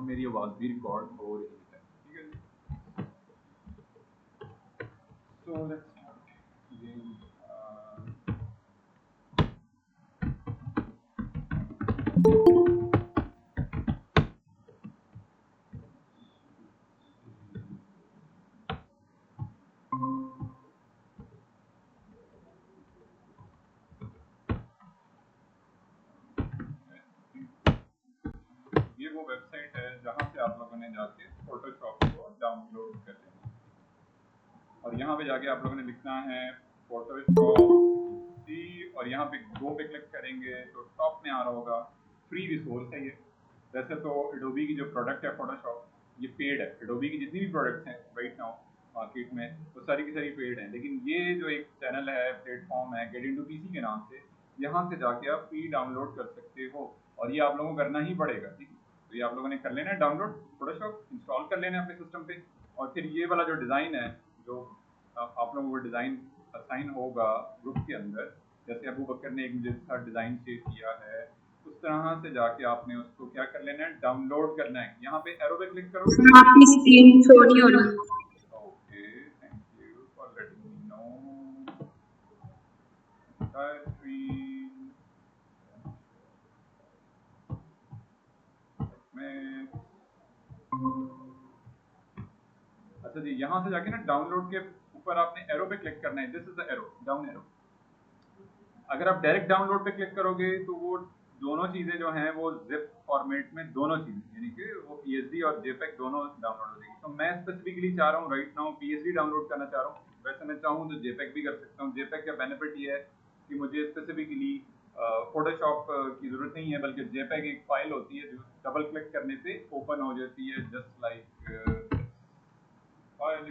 मेरी आवाज़ भी रिकॉर्ड हो रही है, ठीक है जी। सो लेट्स ये वो वेबसाइट है जहाँ से आप लोगों ने जाके फोटोशॉप को डाउनलोड कर लेना और यहाँ पे जाके आप लोगों ने लिखना है फोटोशॉप सी और यहाँ पे गो पे क्लिक करेंगे तो टॉप में आ रहा होगा फ्री रिसोर्स है ये। वैसे तो एडोबी की जो प्रोडक्ट है फोटोशॉप ये पेड है। एडोबी की जितनी भी प्रोडक्ट्स हैं राइट नाउ मार्केट में वो सारी की सारी पेड हैं, लेकिन ये जो एक चैनल है प्लेटफॉर्म है गेट इनटू पीसी के नाम से, यहाँ से जाके आप फ्री डाउनलोड कर सकते हो और ये आप लोगों को करना ही पड़ेगा, ठीक है। तो ये आप लोगों ने कर लेना है डाउनलोड, फोटोशॉप इंस्टॉल कर लेना है अपने सिस्टम पे और फिर ये वाला जो डिज़ाइन है जो आप लोगों को डिज़ाइन असाइन होगा ग्रुप के अंदर, जैसे अबू बकर ने एक मुझे डिज़ाइन शेयर किया है उस तरह से जाके आपने उसको क्या कर लेना है, डाउनलोड करना है। यहाँ पे एरो पे क्लिक करोगे आपकी स्क्रीन शो नहीं हो रही। Okay, thank you for letting me know. अच्छा जी, यहाँ से जाके ना डाउनलोड के ऊपर आपने एरो पे क्लिक करना है, this is the arrow, down arrow. अगर आप डायरेक्ट डाउनलोड पे क्लिक करोगे तो वो दोनों चीज़ें जो हैं वो जिप फॉर्मेट में दोनों चीज़ें यानी कि वो पीएसडी और जेपेग दोनों डाउनलोड हो जाएगी। तो मैं स्पेसिफिकली चाह रहा हूँ राइट नाउ पीएसडी डाउनलोड करना चाह रहा हूँ। वैसे मैं चाहूँ तो जेपेग भी कर सकता हूँ। जेपेग का बेनिफिट ये है कि मुझे स्पेसिफिकली फोटोशॉप की ज़रूरत नहीं है, बल्कि जेपेग एक फाइल होती है जो डबल क्लिक करने से ओपन हो जाती है, जस्ट लाइक फाइल।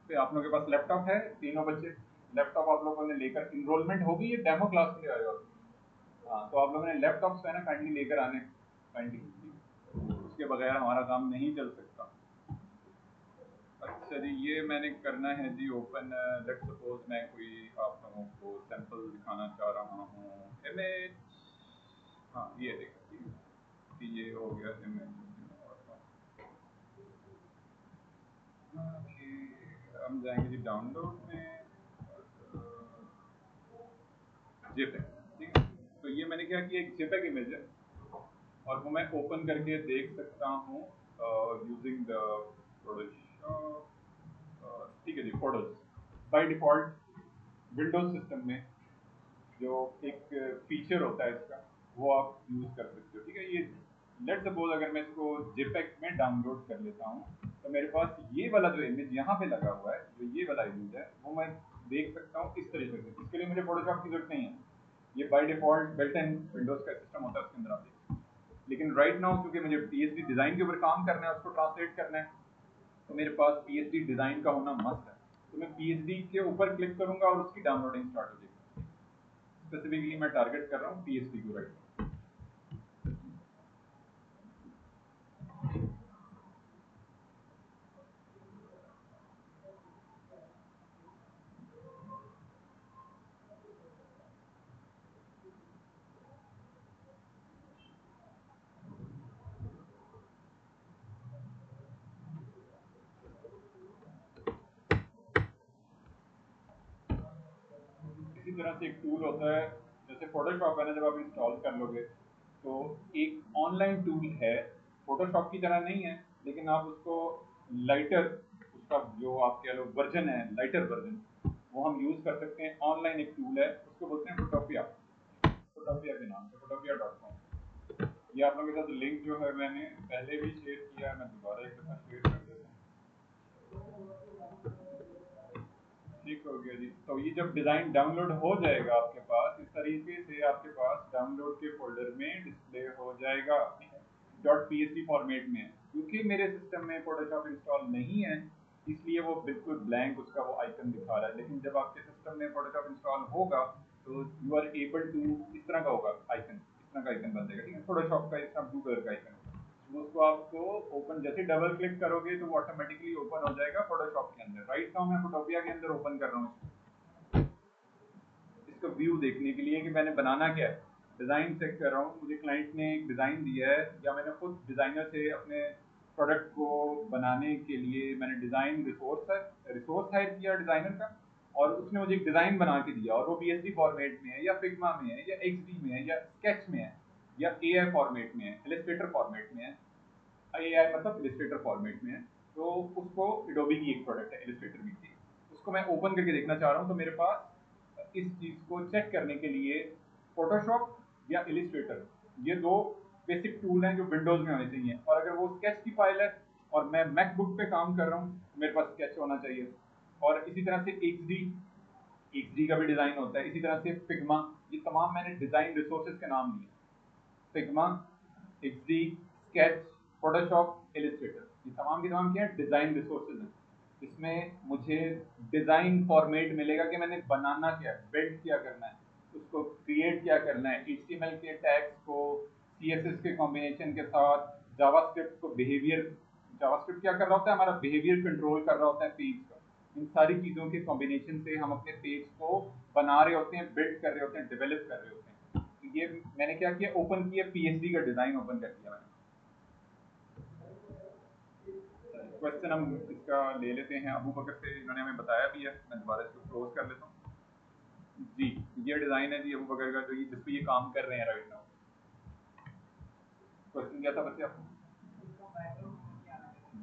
आप लोगों के पास लैपटॉप है, तीनों बच्चे लैपटॉप आप लोगों ने लेकर इनरोलमेंट होगी, ये डेमो क्लास के लिए आए हो। हाँ, तो आप लोगों ने लैपटॉप से ना काइंडली लेकर आने, काइंडली, उसके बगैर हमारा काम नहीं चल सकता। अच्छा जी, ये मैंने करना है जी ओपन। लेट्स सपोज मैं कोई आप लोगों को सैंपल दिखाना चाह रहा हूँ, इमेज। हाँ ये देखिए, ये हो गया इमेज। हम जाएंगे जी डाउनलोड में, जेपेग, ठीक है। तो ये मैंने क्या किया, एक जेपेग इमेज है और वो मैं ओपन करके देख सकता हूँ यूजिंग द फोटोशॉप, ठीक है जी। Photos by default Windows system में जो एक फीचर होता है इसका वो आप यूज कर सकते हो, ठीक है। ये लेट सपोज अगर मैं इसको जेपेग में डाउनलोड कर लेता हूँ तो मेरे पास ये वाला जो इमेज यहाँ पे लगा हुआ है, जो ये वाला इमेज है वो मैं देख सकता हूँ इस तरीके से। इसके लिए मुझे फोटोशॉप की जरूरत नहीं है, ये by default built in Windows का सिस्टम होता है, उसके अंदर आप देख। लेकिन राइट नाउ क्योंकि मुझे पीएचडी डिजाइन के ऊपर काम करना है, उसको ट्रांसलेट करना है, तो मेरे पास पीएचडी डिजाइन का होना मस्ट है। तो मैं पीएचडी के ऊपर क्लिक करूंगा और उसकी डाउनलोडिंग स्टार्ट हो जाएगी। स्पेसिफिकली मैं टारगेट कर रहा हूँ पीएचडी को राइट। इसी तरह से एक टूल होता है, जैसे फोटोशॉप है ना, जब आप इंस्टॉल कर लोगे तो एक ऑनलाइन टूल है, फोटोशॉप की तरह नहीं है लेकिन आप उसको लाइटर, उसका जो आप कह लो वर्जन है, लाइटर वर्जन, वो हम यूज कर सकते हैं। ऑनलाइन एक टूल है, उसको बोलते हैं फोटोपिया, फोटोपिया के नाम से, फोटोपिया.com। ये आप लोगों के साथ लिंक जो है मैंने पहले भी शेयर किया है, मैं दोबारा एक दफा शेयर कर देता हूँ। ठीक हो गया जी। तो ये जब डिज़ाइन डाउनलोड हो जाएगा आपके पास, इस तरीके से आपके पास डाउनलोड के फोल्डर में डिस्प्ले हो जाएगा, डॉट पीएसडी फॉर्मेट में। क्योंकि मेरे सिस्टम में फोटोशॉप इंस्टॉल नहीं है इसलिए वो बिल्कुल ब्लैंक उसका वो आइकन दिखा रहा है, लेकिन जब आपके सिस्टम में फोटोशॉप इंस्टॉल होगा तो यू आर एबल टू, इस तरह का होगा आइकन, इस तरह का आइकन बन जाएगा, ठीक है। फोटोशॉप का इस तरह ब्लू कलर का आइकन, उसको आपको ओपन, जैसे डबल क्लिक करोगे तो वो ऑटोमेटिकली ओपन हो जाएगा फोटोशॉप के अंदर। राइट नाउ मैं फोटोपिया के अंदर ओपन कर रहा हूँ इसको व्यू देखने के लिए कि मैंने बनाना क्या है। डिज़ाइन चेक कर रहा हूँ, मुझे क्लाइंट ने एक डिज़ाइन दिया है या मैंने खुद डिज़ाइनर से अपने प्रोडक्ट को बनाने के लिए मैंने डिज़ाइन रिसोर्स हायर किया डिज़ाइनर का, और उसने मुझे एक डिज़ाइन बना के दिया, और वो BSD फॉर्मेट में है या फिग्मा में है या XD में है या स्केच में है या AI फॉर्मेट में है, इलस्ट्रेटर फॉर्मेट में है, AI मतलब इलस्ट्रेटर फॉर्मेट में है। तो उसको एडोबी की एक प्रोडक्ट है इलस्ट्रेटर की, उसको मैं ओपन करके देखना चाह रहा हूँ। तो मेरे पास इस चीज़ को चेक करने के लिए फोटोशॉप या इलस्ट्रेटर, ये दो बेसिक टूल हैं जो विंडोज़ में होने चाहिए। और अगर वो स्केच की फाइल है और मैं मैकबुक पे काम कर रहा हूँ तो मेरे पास स्केच होना चाहिए। और इसी तरह से XD का भी डिज़ाइन होता है, इसी तरह से फिग्मा, ये तमाम मैंने डिज़ाइन रिसोर्सेज के नाम लिए, Figma, XD, sketch, Photoshop, Illustrator, ये तमाम के तमाम क्या है, डिज़ाइन रिसोर्सेज हैं। इसमें मुझे डिज़ाइन फॉर्मेट मिलेगा कि मैंने बनाना क्या है, बिल्ड क्या करना है, उसको क्रिएट क्या करना है, HTML के टैग्स को CSS के कॉम्बिनेशन के साथ, जावास्क्रिप्ट को जावास्क्रिप्ट क्या कर रहा होता है, हमारा बिहेवियर कंट्रोल कर रहा होता है पेज का। इन सारी चीज़ों के कॉम्बिनेशन से हम अपने पेज को बना रहे होते हैं, बिल्ड कर रहे होते हैं, डेवलप कर रहे होते हैं। तो ये मैंने क्या किया, ओपन किया, PSD का डिज़ाइन ओपन कर दिया मैंने। क्वेश्चन हम इसका ले लेते हैं अबू बकर से, इन्होंने हमें बताया भी है, मैं दोबारा इसको क्लोज कर लेता हूँ। जी, ये डिज़ाइन है जी अबू बकर का, जो ये जिस पे ये काम कर रहे हैं राइट नाउ। क्वेश्चन क्या था बच्चे आपको?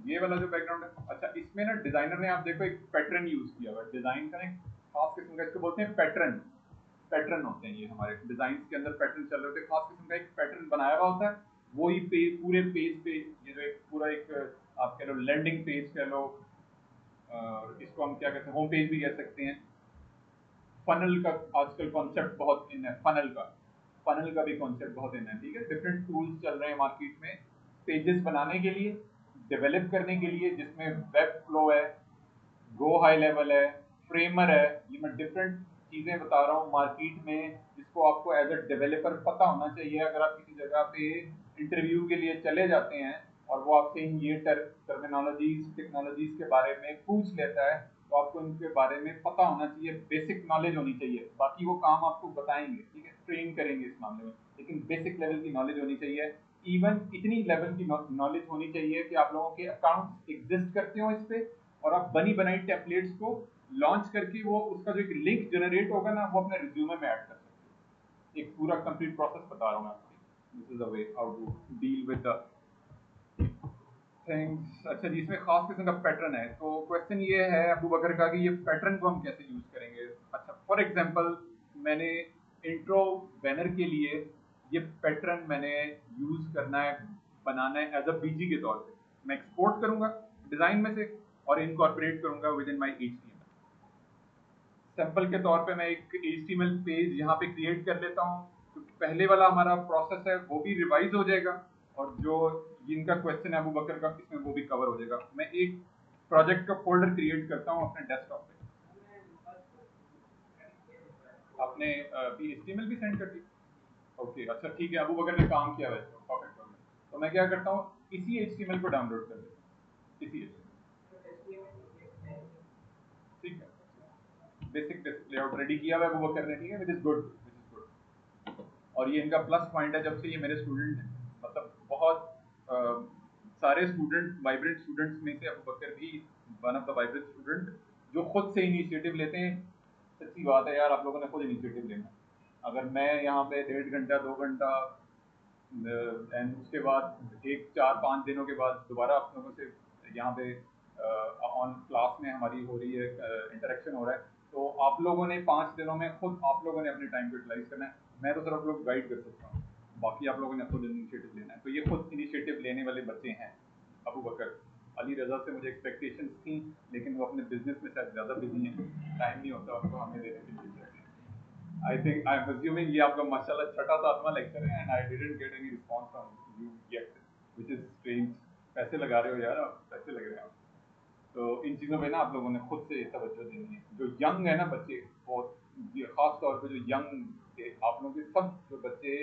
ये वाला जो बैकग्राउंड है, अच्छा इसमें ना डिजाइनर ने आप देखो एक पैटर्न यूज किया हुआ है, डिजाइन का एक खास किस्म का, इसको बोलते हैं पैटर्न। पैटर्न होते हैं ये हमारे डिजाइन के अंदर, पैटर्न चल रहे होते हैं, खास किस्म का एक पैटर्न बनाया हुआ होता है। वही पूरे पेज पे ये जो एक पूरा एक आप कह लो लैंडिंग पेज कह लो, और इसको हम क्या कहते हैं, होम पेज भी कह सकते हैं। फनल का आजकल कॉन्सेप्ट बहुत इन है, फनल का भी कॉन्सेप्ट बहुत इन है, ठीक है। डिफरेंट टूल्स चल रहे हैं मार्केट में पेजेस बनाने के लिए, डेवलप करने के लिए, जिसमें वेब फ्लो है, गो हाई लेवल है, फ्रेमर है। ये मैं डिफरेंट चीज़ें बता रहा हूँ मार्केट में, जिसको आपको एज अ डेवलपर पता होना चाहिए। अगर आप किसी जगह पे इंटरव्यू के लिए चले जाते हैं और वो आपसे इन ये टर्मिनोलॉजीज टेक्नोलॉजीज के बारे में पूछ लेता है, तो आपको इनके बारे में पता होना चाहिए, बेसिक नॉलेज होनी चाहिए। बाकी वो काम आपको बताएंगे, ठीक है, ट्रेन करेंगे इस मामले में, लेकिन बेसिक लेवल की नॉलेज होनी चाहिए। इवन इतनी लेवल की नॉलेज होनी चाहिए कि आप लोगों के अकाउंट एग्जिस्ट करते हो इस पे, और आप बनी बनाई टेम्पलेट्स को लॉन्च करके वो उसका जो एक लिंक जनरेट होगा ना, वो अपने रिज्यूमे में ऐड कर सकते हो। एक पूरा कंप्लीट प्रोसेस बता रहा हूँ मैं आपको, this is the way how to deal with the things. अच्छा जी, इसमें खास किस्म का पैटर्न है। तो क्वेश्चन ये है अबू बकर का कि ये पैटर्न को हम कैसे यूज करेंगे। अच्छा, फॉर एग्जांपल मैंने इंट्रो बैनर के लिए ये पैटर्न मैंने यूज करना है, बनाना है एज अ BG के तौर पे। मैं एक्सपोर्ट करूंगा डिजाइन में से और इनकॉर्पोरेट करूंगा with in my HTML। Sample के तौर पे मैं एक HTML पेज यहाँ पे क्रिएट कर लेता हूँ, क्योंकि पहले वाला हमारा प्रोसेस है वो भी रिवाइज हो जाएगा, और जो जिनका क्वेश्चन है अबू बकर का, इसमें वो भी कवर हो जाएगा। मैं एक प्रोजेक्ट का फोल्डर क्रिएट करता हूँ अपने डेस्कटॉप पे। आपने भी HTML भी सेंड कर दी? ओके, अच्छा ठीक है, अबू बकर ने काम किया वैसे, परफेक्ट। तो मैं क्या करता हूँ, इसी HTML को डाउनलोड कर लेता हूँ, इसी HTML, ठीक है। बेसिक लेआउट रेडी किया हुआ है अबू बकर ने, ठीक है, which is good, which is good. और ये इनका प्लस पॉइंट है, जब से ये मेरे स्टूडेंट हैं, मतलब बहुत सारे स्टूडेंट वाइब्रेंट स्टूडेंट्स में से अबू बकर भी one of the vibrant student, जो खुद से इनिशिएटिव लेते हैं। सच्ची बात है यार, आप लोगों ने खुद इनिशिएटिव लेना। अगर मैं यहाँ पे 1.5 घंटा 2 घंटा एंड उसके बाद एक 4-5 दिनों के बाद दोबारा आप लोगों से यहाँ पे ऑन क्लास में हमारी हो रही है, इंटरेक्शन हो रहा है, तो आप लोगों ने 5 दिनों में खुद आप लोगों ने अपने टाइम को यूटिलाइज करना है। मैं तो सिर्फ लोग गाइड कर सकता हूँ, बाकी आप लोगों ने खुद इनिशिएटिव लेना है। तो ये खुद इनिशिएटिव लेने वाले बच्चे हैं अबू बकर। अली रजा से मुझे एक्सपेक्टेशंस थी, लेकिन वो अपने बिजनेस में शायद ज़्यादा बिजी हैं, टाइम नहीं होता उनको हमें देने के लिए। आई एम अज्यूमिंग ये आपका माशाल्लाह छठा सातवां लेक्चर है, and I didn't get any response from you yet, which is strange. पैसे लगा रहे हो यार आप, पैसे लग रहे हैं आप। तो इन चीज़ों पे ना आप लोगों ने खुद से तवज्जो देनी है। जो यंग है ना बच्चे, बहुत ये खास तौर पे जो यंग आप लोगों के सब जो बच्चे,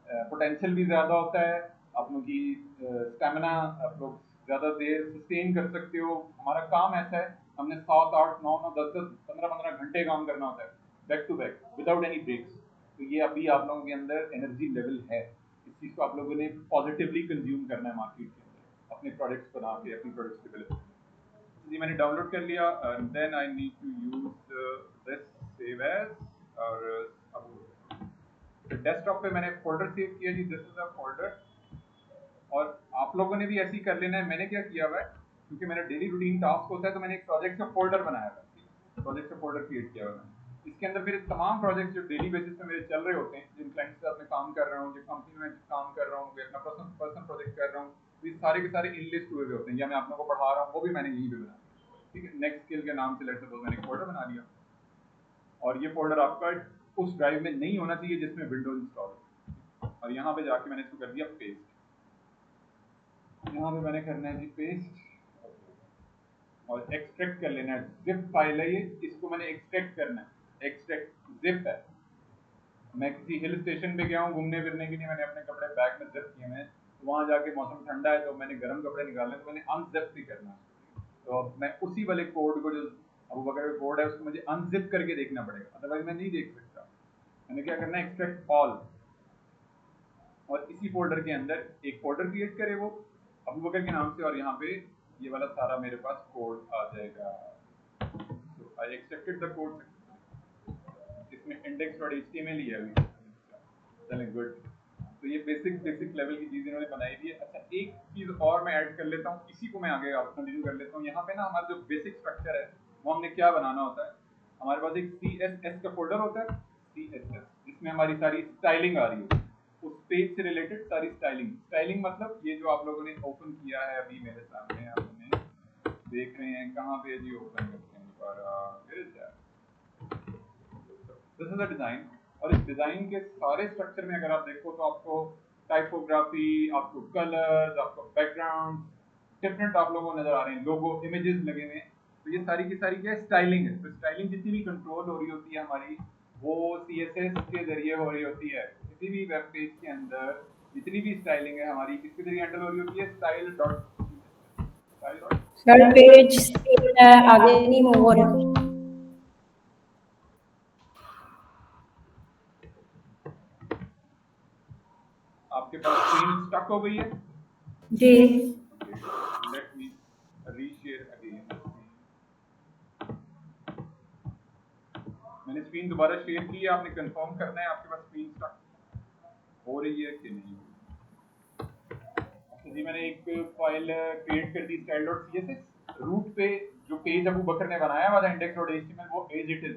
पोटेंशियल भी ज़्यादा होता है आप लोगों की, स्टेमिना आप लोग ज़्यादा देर सस्टेन कर सकते हो। हमारा काम ऐसा है, हमने 7-8-9-9 10-10 15-15 घंटे काम करना होता है back to back without any breaks. तो ये अभी आप लोगों के अंदर एनर्जी लेवल है, इस चीज़ को आप लोगों ने पॉजिटिवली कंज्यूम करना है मार्केट के अंदर अपने प्रोडक्ट्स बना के, अपनी प्रोडक्ट्स डेवलप करना। जी मैंने डाउनलोड कर लिया, and then I need to use this save as, और अब डेस्कटॉप पे मैंने फोल्डर सेव किया जी, दिस इज अ फोल्डर। और आप लोगों ने भी ऐसे ही कर लेना है। मैंने क्या किया हुआ है, क्योंकि मेरा डेली रूटीन टास्क होता है, तो मैंने एक प्रोजेक्ट का फोल्डर बनाया हुआ है, प्रोजेक्ट का फोल्डर क्रिएट किया हुआ है। इसके अंदर मेरे तमाम प्रोजेक्ट जो डेली बेसिस पे मेरे चल रहे होते हैं, जिन क्लाइंट्स के साथ मैं काम कर रहा हूँ, जिन कंपनी में काम कर रहा हूँ, मैं अपना पर्सनल प्रोजेक्ट कर रहा हूँ, तो ये सारे के सारे इनलिस्ट हुए हुए होते हैं, या मैं आप लोगों को पढ़ा रहा हूँ, वो भी मैंने यहीं पे बनाया। ठीक है, नेक्स्ट स्किल के नाम से लेट सपोज मैंने एक फोल्डर बना लिया, और ये फोल्डर आपका उस ड्राइव में नहीं होना चाहिए जिसमें विंडोज इंस्टॉल हो। और यहाँ पे जाके मैंने इसको कर दिया पेस्ट। यहाँ पे मैंने करना है जी पेस्ट, और एक्सट्रैक्ट कर लेना है। जिप फाइल है ये, इसको मैंने एक्सट्रैक्ट करना है, एक्सट्रैक्ट जिप है। मैं किसी हिल स्टेशन पे गया हूँ घूमने फिरने के लिए, मैंने अपने कपड़े बैग में जिप किए हैं, तो वहाँ जाके मौसम ठंडा है तो मैंने गर्म कपड़े निकाले, तो मैंने अनजिप भी करना है। तो अब मैं उसी वाले कोड को, जो अबू बकर का कोड है, उसको मुझे अनजिप करके देखना पड़ेगा, अदरवाइज मैं नहीं देख सकता। मैंने क्या करना है, एक्सट्रैक्ट ऑल, और इसी फोल्डर के अंदर एक फोल्डर क्रिएट करे वो अबू बकर के नाम से, और यहाँ पे ये वाला सारा मेरे पास कोड आ जाएगा। तो आई एक्सेप्टेड द कोड, इसमें index.html ही है अभी, चलें गुड। तो ये बेसिक लेवल की चीज़ इन्होंने बनाई हुई है। अच्छा, एक चीज़ और मैं ऐड कर लेता हूँ, इसी को मैं आगे कंटिन्यू कर लेता हूँ। यहाँ पे ना हमारा जो बेसिक स्ट्रक्चर है, वो हमने क्या बनाना होता है, हमारे पास एक CSS का फोल्डर होता है, CSS, जिसमें हमारी सारी स्टाइलिंग आ रही है, उस पेज से रिलेटेड सारी स्टाइलिंग मतलब ये जो आप लोगों ने ओपन किया है अभी मेरे सामने, आपने देख रहे हैं कहाँ पे जी, ओपन करते हैं दोबारा, दिस इज अ डिजाइन। और इस डिजाइन के सारे स्ट्रक्चर में अगर आप देखो तो आपको टाइपोग्राफी, आपको कलर्स, आपको बैकग्राउंड डिफरेंट आप लोगों को नजर आ रहे हैं, लोगो इमेजेस लगे हुए हैं। तो ये सारी की सारी क्या है, स्टाइलिंग है। तो स्टाइलिंग जितनी भी कंट्रोल हो रही होती है हमारी, वो CSS के जरिए हो रही होती है। किसी भी वेब पेज के अंदर जितनी भी स्टाइलिंग है हमारी, किसके जरिए हैंडल हो रही होती है, style dot sir page screen है, आगे नहीं मूव हो रहा। आपके पास स्क्रीन स्टक हो गई है। जी लेट मी रीशेयर अगेन। मैंने स्क्रीन दोबारा शेयर की है, आपने कंफर्म करना है आपके पास स्क्रीन स्टक हो रही है कि नहीं। अच्छा जी, मैंने एक फाइल क्रिएट कर दी, style.css। रूट पे जो पेज अबू बकर ने बनाया हुआ था index.html, वो एज इट इज,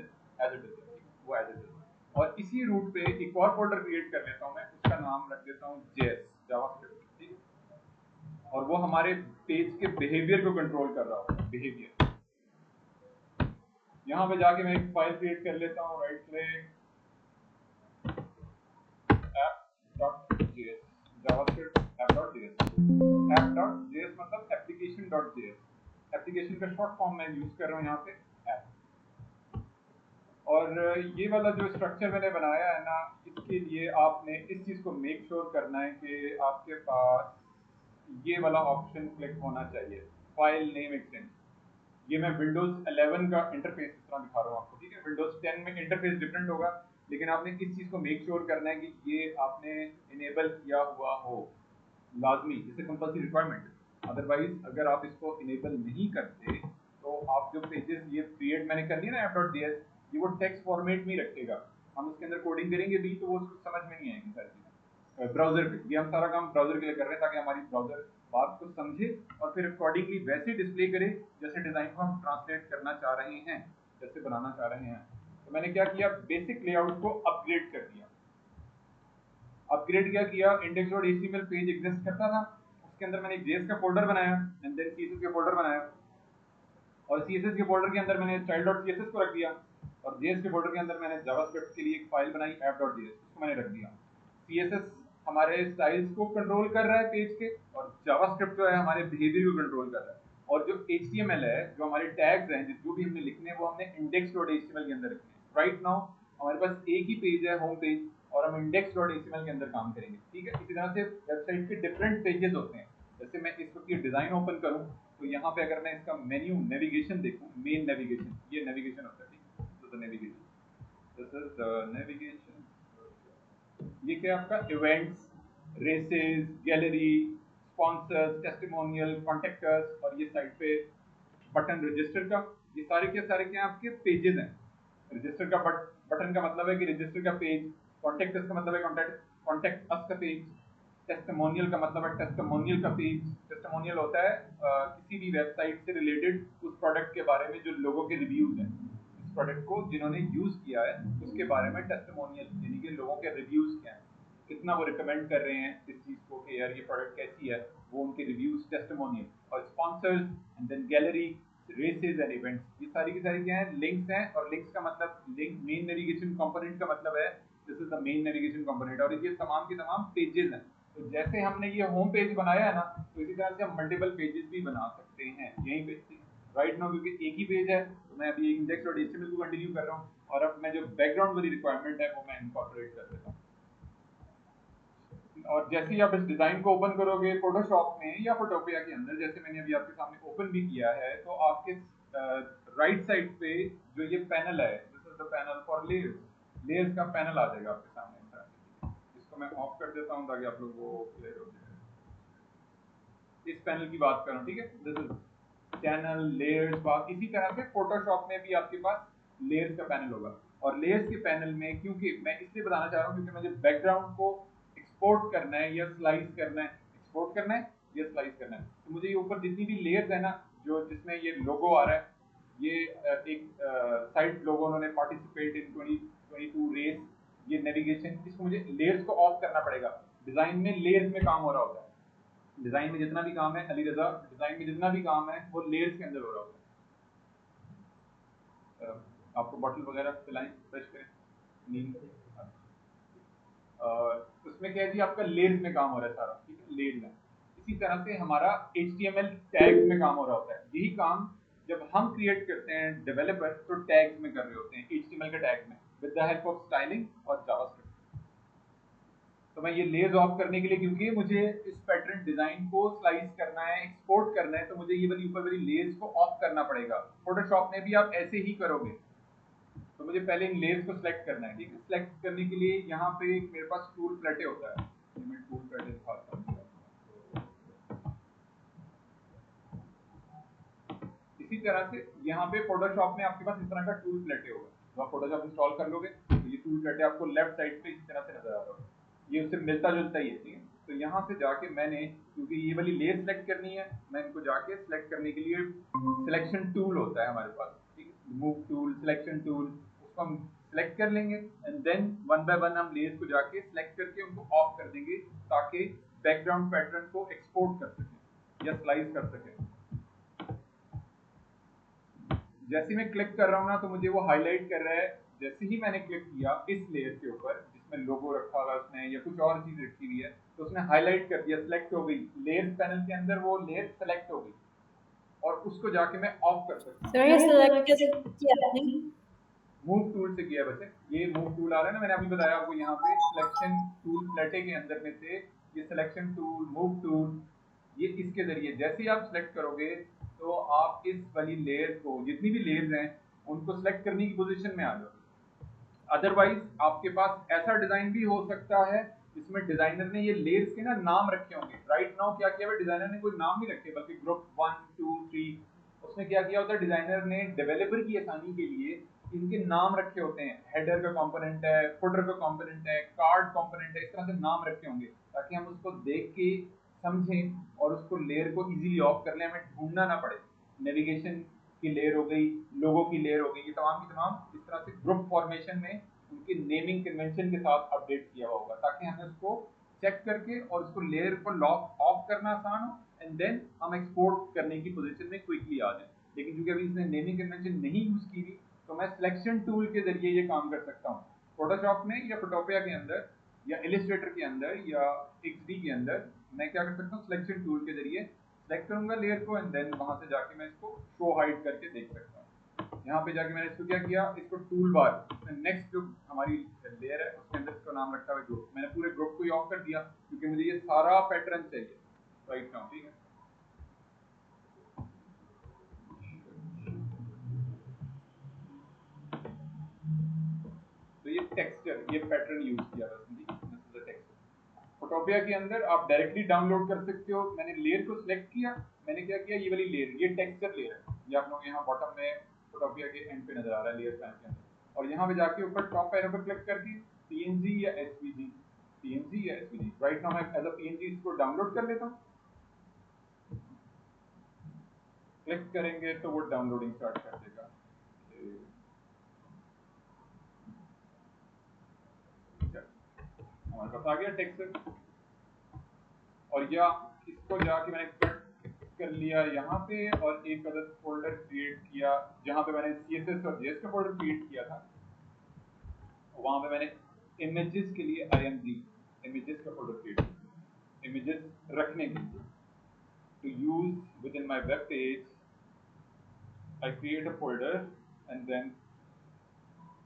वो एज इट इज। और इसी रूट पे एक और फोल्डर क्रिएट कर लेता हूँ मैं, उसका नाम रख देता हूँ JS, जावास्क्रिप्ट, ठीक है। और वो हमारे पेज के बिहेवियर को कंट्रोल कर रहा होगा, बिहेवियर। यहाँ पे जाके मैं एक फाइल क्रिएट कर लेता हूँ, right click, app.js, javascript app.js, app.js मतलब application.js, एप्लीकेशन का शॉर्ट फॉर्म मैं यूज कर रहा हूँ यहाँ पे ऐप। और ये वाला जो स्ट्रक्चर मैंने बनाया है ना, इसके लिए आपने इस चीज को मेक श्योर करना है कि आपके पास ये वाला ऑप्शन क्लिक होना चाहिए, फाइल नेम एक्सटेंशन। ये मैं विंडोज 11 का इंटरफेस इस तरह दिखा रहा हूँ आपको, ठीक है। विंडोज 10 में इंटरफेस डिफरेंट होगा, लेकिन आपने इस चीज को मेक श्योर करना है कि ये आपने इनेबल किया हुआ हो, लाजमी, जैसे कंपल्सरी रिक्वायरमेंट। अदरवाइज अगर आप इसको इनेबल नहीं करते तो आप जो पेजेस ये क्रिएट मैंने कर लिया ना app.js, ये वो टेक्स्ट फॉर्मेट में ही रखेगा। हम उसके अंदर कोडिंग करेंगे भी तो वो उसको समझ में नहीं आएगी सारी चीजें। ब्राउजर पे ये हम सारा काम ब्राउजर के लिए कर रहे हैं, ताकि हमारी ब्राउजर बात को समझे और फिर अकॉर्डिंगली वैसे डिस्प्ले करे जैसे डिजाइन को हम ट्रांसलेट करना चाह रहे हैं, जैसे बनाना चाह रहे हैं। तो मैंने क्या किया, बेसिक लेआउट को अपग्रेड कर दिया। अपग्रेड क्या किया, index.html पेज एग्जिस्ट करता था, उसके अंदर मैंने JS का फोल्डर बनाया, एंड देन CSS का फोल्डर बनाया, और CSS के फोल्डर के अंदर मैंने style.css को रख दिया, और JS के फोल्डर के अंदर मैंने जावास्क्रिप्ट के लिए एक फाइल बनाई app.js, उसको मैंने रख दिया। CSS हमारे स्टाइल्स को कंट्रोल कर रहा है पेज के, और जावास्क्रिप्ट जो है हमारे बिहेवियर को कंट्रोल कर रहा है। और जो HTML है, जो हमारे टैग्स हैं, जो भी हमने लिखने हैं, वो हमने index.html के अंदर रखने हैं। राइट नाउ हमारे पास एक ही पेज है, होम पेज, और हम index.html के अंदर काम करेंगे, ठीक है। इसी तरह से वेबसाइट के डिफरेंट पेजेस होते हैं। जैसे मैं इस वक्त ये डिजाइन ओपन करूं, तो यहाँ पे अगर मैं इसका मेन्यू नेविगेशन देखूं, मेन नेविगेशन, ये नेविगेशन होता है, ठीक है। तो navigation, this is the navigation, ये क्या है आपका events, races, gallery, sponsors, testimonial, contactors, और ये साइड पे बटन रजिस्टर का, ये सारे के सारे क्या आपके पेजेस हैं। रजिस्टर का बटन का मतलब है कि रजिस्टर का पेज, कॉन्टेक्ट अस का मतलब है कॉन्टेक्ट अस का पेज, टेस्टिमोनियल का मतलब है टेस्टिमोनियल का पेज। टेस्टिमोनियल होता है किसी भी वेबसाइट से रिलेटेड उस प्रोडक्ट के बारे में जो लोगों के रिव्यूज हैं, इस प्रोडक्ट को जिन्होंने यूज किया है उसके बारे में टेस्टिमोनियल, यानी कि लोगों के रिव्यूज क्या हैं, कितना वो रिकमेंड कर रहे हैं इस चीज को कि यार ये प्रोडक्ट कैसी है, वो उनके रिव्यूज, टेस्टिमोनियल। और sponsors and then gallery, races and events, ये सारी की सारी क्या है, लिंक्स हैं। और लिंक्स का मतलब, लिंक मेन नेविगेशन कंपोनेंट का मतलब है, this is the main navigation component. और ये तमाम के तमाम पेजेस हैं। तो जैसे हमने ये होम पेज बनाया है ना, तो इसी तरह से हम मल्टीपल पेजेस भी बना सकते हैं यहीं पे। राइट नाउ क्योंकि एक ही पेज है तो मैं अभी इंडेक्स और एचटीएमएल को कंटिन्यू कर रहा हूँ, और अब मैं जो बैकग्राउंड वाली रिक्वायरमेंट है वो मैं इनकॉर्पोरेट कर देता हूँ। और जैसे ही आप इस डिजाइन को ओपन करोगे फोटोशॉप में या फोटोपिया के अंदर, जैसे मैंने अभी आपके सामने ओपन भी किया है, तो आपके राइट साइड पे जो ये पैनल है, this is the panel for layers, layers का पैनल आ जाएगा आपके सामने। इसको मैं ऑफ कर देता हूँ ताकि आप लोग को क्लियर हो जाए। इस पैनल की बात कर रहा हूँ, ठीक है। दिस इज चैनल, लेयर्स, बाकी इसी तरह से फोटोशॉप में भी आपके पास लेयर्स का पैनल होगा। और लेयर्स के पैनल में, क्योंकि मैं इसलिए बताना चाह रहा हूँ क्योंकि मुझे बैकग्राउंड को एक्सपोर्ट करना है या स्लाइस करना है, एक्सपोर्ट करना है या स्लाइस करना है, तो मुझे ये ऊपर जितनी भी लेयर्स है ना, जो जिसमें ये लोगो आ रहा है, ये एक साइड लोगो उन्होंने पार्टिसिपेट इन 2022 रेस, ये नेविगेशन, इसको मुझे लेयर्स को ऑफ करना पड़ेगा। डिजाइन में लेयर्स में काम हो रहा होता है। डिजाइन में जितना भी काम है, अली रजा, डिजाइन में जितना भी काम है वो लेयर्स के अंदर हो रहा होता है। आपको बॉटल वगैरह पिलाएं, फ्रेश करें, नींद, उसमें क्या है जी, आपका लेयर्स में काम हो रहा है सारा, ठीक है, लेयर्स में। इसी तरह से हमारा HTML टैग्स में काम हो रहा होता है। यही काम जब हम क्रिएट करते हैं डेवलपर, तो टैग्स में कर रहे होते हैं, HTML के टैग में, with the help of styling और जावास्क्रिप्ट। तो मैं ये लेयर्स ऑफ करने के लिए, क्योंकि मुझे इस पैटर्न डिजाइन को स्लाइस करना है, एक्सपोर्ट करना है, तो मुझे ये वाली ऊपर वाली लेयर्स को ऑफ करना पड़ेगा। फोटोशॉप में भी आप ऐसे ही करोगे। तो मुझे पहले इन लेयर्स को सिलेक्ट करना है, ठीक है। सिलेक्ट करने के लिए यहाँ पे मेरे पास टूल प्लेटे होता है, मैं टूल प्लेटे दिखाता हूँ। इसी तरह से यहाँ पे फोटोशॉप में आपके पास इस तरह का टूल प्लेटे होगा, तो आप फोटोशॉप इंस्टॉल कर लोगे तो ये टूल प्लेटे आपको लेफ्ट साइड पे इस तरह से नजर आ रहा होगा। ये उससे मिलता जुलता ही है, ठीक है। तो यहाँ से जाके मैंने, क्योंकि ये वाली लेयर सेलेक्ट करनी है, मैं इनको जाके सिलेक्ट करने के लिए सिलेक्शन टूल होता है हमारे पास, ठीक है, मूव टूल, सिलेक्शन टूल, उसको हम सिलेक्ट कर लेंगे and then one by one हम लेयर्स को जाके सिलेक्ट करके उनको ऑफ कर देंगे, ताकि बैकग्राउंड पैटर्न को एक्सपोर्ट कर सकें या स्लाइस कर सकें। जैसे मैं क्लिक कर रहा हूँ ना, तो मुझे वो हाईलाइट कर रहा है। जैसे ही मैंने क्लिक किया इस लेयर के ऊपर जिसमें लोगो रखा हुआ है उसने या कुछ और चीज रखी हुई है, तो उसने हाईलाइट कर दिया, सिलेक्ट हो गई लेयर्स पैनल के अंदर, वो लेयर सेलेक्ट हो गई और उसको जाके मैं ऑफ कर सकता हूँ। सर ये सिलेक्ट कैसे किया आपने? मूव टूल से किया बच्चे, ये मूव टूल आ रहा है ना, मैंने अभी बताया आपको, यहाँ पे सिलेक्शन टूल प्लेटे के अंदर में से ये सिलेक्शन टूल, मूव टूल, ये इसके जरिए जैसे ही आप सिलेक्ट करोगे तो आप इस वाली लेयर को, जितनी भी लेयर्स हैं उनको सिलेक्ट करने की पोजीशन में आ जाओगे। अदरवाइज आपके पास ऐसा डिजाइन भी हो सकता है जिसमें डिजाइनर ने ये लेयर्स के ना नाम रखे होंगे। राइट नाउ क्या किया है, डिजाइनर ने कोई नाम नहीं रखे, बल्कि ग्रुप 1 2 3, उसने क्या किया होता है, डिजाइनर ने डेवलपर की आसानी के लिए इनके नाम रखे होते हैं। हेडर का कंपोनेंट है, फुटर का कंपोनेंट है, कार्ड कंपोनेंट है, इस तरह से नाम रखे होंगे ताकि हम उसको देख के समझें और उसको लेयर को इजीली ऑफ कर लें, हमें ढूंढना ना पड़े। नेविगेशन की लेयर हो गई, लोगो की लेयर हो गई, ये तमाम की तमाम इस तरह से ग्रुप फॉर्मेशन में उनके नेमिंग कन्वेंशन के साथ अपडेट किया हुआ होगा, ताकि हमें उसको चेक करके और उसको लेयर को लॉक ऑफ करना आसान हो एंड देन हम एक्सपोर्ट करने की पोजीशन में क्विकली आ जाए। लेकिन क्योंकि अभी इसने नेमिंग कन्वेंशन नहीं यूज की थी, तो मैं सिलेक्शन टूल के जरिए ये काम कर सकता हूँ फोटोशॉप में या फोटोपिया के अंदर या इलिस्ट्रेटर के अंदर या XD के अंदर। मैं क्या कर सकता हूँ, सिलेक्शन टूल के जरिए सेलेक्ट करूंगा लेयर को एंड देन वहां से जाके मैं इसको शो हाइड करके देख सकता हूँ। यहाँ पे जाके मैंने इसको क्या किया, इसको टूल बार नेक्स्ट जो हमारी लेयर है उसके अंदर इसका नाम रखा हुआ ग्रुप, मैंने पूरे ग्रुप को ही ऑफ कर दिया क्योंकि मुझे ये सारा पैटर्न चाहिए राइट नाउ, ठीक है। तो ये टेक्सचर, ये पैटर्न यूज किया था, फोटोपिया के अंदर आप डायरेक्टली डाउनलोड कर सकते हो। मैंने लेयर को सिलेक्ट किया, मैंने क्या किया, ये वाली लेयर, ये टेक्सचर लेयर है, ये आप लोग यहाँ बॉटम में फोटोपिया के एंड पे नजर आ रहा है लेयर पैन के अंदर। और यहाँ पे जाके ऊपर टॉप एरो पे क्लिक करके पीएनजी या एसवीजी, पीएनजी या एसवीजी, राइट नाउ मैं एज अ पीएनजी इसको डाउनलोड कर लेता हूँ। क्लिक करेंगे तो वो डाउनलोडिंग स्टार्ट कर देगा। हमारे पास आ गया टेक्सचर। और या इसको जाके मैंने कट कर लिया यहाँ पे और एक अदर फोल्डर क्रिएट किया जहाँ पे मैंने CSS और JS का फोल्डर क्रिएट किया था। वहां पे मैंने इमेजेस के लिए IMG इमेजेस का फोल्डर क्रिएट किया, इमेजेस रखने के लिए। To use within my web page, I create a folder and then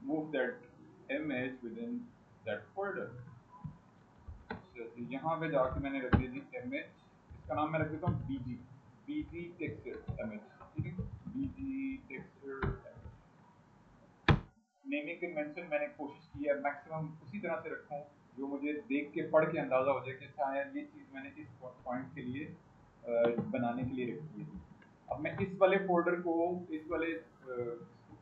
move that image within that folder. यहाँ पे जाके मैंने रख दी थी इमेज, इसका नाम मैं रख देता हूँ बीजी टेक्सचर इमेज, ठीक है, बीजी टेक्सचर। नेमिंग कन्वेंशन मैंने कोशिश की है मैक्सिमम उसी तरह से रखूं जो मुझे देख के पढ़ के अंदाजा हो जाए कि शायद ये चीज़ मैंने इस पॉइंट के लिए बनाने के लिए रखी है। अब मैं इस वाले फोल्डर को, इस वाले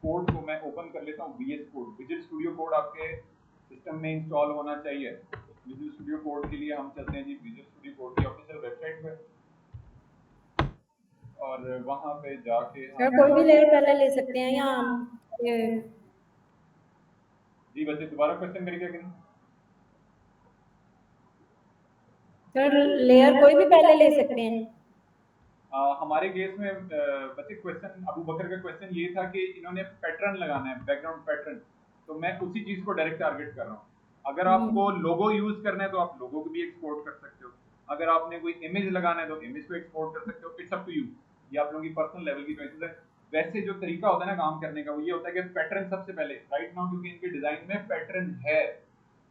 कोड को मैं ओपन कर लेता हूँ। VS code, visual Studio code आपके सिस्टम में इंस्टॉल होना चाहिए। विजुअल स्टूडियो कोड के लिए हम चलते हैं जी विजुअल स्टूडियो कोड की ऑफिशियल वेबसाइट पे, और वहां पे जाके सर कोई भी लेयर पहले ले सकते हैं या ये जी वैसे दोबारा क्वेश्चन करिएगा कि नहीं? सर लेयर कोई भी पहले ले सकते हैं? हमारे केस में बच्चे क्वेश्चन अबू बकर का क्वेश्चन ये था कि इन्होंने पैटर्न लगाना है, बैकग्राउंड पैटर्न, तो मैं उसी चीज को डायरेक्ट टारगेट कर रहा हूँ। अगर आपको लोगो यूज करना है तो आप लोगो को भी एक्सपोर्ट कर सकते हो, अगर आपने कोई इमेज लगाना है तो इमेज को एक्सपोर्ट कर सकते हो। इट्स अप टू यू, ये आप लोगों की पर्सनल लेवल की चॉइसेस है। वैसे जो तरीका होता है ना काम करने का वो ये होता है कि पैटर्न सबसे पहले, राइट नाउ क्योंकि इनके डिजाइन में पैटर्न है,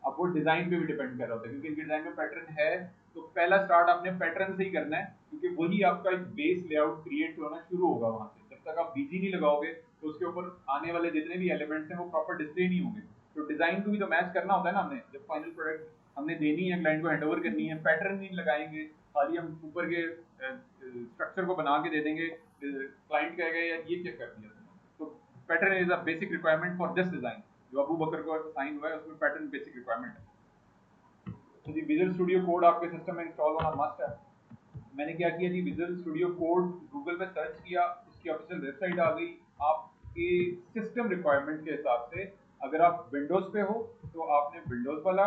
अब वो डिजाइन पे भी डिपेंड कर रहा होता है क्योंकि इनके डिजाइन में पैटर्न है, तो पहला स्टार्ट आपने पैटर्न से ही करना है क्योंकि वही आपका एक बेस लेआउट क्रिएट होना शुरू होगा वहां से। जब तक आप बीजी नहीं लगाओगे तो उसके ऊपर आने वाले जितने भी एलिमेंट्स हैं वो प्रॉपर डिस्प्ले नहीं होंगे। तो डिजाइन को भी तो मैच करना होता है ना हमने, जब फाइनल प्रोडक्ट हमने देनी है, क्लाइंट को हैंडओवर करनी है, पैटर्न नहीं लगाएंगे, खाली हम ऊपर के स्ट्रक्चर को बना के दे देंगे, क्लाइंट कहेगा यार ये क्या कर दिया तुमने। तो pattern is a basic requirement for this design, जो अबू बकर को साइन हुआ है उसमें पैटर्न बेसिक रिक्वायरमेंट है। तो जी विजुअल स्टूडियो कोड आपके सिस्टम में इंस्टॉल होना मस्ट है। मैंने क्या किया जी, विजुअल स्टूडियो कोड गूगल पे सर्च किया, उसकी ऑफिशियल वेबसाइट आ गई। आपके सिस्टम रिक्वायरमेंट के हिसाब से, अगर आप विंडोज पे हो तो आपने विंडोज वाला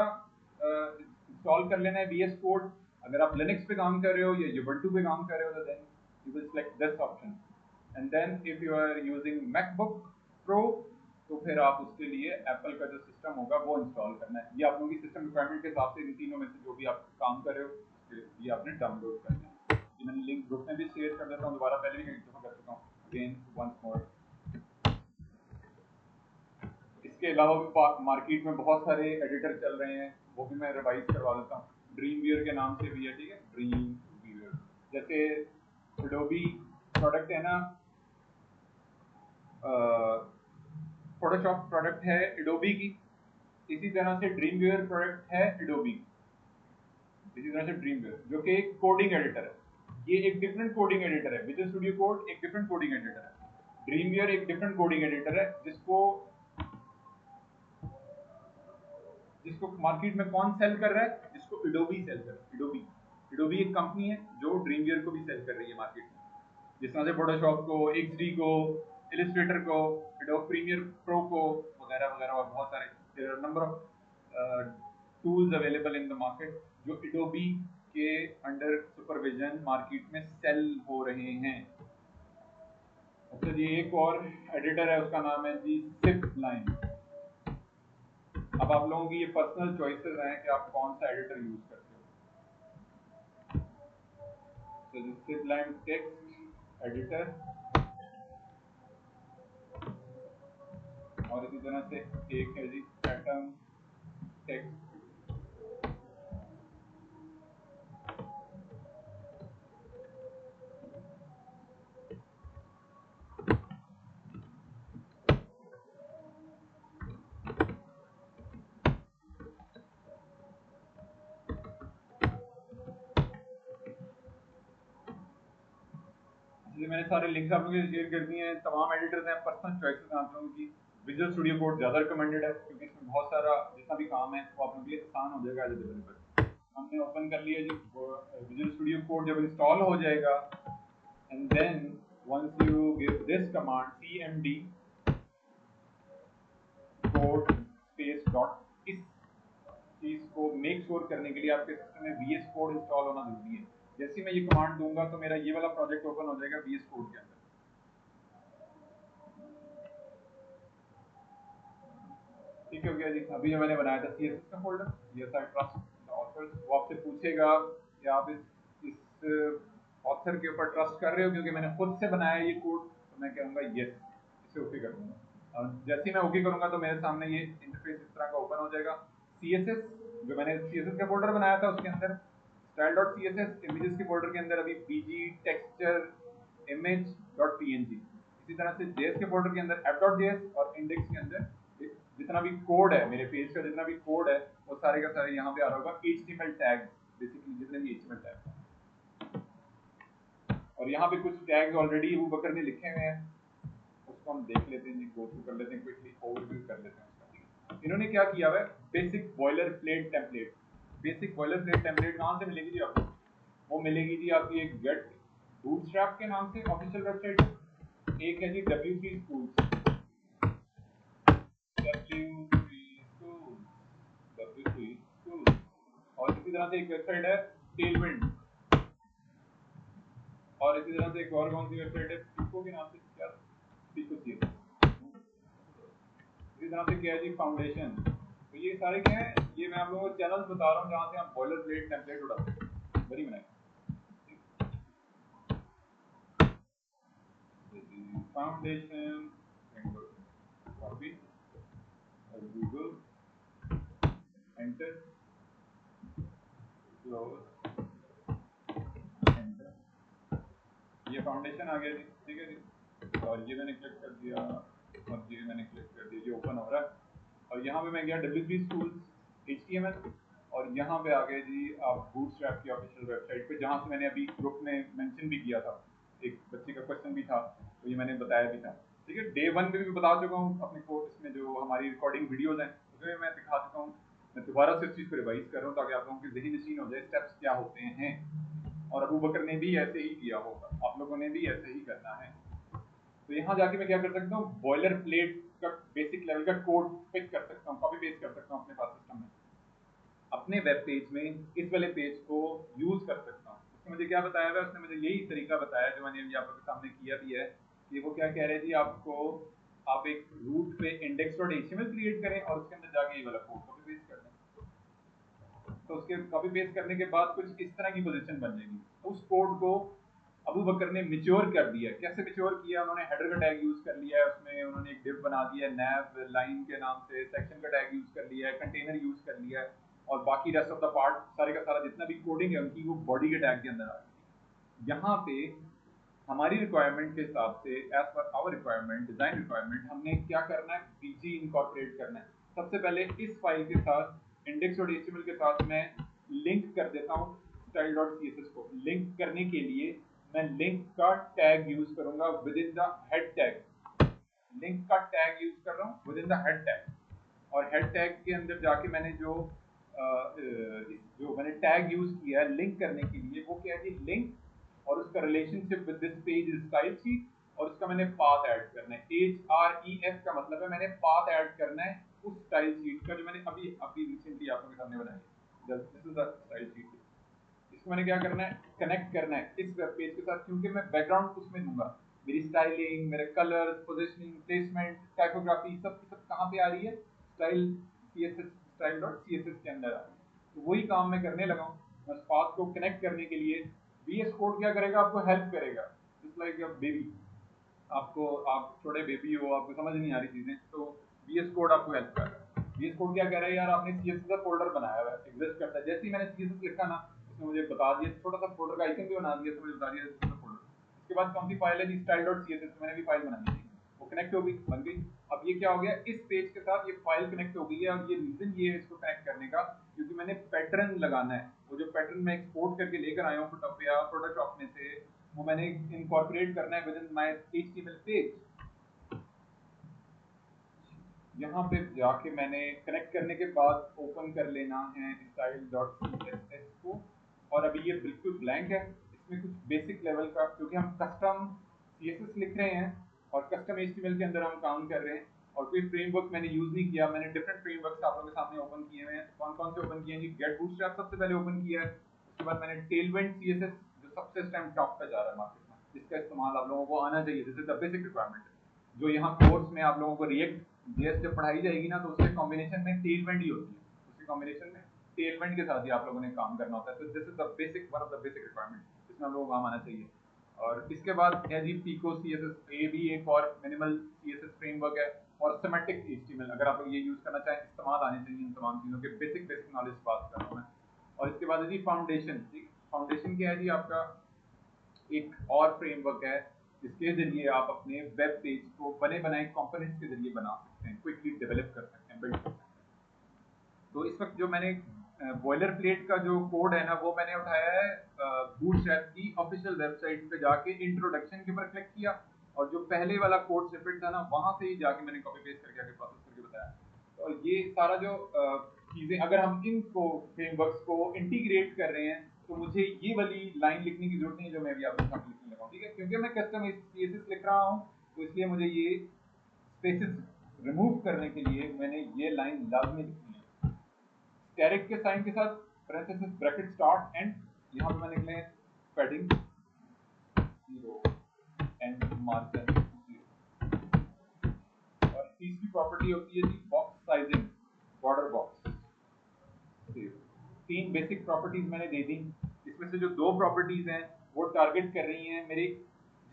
इंस्टॉल कर लेना है VS कोड। अगर आप लिनक्स पे काम कर रहे हो या यूबंटू पे काम कर रहे हो तो then you will select this option. And then if you are using MacBook Pro तो फिर आप उसके लिए एप्पल का जो सिस्टम होगा वो इंस्टॉल करना है। ये आप लोगों की सिस्टम रिक्वायरमेंट के हिसाब से इन तीनों में से जो भी आप काम कर रहे हो ये आपने डाउनलोड करना है। ये मैंने लिंक ग्रुप में भी शेयर कर देता हूँ, दोबारा पहले भी एक दफा कर चुका हूँ, अगेन वंस मोर। इसके अलावा भी मार्केट में बहुत सारे एडिटर चल रहे हैं, वो भी मैं रिवाइज करवा देता हूँ। ड्रीम व्यूअर के नाम से भी है, ठीक है, ड्रीम व्यूअर। जैसे एडोबी प्रोडक्ट है ना, फोटोशॉप प्रोडक्ट है एडोबी की, इसी तरह से ड्रीम व्यूअर प्रोडक्ट है एडोबी की। इसी तरह से ड्रीम व्यूअर जो कि एक कोडिंग एडिटर है, ये एक डिफरेंट कोडिंग एडिटर है। विजुअल स्टूडियो कोड एक डिफरेंट कोडिंग एडिटर है, ड्रीम व्यूअर एक डिफरेंट कोडिंग एडिटर है। जिसको जिसको मार्केट में कौन सेल कर रहा है, जिसको एडोबी सेल कर रहा है। एडोबी एडोबी एक कंपनी है जो ड्रीम व्यूअर को भी सेल कर रही है मार्केट में। जिस तरह से फोटोशॉप को, XD को, इलिस्ट्रेटर को, एडोब प्रीमियर प्रो को वगैरह वगैरह और बहुत सारे number of tools available in the market जो एडोबी के अंडर सुपरविजन मार्केट में सेल हो रहे हैं। अच्छा जी, एक और एडिटर है उसका नाम है जी Zipline। अब आप लोगों की ये पर्सनल चॉइसेस हैं कि आप कौन सा एडिटर यूज करते हो। तो Zipline टेक्स्ट एडिटर, और इसी तरह से एक है जी पैटर्न टेक्स्ट। ये मैंने सारे लिंक्स आप लोगों के शेयर कर दिए हैं। तमाम एडिटर्स हैं, पर्सनल चॉइसेस आप लोगों की। विजुअल स्टूडियो कोड ज़्यादा रिकमेंडेड है क्योंकि इसमें बहुत सारा जितना भी काम है वो आप लोगों के लिए आसान हो जाएगा एज ए डेवलपर। हमने ओपन कर लिया जी विजुअल स्टूडियो कोड। जब इंस्टॉल हो जाएगा and then once you give this command cmd code space dot, इस चीज को मेक श्योर करने के लिए आपके सिस्टम में VS कोड इंस्टॉल होना जरूरी है। जैसे ही मैं ये कमांड दूंगा तो मेरा ये वाला प्रोजेक्ट ओपन हो जाएगा VS कोड के अंदर। ठीक हो गया जी। अभी जो मैंने बनाया था CSS का folder, yes I trust author. वो आपसे पूछेगा कि आप इस ऑथर के ऊपर ट्रस्ट कर रहे हो क्योंकि मैंने खुद से बनाया ये कोड, तो मैं कहूँगा यस, इसे ओके कर दूंगा। और जैसे ही मैं ओके करूंगा तो मेरे सामने ये इंटरफेस इस तरह का ओपन हो जाएगा। CSS जो मैंने CSS का फोल्डर बनाया था उसके अंदर style.css, इमेजेस के फोल्डर के अंदर अभी pg टेक्सचर image.png, इसी तरह से JS के फोल्डर के अंदर app.js और इंडेक्स के अंदर जितना भी कोड है मेरे पेज का, जितना भी कोड है वो सारे का सारे यहाँ पे आ रहा होगा HTML टैग, बेसिकली जितने भी HTML टैग। और यहाँ पे कुछ टैग्स ऑलरेडी अबू बकर ने लिखे हुए हैं, उसको हम देख लेते हैं जी, गो थ्रू कर लेते हैं, क्विकली ओवरव्यू कर लेते हैं उसका। इन्होंने क्या किया हुआ है, basic boiler plate template. Basic boiler plate template कहाँ से मिलेगी जी आपको? वो मिलेगी जी आपकी एक गेट बूटस्ट्रैप के नाम से ऑफिशियल वेबसाइट, एक है जी W3 Schools, और इसी तरह से एक वेबसाइट है टेलविंड, और इसी तरह से एक और कौन सी वेबसाइट है पिको के नाम से, क्या पिको थी। इसी तरह से क्या है जी फाउंडेशन। तो ये सारे क्या है, ये मैं आप लोगों को चैनल्स बता रहा हूँ जहाँ से आप बॉयलर प्लेट टेम्पलेट उड़ा सकते हैं, बड़ी बनाए। Foundation copy Google enter close enter, ये फाउंडेशन आ गया जी, ठीक है जी। और ये मैंने क्लिक कर दिया और ये मैंने क्लिक कर दिया, ये ओपन हो रहा है। और यहाँ पे मैं गया W3 Schools HTML, और यहाँ पे आ गए जी आप बूटस्ट्रैप की ऑफिशियल वेबसाइट पे, जहाँ से मैंने अभी ग्रुप में मेंशन भी किया था, एक बच्चे का क्वेश्चन भी था तो ये मैंने बताया भी था। ठीक है, डे 1 पे भी बता चुका हूँ अपने कोर्स में, जो हमारी रिकॉर्डिंग वीडियोज हैं उसमें मैं दिखा चुका हूँ। मैं दोबारा से इस चीज़ को रिवाइज कर रहा हूँ ताकि आप लोगों की ज़हनी नशीन हो जाए स्टेप्स क्या होते हैं। और अबू बकर ने भी ऐसे ही किया होगा, आप लोगों ने भी ऐसे ही करना है। तो यहाँ जाके मैं क्या कर सकता हूँ, बॉयलर प्लेट का बेसिक लेवल का कोड पिक कर सकता हूँ, कॉपी पेस्ट कर सकता हूँ अपने पास सिस्टम में, अपने वेब पेज में इस वाले पेज को यूज कर सकता हूँ। उसने मुझे क्या बताया है, उसने मुझे यही तरीका बताया जो मैंने अभी आप लोगों के सामने किया भी है, कि वो क्या कह रहे हैं जी, आपको आप एक रूट पे index.html क्रिएट करें और उसके अंदर जाके ये वाला कोड कॉपी पेस्ट कर दें। तो उसके कॉपी पेस्ट करने के बाद कुछ इस तरह की पोजीशन बन जाएगी। तो उस कोड को अबू बकर ने मिच्योर कर दिया। कैसे मिच्योर किया? उन्होंने हेडर का टैग यूज कर लिया है, उसमें उन्होंने एक डिव बना दिया है नैव लाइन के नाम से, सेक्शन का टैग यूज कर लिया है, कंटेनर यूज कर लिया है, और बाकी रेस्ट ऑफ द पार्ट सारे का सारा जितना भी कोडिंग है उनकी वो बॉडी के टैग के अंदर आ गई। यहाँ पे हमारी रिक्वायरमेंट के हिसाब से, as per hour requirement, design requirement, हमने क्या करना है, पीजी इनकॉर्पोरेट करना है। सबसे पहले इस फाइल के साथ index.html के साथ मैं लिंक कर देता हूँ style.css को। लिंक करने के लिए मैं लिंक का टैग यूज करूंगा with in the head tag. Link का टैग यूज कर रहा हूँ with in the head tag, और हेड टैग के अंदर जाके मैंने जो मैंने टैग यूज किया है लिंक करने के लिए, वो क्या है जी, लिंक और उसका relationship with this page is style sheet, और उसका मैंने पाथ ऐड करना है। href का मतलब है मैंने पाथ ऐड करना है उस स्टाइल शीट का जो मैंने अभी अभी रिसेंटली आप लोगों के सामने बनाई है। This is the style sheet. इसको मैंने क्या करना है, कनेक्ट करना है इस वेब पेज के साथ, क्योंकि मैं बैकग्राउंड उसमें दूंगा। मेरी स्टाइलिंग, मेरे कलर्स, पोजिशनिंग, प्लेसमेंट, टाइपोग्राफी सब की सब कहाँ पे आ रही है, स्टाइल CSS, style.css के अंदर आ रही है। तो वही काम मैं करने लगा हूँ। मैं पाथ को कनेक्ट करने के लिए VS कोड क्या करेगा, आपको हेल्प करेगा, जस्ट लाइक अ बेबी। आपको, आप छोटे बेबी हो, आपको समझ नहीं आ रही चीजें, तो VS कोड आपको हेल्प कर रहा है। VS कोड क्या कह रहा है, यार आपने CSS का फोल्डर बनाया हुआ है, एग्जिस्ट करता है। जैसे ही मैंने CSS लिखा ना, उसने मुझे बता दिया, छोटा सा फोल्डर का आइकन भी बना दिया, तो मुझे बता दिया CSS फोल्डर। उसके बाद कौन सी फाइल है जी, style.css, मैंने भी फाइल बना दी थी, वो कनेक्ट हो गई, बन गई। अब ये क्या हो गया, इस पेज के साथ ये फाइल कनेक्ट हो गई है, और ये रीजन ये है इसको कनेक्ट करने का, क्योंकि मैंने पैटर्न लगाना है। वो जो पैटर्न मैं एक्सपोर्ट करके लेकर आया हूँ फोटोशॉप में से, वो मैंने इनकॉर्पोरेट करना है with in my HTML page. यहाँ पे जाके मैंने कनेक्ट करने के बाद ओपन कर लेना है style.css को, और अभी ये बिल्कुल ब्लैंक है, इसमें कुछ बेसिक लेवल का, क्योंकि हम कस्टम CSS लिख रहे हैं और कस्टम HTML के अंदर हम काम कर रहे हैं, और कोई फ्रेमवर्क मैंने यूज नहीं किया। मैंने डिफरेंट फ्रेमवर्क्स आप लोगों के सामने ओपन किए हुए हैं। कौन कौन से ओपन किए हैं जी? गेट बूटस्ट्रैप सबसे पहले ओपन किया है, उसके बाद मैंने टेलविंड CSS जो सबसे इस टाइम टॉप पे जा रहा है मार्केट में, जिसका इस्तेमाल आप लोगों को आना चाहिए, this is the basic requirement. जो यहाँ कोर्स में आप लोगों को रिएक्ट JS जब पढ़ाई जाएगी ना, तो उसके कॉम्बिनेशन में टेलविंड ही होती है, उसके कॉम्बिनेशन में टेलविंड के साथ ही आप लोगों ने काम करना होता है। तो this is the basic, one of the basic requirement जिसमें हम लोगों को काम आना चाहिए। और इसके बाद है जी Pico CSS, ये भी एक और मिनिमल CSS फ्रेमवर्क है, और सिमेटिक HTML, अगर आप लोग ये यूज करना चाहें, इस्तेमाल आने चाहिए इन तमाम चीज़ों के बेसिक नॉलेज बात कर रहा हूँ मैं। और इसके बाद है जी फाउंडेशन। फाउंडेशन क्या है जी? आपका एक और फ्रेमवर्क है जिसके जरिए आप अपने वेब पेज को बने बनाए कंपोनेंट्स के जरिए बना सकते हैं, क्विकली डेवलप कर सकते हैं, बिल्ड कर सकते हैं। तो इस वक्त जो मैंने बॉयलर प्लेट का जो कोड है ना, वो मैंने उठाया है बूटस्ट्रैप की ऑफिशियल वेबसाइट पे जाके इंट्रोडक्शन के ऊपर क्लिक किया, और जो पहले वाला कोड स्निपेट था ना, वहां से ही जाके मैंने कॉपी पेस्ट करके आगे प्रोसेस करके बताया। और ये सारा जो चीजें, अगर हम इनको फ्रेमवर्क्स को इंटीग्रेट कर रहे हैं, तो मुझे ये वाली लाइन लिखने की जरूरत नहीं है जो मैं अभी आपके सामने लिखने लगा हूँ, ठीक है? क्योंकि मैं कस्टम CSS लिख रहा हूँ, तो इसलिए मुझे ये स्पेसेस रिमूव करने के लिए मैंने ये लाइन लाजमी लिखनी है, स्टैरिक के साइन के साथ, पैरेंथेसिस ब्रैकेट स्टार्ट एंड, यहाँ पे मैंने लिखना है पैडिंग 0 एंड मार्जिन 0। और तीसरी प्रॉपर्टी होती है जी बॉक्स साइजिंग, बॉर्डर बॉक्स। तीन बेसिक प्रॉपर्टीज मैंने दे दी, इसमें से जो दो प्रॉपर्टीज हैं वो टारगेट कर रही हैं मेरे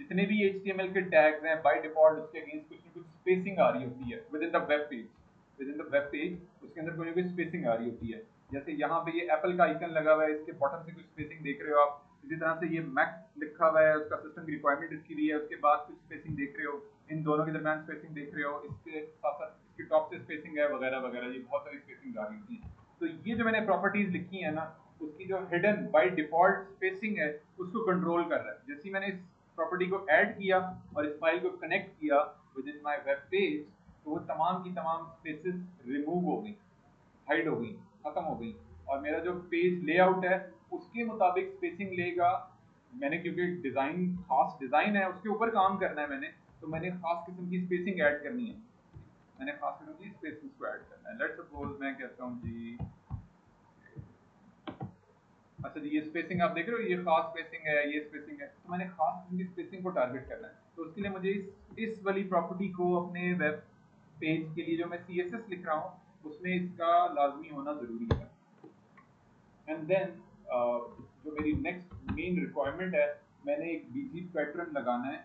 जितने भी HTML के टैग्स हैं, बाय डिफॉल्ट उसके अगेंस्ट कुछ ना कुछ स्पेसिंग आ रही होती है with in the web page, उसके अंदर कोई ना कोई स्पेसिंग आ रही होती है। जैसे यहाँ पे ये एप्पल का आइकन लगा हुआ है, इसके बॉटम से कुछ स्पेसिंग देख रहे हो आप। इसी तरह से ये मैक लिखा हुआ है, उसका सिस्टम की रिक्वायरमेंट इसकी भी है, उसके बाद कुछ स्पेसिंग देख रहे हो, इन दोनों के दरमियान स्पेसिंग देख रहे हो, इसके साथ साथ इसकी टॉप से स्पेसिंग है, वगैरह वगैरह, ये बहुत सारी स्पेसिंग आ रही होती है। तो ये जो मैंने प्रॉपर्टीज लिखी है ना, उसकी जो हिडन बाय डिफॉल्ट स्पेसिंग है उसको कंट्रोल कर रहा है। जैसे ही मैंने इस प्रॉपर्टी को ऐड किया और इस फाइल को कनेक्ट किया with in my web page, तो वो तमाम की तमाम स्पेसेस रिमूव हो गई, हाइड हो गई, खत्म हो गई, और मेरा जो पेज लेआउट है उसके मुताबिक स्पेसिंग लेगा। मैंने क्योंकि डिजाइन खास डिजाइन है, उसके ऊपर काम करना है मैंने, तो मैंने खास किस्म की स्पेसिंग ऐड करनी है, मैंने खास किस्म की स्पेसिंग को ऐड करना है। लेट्स सपोज मैं कहता हूँ जी, अच्छा जी, ये स्पेसिंग आप देख रहे हो, ये खास स्पेसिंग है, ये स्पेसिंग है, तो मैंने खास किस्म की स्पेसिंग को टारगेट करना है। तो उसके लिए मुझे इस वाली प्रॉपर्टी को अपने वेब पेज के लिए जो मैं CSS लिख रहा हूँ उसमें इसका लाजमी होना जरूरी है। एंड देन जो मेरी नेक्स्ट मेन रिक्वायरमेंट है, मैंने एक BG पैटर्न लगाना है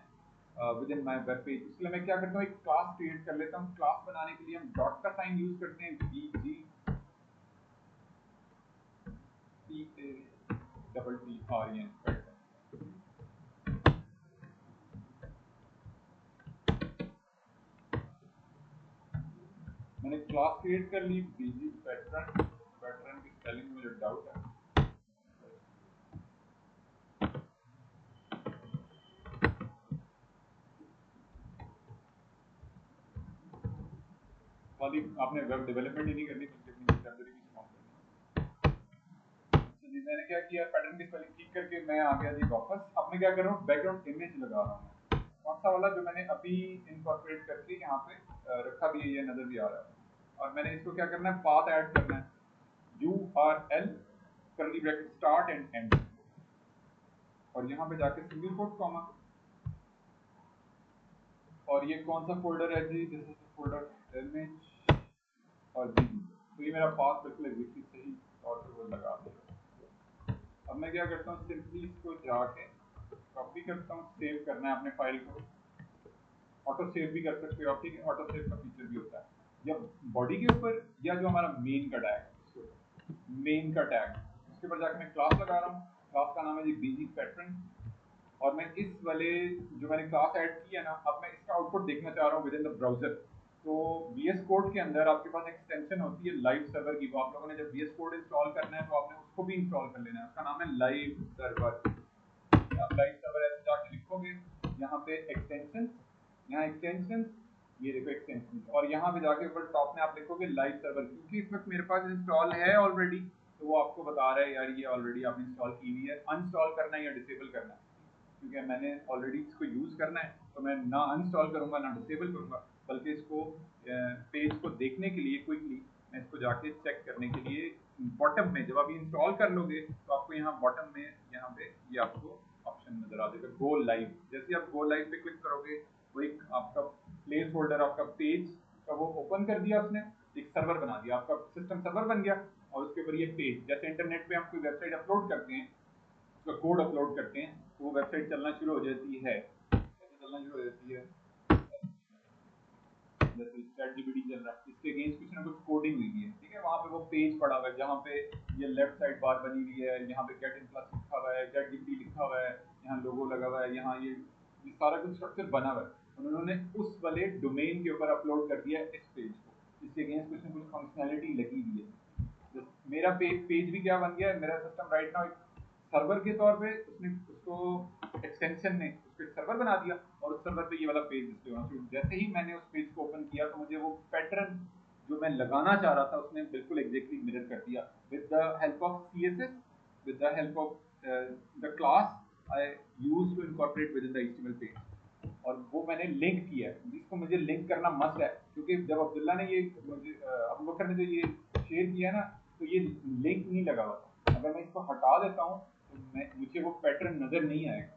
with in my web page. उसके लिए मैं क्या करता हूँ, एक क्लास क्रिएट कर लेता हूँ। क्लास बनाने के लिए हम डॉट का साइन यूज करते हैं, BG PATTERN पैटर्न। मैंने क्लास क्रिएट कर ली BG पैटर्न, पैटर्न की स्पेलिंग में मुझे डाउट है, खाली आपने वेब डेवलपमेंट ही नहीं करनी बल्कि अपनी वोकैबुलरी भी स्ट्रॉन्ग करनी है। तो जी मैंने क्या किया, पैटर्न की स्पेलिंग ठीक करके मैं आ गया जी वापस। अब मैं क्या कर रहा हूँ, बैकग्राउंड इमेज लगा रहा हूँ, कौन सा वाला जो मैंने अभी इनकॉर्पोरेट करके यहाँ पे रखा भी है, ये नजर भी आ रहा है। और मैंने इसको क्या करना है, पाथ ऐड करना है, URL curly bracket start and and, और यहाँ पे जाके सिंगल कोट कॉमा, और ये कौन सा फोल्डर है जी, दिस इज फोल्डर इमेज और BG। तो ये मेरा पाथ बिल्कुल एग्जैक्टली सही तौर पे वो लगा दिया। अब मैं क्या करता हूँ, सिंपली इसको जाके कॉपी करता हूँ, सेव करना है अपने फाइल को, ऑटो सेव भी कर सकते हो आप, ठीक है? ऑटो सेव का फीचर भी होता है या बॉडी के ऊपर, या जो हमारा मेन का टैग, मेन का टैग, उसके ऊपर जाके मैं क्लास लगा रहा हूँ। क्लास का नाम है जी BG पैटर्न, और मैं इस वाले जो मैंने क्लास ऐड किया ना, अब मैं इसका आउटपुट देखना चाह रहा हूँ विद इन द ब्राउजर। तो VS कोड के अंदर आपके पास एक्सटेंशन होती है लाइव सर्वर की, वो आप लोगों ने जब VS कोड इंस्टॉल करना है तो आपने उसको भी इंस्टॉल कर लेना है, उसका नाम है लाइव सर्वर। आप लाइव सर्वर ऐसे जाके लिखोगे, यहाँ पे एक्सटेंशन, यहाँ एक्सटेंशन, ये देखो एक्सटेंशन, और यहाँ पे जाके ऊपर टॉप में आप लिखोगे लाइव सर्वर, क्योंकि इस वक्त मेरे पास इंस्टॉल है ऑलरेडी, तो वो आपको बता रहा है यार ये ऑलरेडी आपने इंस्टॉल की हुई है, अनइंस्टॉल करना है या डिसेबल करना है, क्योंकि मैंने ऑलरेडी इसको यूज़ करना है, तो मैं ना अनइंस्टॉल करूँगा ना डिसेबल करूँगा, बल्कि इसको पेज को देखने के लिए क्विकली मैं इसको जाके चेक करने के लिए बॉटम में, जब आप इंस्टॉल कर लोगे तो आपको यहाँ बॉटम में यहाँ पे ये आपको ऑप्शन नजर आ जाएगा गो लाइव। जैसे आप गो लाइव पे क्लिक करोगे, वो एक आपका प्लेस होल्डर, आपका पेज का वो ओपन कर दिया उसने, एक सर्वर बना दिया, आपका सिस्टम सर्वर बन गया, और उसके ऊपर ये पेज, जैसे इंटरनेट पे हम कोई वेबसाइट अपलोड करते हैं, उसका कोड अपलोड करते हैं, तो वो वेबसाइट चलना शुरू हो जाती है, कैसे चलना शुरू हो जाती है, जैसे ChatGPT चल रहा है, इसके अगेंस्ट कुछ ना कुछ कोडिंग हुई है, ठीक है, वहाँ पे वो पेज पड़ा हुआ है जहाँ पे ये लेफ्ट साइड बार बनी हुई है, यहाँ पे गेट इन प्लस लिखा हुआ है, ChatGPT लिखा हुआ है, यहाँ लोगो लगा हुआ है, यहाँ ये सारा कुछ स्ट्रक्चर बना हुआ है, उन्होंने उस वाले डोमेन के ऊपर अपलोड कर दिया इस पेज को, इसके अगेंस्ट कुछ ना कुछ फंक्शनैलिटी लगी हुई है। तो मेरा पेज भी क्या बन गया है, मेरा सिस्टम राइट नाउ सर्वर के तौर पे उसने उसको एक्सटेंशन ने उसको एक सर्वर बना दिया, और उस सर्वर पे ये वाला पेज डिस्प्ले होना शुरू। जैसे ही मैंने उस पेज को ओपन किया तो मुझे वो पैटर्न जो मैं लगाना चाह रहा था उसने बिल्कुल एग्जैक्टली मिरर कर दिया, with the help of CSS, with the help of the class I use to incorporate within the HTML page, और वो मैंने लिंक किया है, जिसको मुझे लिंक करना मस्ट है, क्योंकि जब अब्दुल्ला ने ये मुझे अबू बकर ने जो ये शेयर किया ना, तो ये लिंक नहीं लगा हुआ था, अगर मैं इसको हटा देता हूँ तो मुझे वो पैटर्न नजर नहीं आएगा।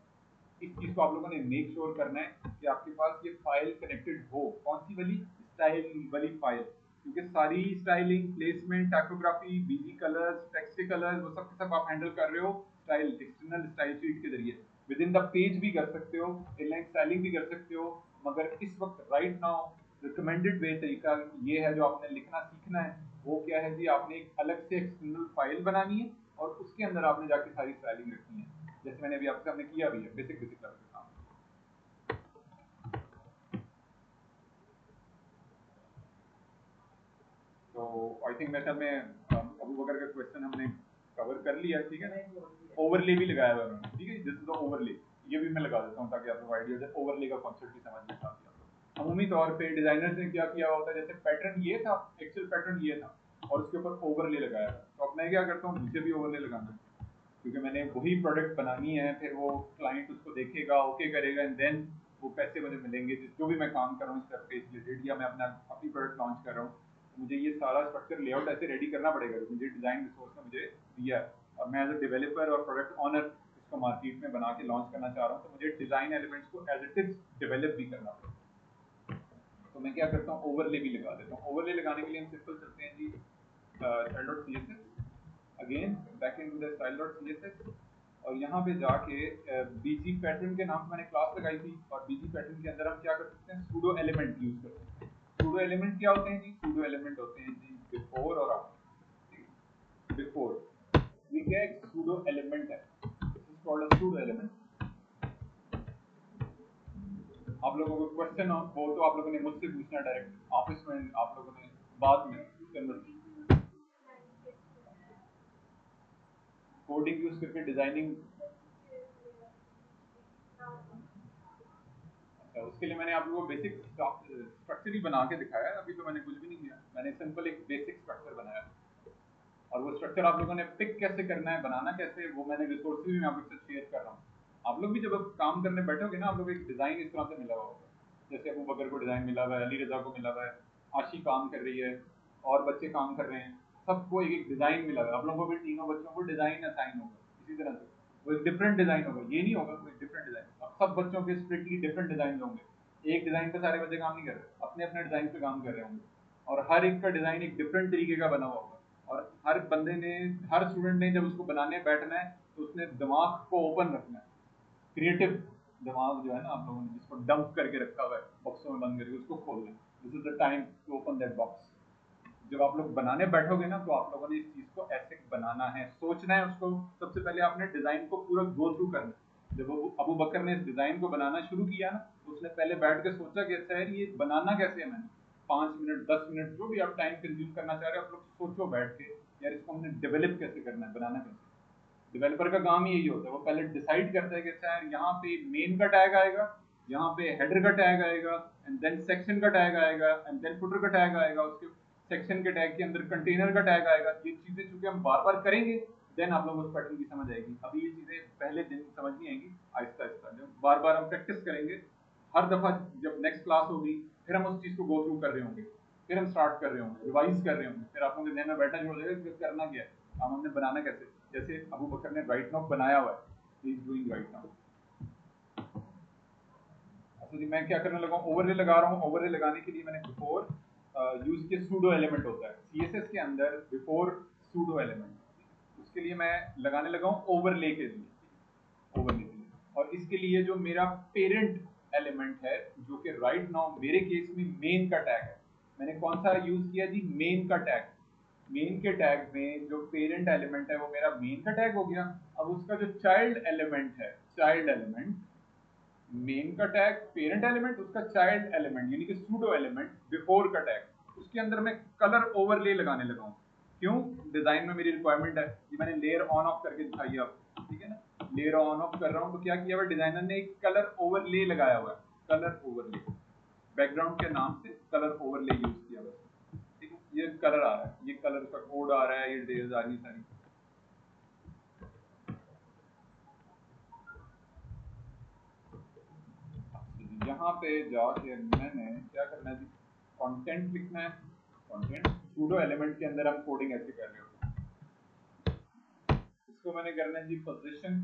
इस चीज को आप लोगों ने मेक श्योर करना है कि आपके पास ये फाइल कनेक्टेड हो, कौन सी वाली, स्टाइल वाली फाइल, क्योंकि सारी स्टाइलिंग, प्लेसमेंट, टाइपोग्राफी, बीजी कलर्स, टेक्स्ट कलर्स, वो सब आप हैंडल कर रहे हो स्टाइल, एक्सटर्नल स्टाइल शीट के जरिए, विद इन द पेज भी कर सकते हो, इनलाइन स्टाइलिंग भी कर सकते हो, मगर इस वक्त राइट नाउ रिकमेंडेड वे तरीका ये है जो आपने लिखना सीखना है, वो क्या है जी, आपने एक अलग से एक्सटर्नल फाइल बनानी है और उसके अंदर आपने जाके सारी स्टाइलिंग रखनी है, जैसे मैंने अभी आपके सामने किया भी है, बेसिक बेसिक लेवल का काम। तो आई थिंक मेरे ख्याल में अबू बकर का क्वेश्चन हमने कवर कर लिया, ठीक है ना, ओवरले भी लगाया हुआ है उन्होंने, ठीक है, दिस इज द ओवरले, ये भी मैं लगा देता हूँ ताकि आपको आइडिया हो जाए ओवरले का कॉन्सेप्ट भी समझ में आ जाए। अमूमी तौर पे डिजाइनर्स ने क्या किया होता है, जैसे पैटर्न ये था, एक्चुअल पैटर्न ये था, और उसके ऊपर ओवरले लगाया था, तो अब मैं क्या करता हूँ, मुझे भी ओवरले लगाना है, क्योंकि मैंने वही प्रोडक्ट बनानी है, फिर वो क्लाइंट उसको देखेगा, ओके करेगा, एंड देन वो पैसे मुझे मिलेंगे, जो भी मैं काम कर रहा हूँ इस पे रिलेटेड, या मैं अपनी प्रोडक्ट लॉन्च कर रहा हूँ, तो मुझे ये सारा स्ट्रक्चर लेआउट ऐसे रेडी करना पड़ेगा, मुझे डिजाइन रिसोर्स ने मुझे दिया है, और मैं एज अ डेवलपर और प्रोडक्ट ऑनर इसको मार्केट में बना के लॉन्च करना चाह रहा हूँ, तो मुझे डिजाइन एलिमेंट्स को एज इट इज डेवलप भी करना पड़ेगा। तो मैं क्या करता हूँ, ओवरले भी लगा देता हूँ। ओवरले लगाने के लिए हम सिंपल चलते हैं जी style.css, again back into the style.css, और यहाँ पे जाके बीजी पैटर्न के नाम से मैंने क्लास लगाई थी, और बीजी पैटर्न के अंदर हम क्या कर सकते हैं, सूडो एलिमेंट यूज कर सकते हैं। सूडो एलिमेंट क्या होते हैं जी, सूडो एलिमेंट होते हैं जी बिफोर और आफ्टर। बिफोर ये क्या एक सूडो एलिमेंट है, this is called a pseudo element. आप लोगों को क्वेश्चन हो तो आप लोगों ने मुझसे पूछना डायरेक्ट, ऑफिस में आप लोगों ने बाद में कोडिंग यूज करके डिजाइनिंग, अच्छा उसके लिए मैंने आप लोगों को बेसिक स्ट्रक्चर ही बना के दिखाया है, अभी तो मैंने कुछ भी नहीं किया, मैंने सिंपल एक बेसिक स्ट्रक्चर बनाया, और वो स्ट्रक्चर आप लोगों ने पिक कैसे करना है, बनाना कैसे, वो मैंने रिसोर्सेज भी मैं आप लोग से शेयर कर रहा हूँ। आप लोग भी जब काम करने बैठोगे ना, आप लोग एक डिजाइन इस तरह से मिला हुआ होगा, जैसे अबू बकर को डिजाइन मिला हुआ है, अली रजा को मिला हुआ है, आशी काम कर रही है, और बच्चे काम कर रहे हैं, सबको एक एक डिजाइन मिला हुआ है, आप लोगों को भी तीनों बच्चों को डिजाइन असाइन होगा इसी तरह से, वो एक डिफरेंट डिजाइन होगा, ये नहीं होगा कोई डिफरेंट डिजाइन, अब सब बच्चों के स्ट्रिक्टली डिफरेंट डिजाइन होंगे, एक डिजाइन पे सारे बच्चे काम नहीं कर रहे, अपने अपने डिजाइन पे काम कर रहे होंगे, और हर एक का डिजाइन एक डिफरेंट तरीके का बना हुआ होगा, और हर बंदे ने, हर स्टूडेंट ने जब उसको बनाने बैठना है तो उसने दिमाग को ओपन रखना है, क्रिएटिव दिमाग जो है ना आप लोगों ने जिसको डंप करके रखा हुआ है बॉक्सों में बंद करके, उसको खोलना है, this is the time to open that box. जब आप लोग बनाने बैठोगे ना, तो आप लोगों ने इस चीज को ऐसे बनाना है, सोचना है उसको, सबसे पहले आपने डिजाइन को पूरा गो थ्रू करना है। जब अबू बकर ने इस डिजाइन को बनाना शुरू किया ना, तो उसने पहले बैठ के सोचा कि अच्छा यार ये बनाना कैसे है, मैंने 5 मिनट 10 मिनट जो भी आप टाइम कंज्यूम करना चाह रहे हो, आप लोग सोचो बैठ के यार इसको हमने डेवलप कैसे करना है, बनाना कैसे। डेवलपर का काम ही यही होता है, वो पहले डिसाइड करता है कि अच्छा यार यहाँ पे मेन का टैग आएगा, यहाँ पे हेडर का टैग आएगा, एंड देन सेक्शन का टैग आएगा, एंड देन फुटर का टैग आएगा, उसके सेक्शन के टैग के अंदर कंटेनर का टैग आएगा। ये चीजें चूंकि हम बार बार करेंगे देन आप लोगों को उस पैटर्न की समझ आएगी। अभी ये चीजें पहले दिन समझ नहीं आएंगी, आहिस्ता आहिस्ता जब बार बार हम प्रैक्टिस करेंगे, हर दफा जब नेक्स्ट क्लास होगी फिर हम उस चीज को गो थ्रू कर रहे होंगे, फिर हम स्टार्ट कर रहे होंगे, रिवाइज कर रहे होंगे, फिर आप लोगों के ध्यान में बैठना शुरू हो जाएगा कि करना क्या है, काम हमने बनाना कैसे। जैसे अबू बकर ने राइट नाउ बनाया हुआ है, he is doing right now. अच्छा जी, मैं क्या करने लगा हूँ, ओवरले लगा रहा हूँ। ओवरले लगाने के लिए मैंने बिफोर यूज के सूडो एलिमेंट होता है सीएसएस के अंदर, बिफोर सूडो एलिमेंट, उसके लिए मैं लगाने लगा हूँ ओवरले के लिए, ओवरले के लिए। और इसके लिए जो मेरा पेरेंट एलिमेंट है, जो कि राइट नाउ मेरे केस में मेन का टैग है, मैंने कौन सा यूज किया जी, मेन का टैग। मेन के टैग में जो पेरेंट एलिमेंट है वो मेरा मेन का टैग हो गया। अब उसका जो चाइल्ड एलिमेंट है, चाइल्ड एलिमेंट, मेन का टैग, पेरेंट एलिमेंट, उसका चाइल्ड एलिमेंट यानी कि सूडो एलिमेंट बिफोर का टैग, उसके अंदर मैं कलर ओवरले लगाने लगा हूँ। क्यों, डिजाइन में मेरी रिक्वायरमेंट है, ये मैंने लेयर ऑन ऑफ करके दिखाई है आपको, ठीक है ना। लेयर ऑन ऑफ कर रहा हूँ तो क्या किया हुआ डिजाइनर ने, एक कलर ओवरले लगाया हुआ है, कलर ओवरले, बैकग्राउंड के नाम से कलर ओवरले यूज किया हुआ है, ठीक है। ये कलर आ रहा है, ये कलर का कोड आ रहा है, ये डिटेल्स आ रही सारी। यहाँ पे जाके मैंने क्या करना है जी, कंटेंट लिखना है। कंटेंट सूडो एलिमेंट के अंदर हम कोडिंग ऐसे कर रहे होते हैं। इसको मैंने करना है जी पोजीशन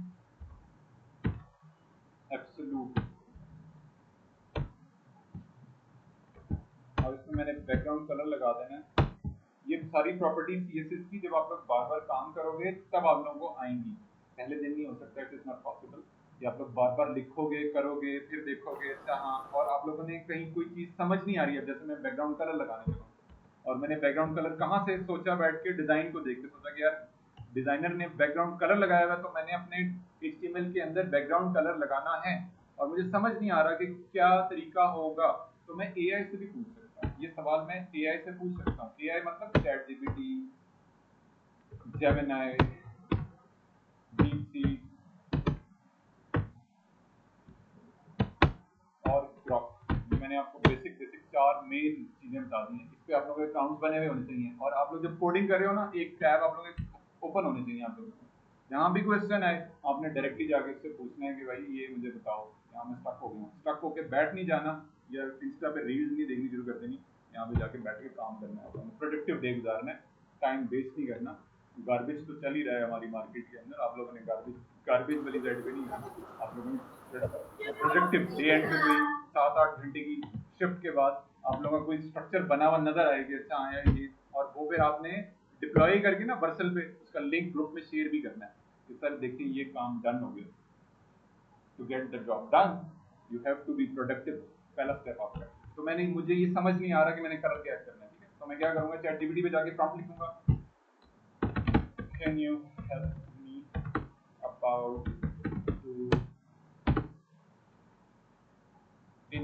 एब्सोल्यूट, और इसमें मैंने बैकग्राउंड कलर लगा देना है। ये सारी प्रॉपर्टी सीएसएस की जब आप लोग बार बार काम करोगे तब आप लोगों को आएंगी, पहले दिन नहीं हो सकता, इट इज नॉट पॉसिबल। ये आप लोग बार बार लिखोगे, करोगे, फिर देखोगे अच्छा हाँ, और आप लोगों ने कहीं कोई चीज समझ नहीं आ रही है, जैसे मैं बैकग्राउंड कलर लगाने लगा और मैंने बैकग्राउंड कलर कहाँ से सोचा, बैठ के डिजाइन को देख के सोचा कि यार डिजाइनर ने बैकग्राउंड कलर लगाया हुआ है, तो मैंने अपने HTML के अंदर बैकग्राउंड कलर लगाना है और मुझे समझ नहीं आ रहा कि क्या तरीका होगा, तो मैं एआई से भी पूछ सकता हूँ। ये सवाल मैं एआई से पूछ सकता हूँ। एआई मतलब चैट जीपीटी, जेमिनी, डीपसीक और ग्रॉक। ये मैंने आपको बेसिक बेसिक 4 मेन चीजें बता दी हैं। इस पे आप लोगों के अकाउंट्स बने हुए होने चाहिए, और आप लोग जब कोडिंग कर रहे हो ना, एक टैब आप लोगों के ओपन होने चाहिए आप लोगों को। जहाँ भी क्वेश्चन आए आपने डायरेक्टली जाके उससे पूछना है कि भाई ये मुझे बताओ, यहाँ मैं स्टक हो गया हूँ। स्टक होके बैठ नहीं जाना, या इंस्टा पे रील्स नहीं देखनी शुरू कर देनी, यहाँ पे जाके बैठ के काम करना है, प्रोडक्टिव डे गुजारना है, टाइम वेस्ट नहीं करना। गार्बेज तो चल ही रहा है हमारी मार्केट के अंदर, आप लोगों ने गार्बेज गार्बेज वाली साइड पे नहीं आना। आप लोगों ने प्रोडक्टिव डे एंड पे कोई 7-8 घंटे की शिफ्ट के बाद आप लोगों का कोई स्ट्रक्चर बना हुआ नजर आएगी, अच्छा आया ये, और वो फिर आपने डिप्लॉय करके ना वर्सल पे उसका लिंक ग्रुप में शेयर भी करना है कि सर देखिए ये काम डन हो गया। To get the job done you have to be productive, पहला स्टेप आपका। तो मैंने, मुझे ये समझ नहीं आ रहा कि मैंने कलर क्या ऐड करना है, ठीक है। तो मैं क्या करूंगा, चैट जीपीटी पे जाके प्रॉम्प्ट लिखूंगा, can you help me about to in,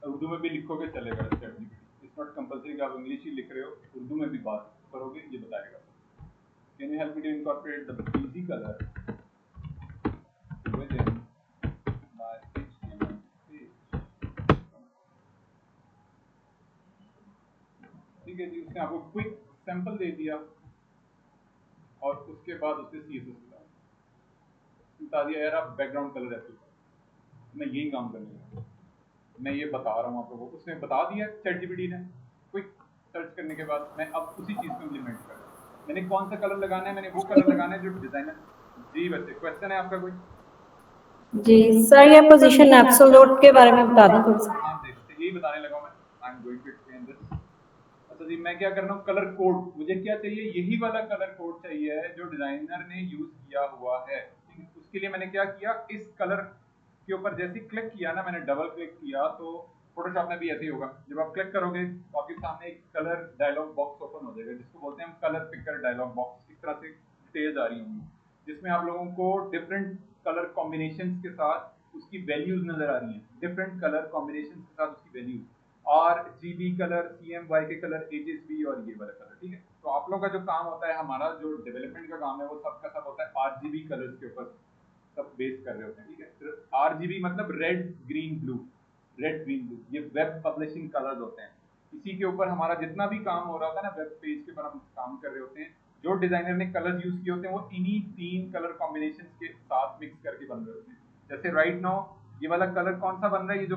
Urdu में भी लिखोगे चलेगा ChatGPT, it's not compulsory कि आप इंग्लिश ही लिख रहे हो, उर्दू में भी बात करोगे ये बताएगा। Can you help me to incorporate the BG colour within my HTML page. ठीक है जी, उसने आपको क्विक सैंपल दे दिया और उसके बाद उससे सीएसएस बता दिया यार आप बैकग्राउंड कलर ऐसे, मैं यही काम करने लगा, मैं ये बता रहा हूँ आप लोगों को, उसने बता दिया चैट जीपीटी ने क्विक सर्च करने के बाद। मैं अब उसी चीज को इम्प्लीमेंट कर रहा हूँ, मैंने कौन सा कलर लगाना है, मैंने वो कलर लगाना है जो डिजाइनर। जी वैसे क्वेश्चन है आपका कोई? जी सर, ये पोजीशन एब्सोल्यूट के बारे में बता दें थोड़ा सा। हाँ देखते, यही बताने लगा हूँ मैं, I am going to explain this. अच्छा जी, मैं क्या कर रहा हूँ, कलर कोड, मुझे क्या चाहिए, यही वाला कलर कोड चाहिए जो डिजाइनर ने यूज किया हुआ है, ठीक है। उसके लिए मैंने क्या किया, इस कलर के ऊपर जैसे क्लिक किया ना, मैंने डबल क्लिक किया, तो फोटोशॉप में भी ऐसे ही होगा, जब आप क्लिक करोगे तो आपके सामने एक कलर डायलॉग बॉक्स ओपन हो जाएगा, जिसको बोलते हैं हम कलर पिकर डायलॉग बॉक्स। इस तरह से डिटेल्स आ रही होंगी जिसमें आप लोगों को डिफरेंट कलर कॉम्बिनेशन के साथ उसकी वैल्यूज नजर आ रही हैं, डिफरेंट कलर कॉम्बिनेशन के साथ उसकी values, RGB colour, CMYK colour, HSB और ये वाला कलर, ठीक है। तो आप लोगों का जो काम होता है, हमारा जो डेवलपमेंट का काम है, वो सबका सब होता है आरजीबी कलर्स के ऊपर सब बेस कर रहे होते हैं, ठीक है। आरजीबी मतलब red green blue, red green blue, ये वेब पब्लिशिंग कलर्स होते हैं। इसी के ऊपर हमारा जितना भी काम हो रहा था ना, वेब पेज के ऊपर हम काम कर रहे होते हैं। जो डिजाइनर ने कलर्स यूज किए होते हैं वो इन्हीं 3 कलर कॉम्बिनेशन के साथ मिक्स करके बन रहे होते हैं। जैसे राइट नाउ ये वाला कलर कौन सा बन रहा है, ये जो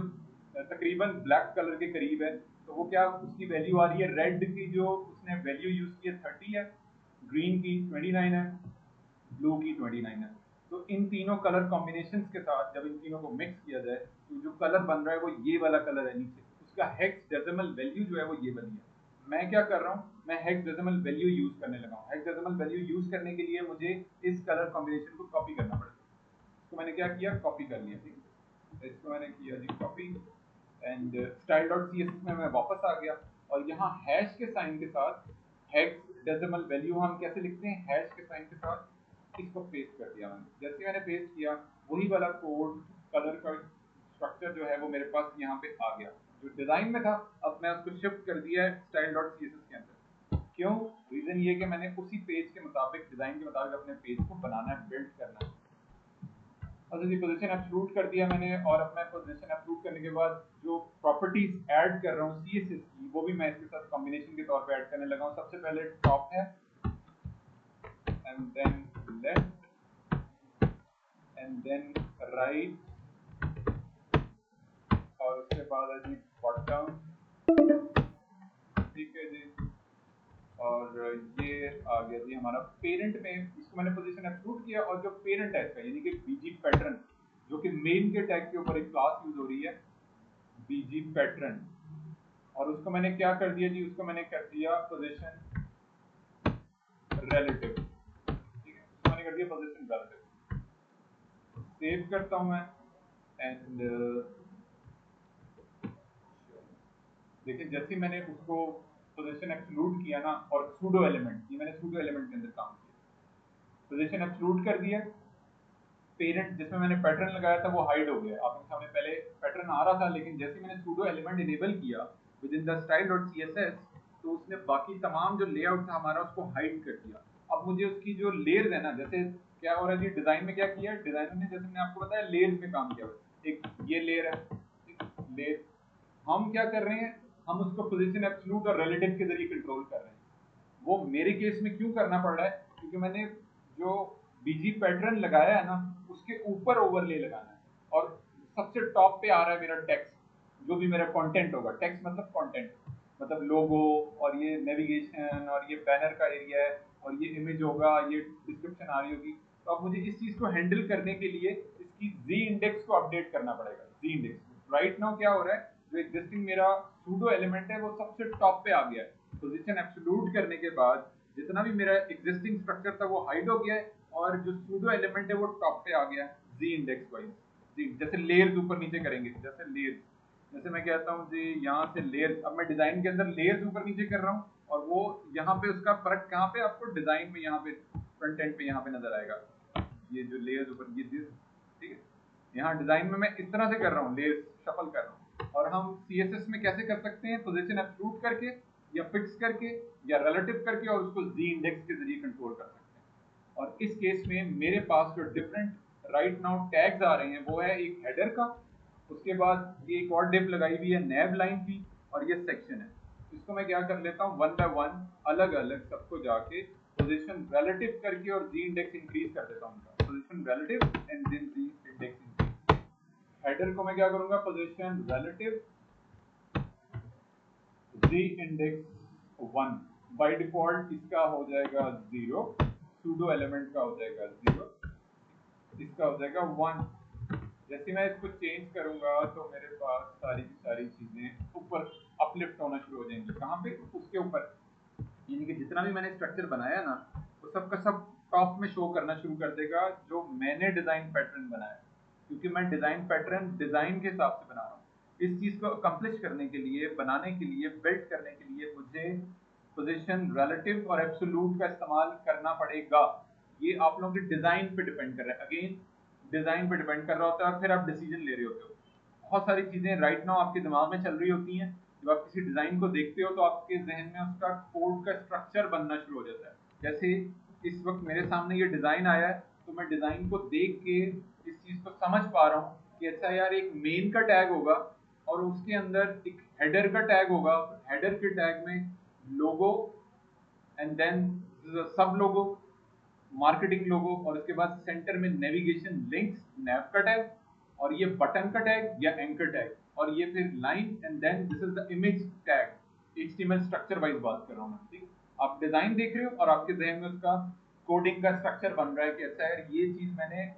तकरीबन ब्लैक कलर के करीब है, तो वो क्या उसकी वैल्यू आ रही है, रेड की जो उसने वैल्यू यूज की है 30 है, ग्रीन की 29 है, ब्लू की 29 है। तो इन तीनों कलर कॉम्बिनेशंस के साथ जब इन तीनों को मिक्स किया जाए तो जो कलर बन रहा है वो ये वाला कलर है नीचे, उसका हेक्साडेसिमल वैल्यू जो है वो ये वाली है। मैं क्या कर रहा हूँ, मैं हेक्साडेसिमल वैल्यू यूज करने लगा हूँ। हेक्साडेसिमल वैल्यू यूज करने के लिए मुझे इस कलर कॉम्बिनेशन को कॉपी करना पड़ेगा। इसको मैंने क्या किया, कॉपी कर लिया, ठीक है। इसको मैंने किया जी कॉपी, एंड style.css में मैं वापस आ गया, और यहाँ हैश के साइन के साथ हेक्साडेसिमल वैल्यू हम कैसे लिखते हैं, हैश के साइन के साथ इसको पेस्ट कर दिया मैंने। जैसे मैंने पेस्ट किया, वही वाला कोड कलर का स्ट्रक्चर जो है वो मेरे पास यहाँ पे आ गया, जो डिजाइन में था। अब मैं उसको शिफ्ट कर दिया है style.css के अंदर। क्यों, रीजन ये कि मैंने उसी पेज के मुताबिक, डिजाइन के मुताबिक अपने पेज को बनाना है, बिल्ड करना है। अच्छा जी, पोजीशन एब्सोल्यूट कर दिया मैंने, और अब मैं पोजीशन एब्सोल्यूट करने के बाद जो प्रॉपर्टीज ऐड कर रहा हूँ सीएसएस की, वो भी मैं इसके साथ कॉम्बिनेशन के तौर पे ऐड करने लगा हूँ। सबसे पहले टॉप है, and then left, and then right, और उसके बाद है जी बॉटम, ठीक है जी। और ये आ गया जी हमारा पेरेंट में, इसको मैंने पोजीशन एब्सोल्यूट किया, और जो पेरेंट है इसका यानी कि बीजी पैटर्न, जो कि मेन के टैग के ऊपर एक क्लास यूज हो रही है, बीजी पैटर्न, और उसको मैंने क्या कर दिया जी, उसको मैंने कर दिया पोजीशन रिलेटिव, ठीक है, उसको मैंने कर दिया पोजीशन रिलेटिव। सेव करता हूं मैं, एंड देखिए जैसे मैंने उसको पोजीशन एब्सोल्यूट किया ना, और सूडो एलिमेंट, ये मैंने सूडो एलिमेंट के अंदर काम किया, पोजीशन एब्सोल्यूट कर दिया। पेरेंट जिसमें मैंने पैटर्न लगाया था वो हाइड हो गया, आपके सामने पहले पैटर्न आ रहा था, लेकिन जैसे मैंने सूडो एलिमेंट इनेबल किया विद इन द style.css, तो उसने बाकी तमाम जो लेआउट था हमारा उसको हाइड कर दिया। अब मुझे उसकी जो लेयर्स है ना, जैसे क्या हो रहा है जी, डिजाइन में क्या किया, डिजाइनर ने जैसे मैंने आपको बताया लेयर्स में काम किया, एक ये लेयर है, लेयर, हम क्या कर रहे हैं, हम उसको पोजीशन एब्सोल्यूट और रिलेटिव के जरिए कंट्रोल कर रहे हैं। वो मेरे केस में क्यों करना पड़ रहा है, क्योंकि मैंने जो बीजी पैटर्न लगाया है ना, उसके ऊपर ओवरले लगाना है, और सबसे टॉप पे आ रहा है मेरा टेक्स्ट, जो भी मेरा कंटेंट होगा, टेक्स्ट मतलब कंटेंट, मतलब लोगो, और ये नेविगेशन, और ये बैनर का एरिया है, और ये इमेज होगा, ये डिस्क्रिप्शन आ रही होगी। तो अब मुझे इस चीज को हैंडल करने के लिए इसकी जी इंडेक्स को अपडेट करना पड़ेगा। जी इंडेक्स राइट नाउ क्या हो रहा है, जो एग्जिस्टिंग मेरा सूडो एलिमेंट है वो सबसे टॉप पे आ गया है। पोजीशन एब्सोल्यूट करने के बाद जितना भी मेरा एग्जिस्टिंग स्ट्रक्चर था वो हाइड हो गया है, और जो सूडो एलिमेंट है वो टॉप पे आ गया है जी इंडेक्स वाइज। जी जैसे लेयर्स ऊपर नीचे करेंगे, जैसे लेयर्स, जैसे मैं कहता हूँ जी यहाँ से लेयर्स, अब मैं डिजाइन के अंदर लेयर्स ऊपर नीचे कर रहा हूँ, और वो यहाँ पे उसका फर्क कहाँ पे आपको डिजाइन में, यहाँ पे फ्रंट एंड पे यहाँ पे नजर आएगा, ये जो लेयर्स ऊपर, ये ठीक है। यहाँ डिजाइन में मैं इस तरह से कर रहा हूँ, लेयर्स शफल कर रहा हूँ, और हम सीएसएस में कैसे कर सकते हैं, पोजीशन एब्सोल्यूट करके, या फिक्स करके, या रिलेटिव करके, और उसको जी इंडेक्स के जरिए कंट्रोल कर सकते हैं। और इस केस में मेरे पास जो डिफरेंट राइट नाउ टैग्स आ रहे हैं वो है एक हेडर का, उसके बाद ये एक और डिव लगाई हुई है नैब लाइन की, और ये सेक्शन है। इसको मैं क्या कर लेता हूँ, वन बाय वन अलग अलग सबको जाके पोजीशन रिलेटिव करके और जी इंडेक्स इंक्रीज कर देता हूँ, position relative and then z index increase. Header को मैं क्या करूंगा, position relative z index 1, by default इसका हो जाएगा 0, सूडो एलिमेंट का हो जाएगा 0, इसका हो जाएगा 1। जैसे मैं इसको चेंज करूंगा तो मेरे पास सारी की सारी चीजें ऊपर अपलिफ्ट होना शुरू हो जाएंगी, कहाँ पे, उसके ऊपर, यानी कि जितना भी मैंने स्ट्रक्चर बनाया ना वो सब का सब टॉप में शो करना शुरू कर देगा, जो मैंने डिजाइन पैटर्न बनाया, क्योंकि मैं डिजाइन पैटर्न डिजाइन के हिसाब से बना रहा हूँ। इस चीज को अकम्प्लिश करने के लिए, बनाने के लिए, बिल्ड करने के लिए मुझे पोजीशन रिलेटिव और एब्सोल्यूट का इस्तेमाल करना पड़ेगा। ये आप लोगों के डिजाइन पे डिपेंड कर रहा है, अगेन डिजाइन पे डिपेंड कर रहा होता है, और फिर आप डिसीजन ले रहे होते हो। बहुत सारी चीजें राइट नाउ आपके दिमाग में चल रही होती हैं, जब आप किसी डिजाइन को देखते हो तो आपके जहन में उसका कोड का स्ट्रक्चर बनना शुरू हो जाता है। जैसे इस वक्त मेरे सामने ये डिजाइन आया है तो मैं डिजाइन को देख के इस चीज को समझ पा रहा हूँ कि अच्छा यार एक मेन का टैग होगा और उसके अंदर एक हेडर का टैग होगा, हेडर के टैग में लोगो एंड देन सब लोगो, मार्केटिंग लोगो, और उसके बाद सेंटर में नेविगेशन लिंक्स नैव का टैग, और ये बटन का टैग या एंकर टैग, और ये फिर line and then this is the image tag. HTML structure wise बात कर रहा हूँ मैं, ठीक। आप डिजाइन देख रहे हो और आपके जहन में उसका कोडिंग का स्ट्रक्चर बन रहा है कि अच्छा यार ये चीज मैंने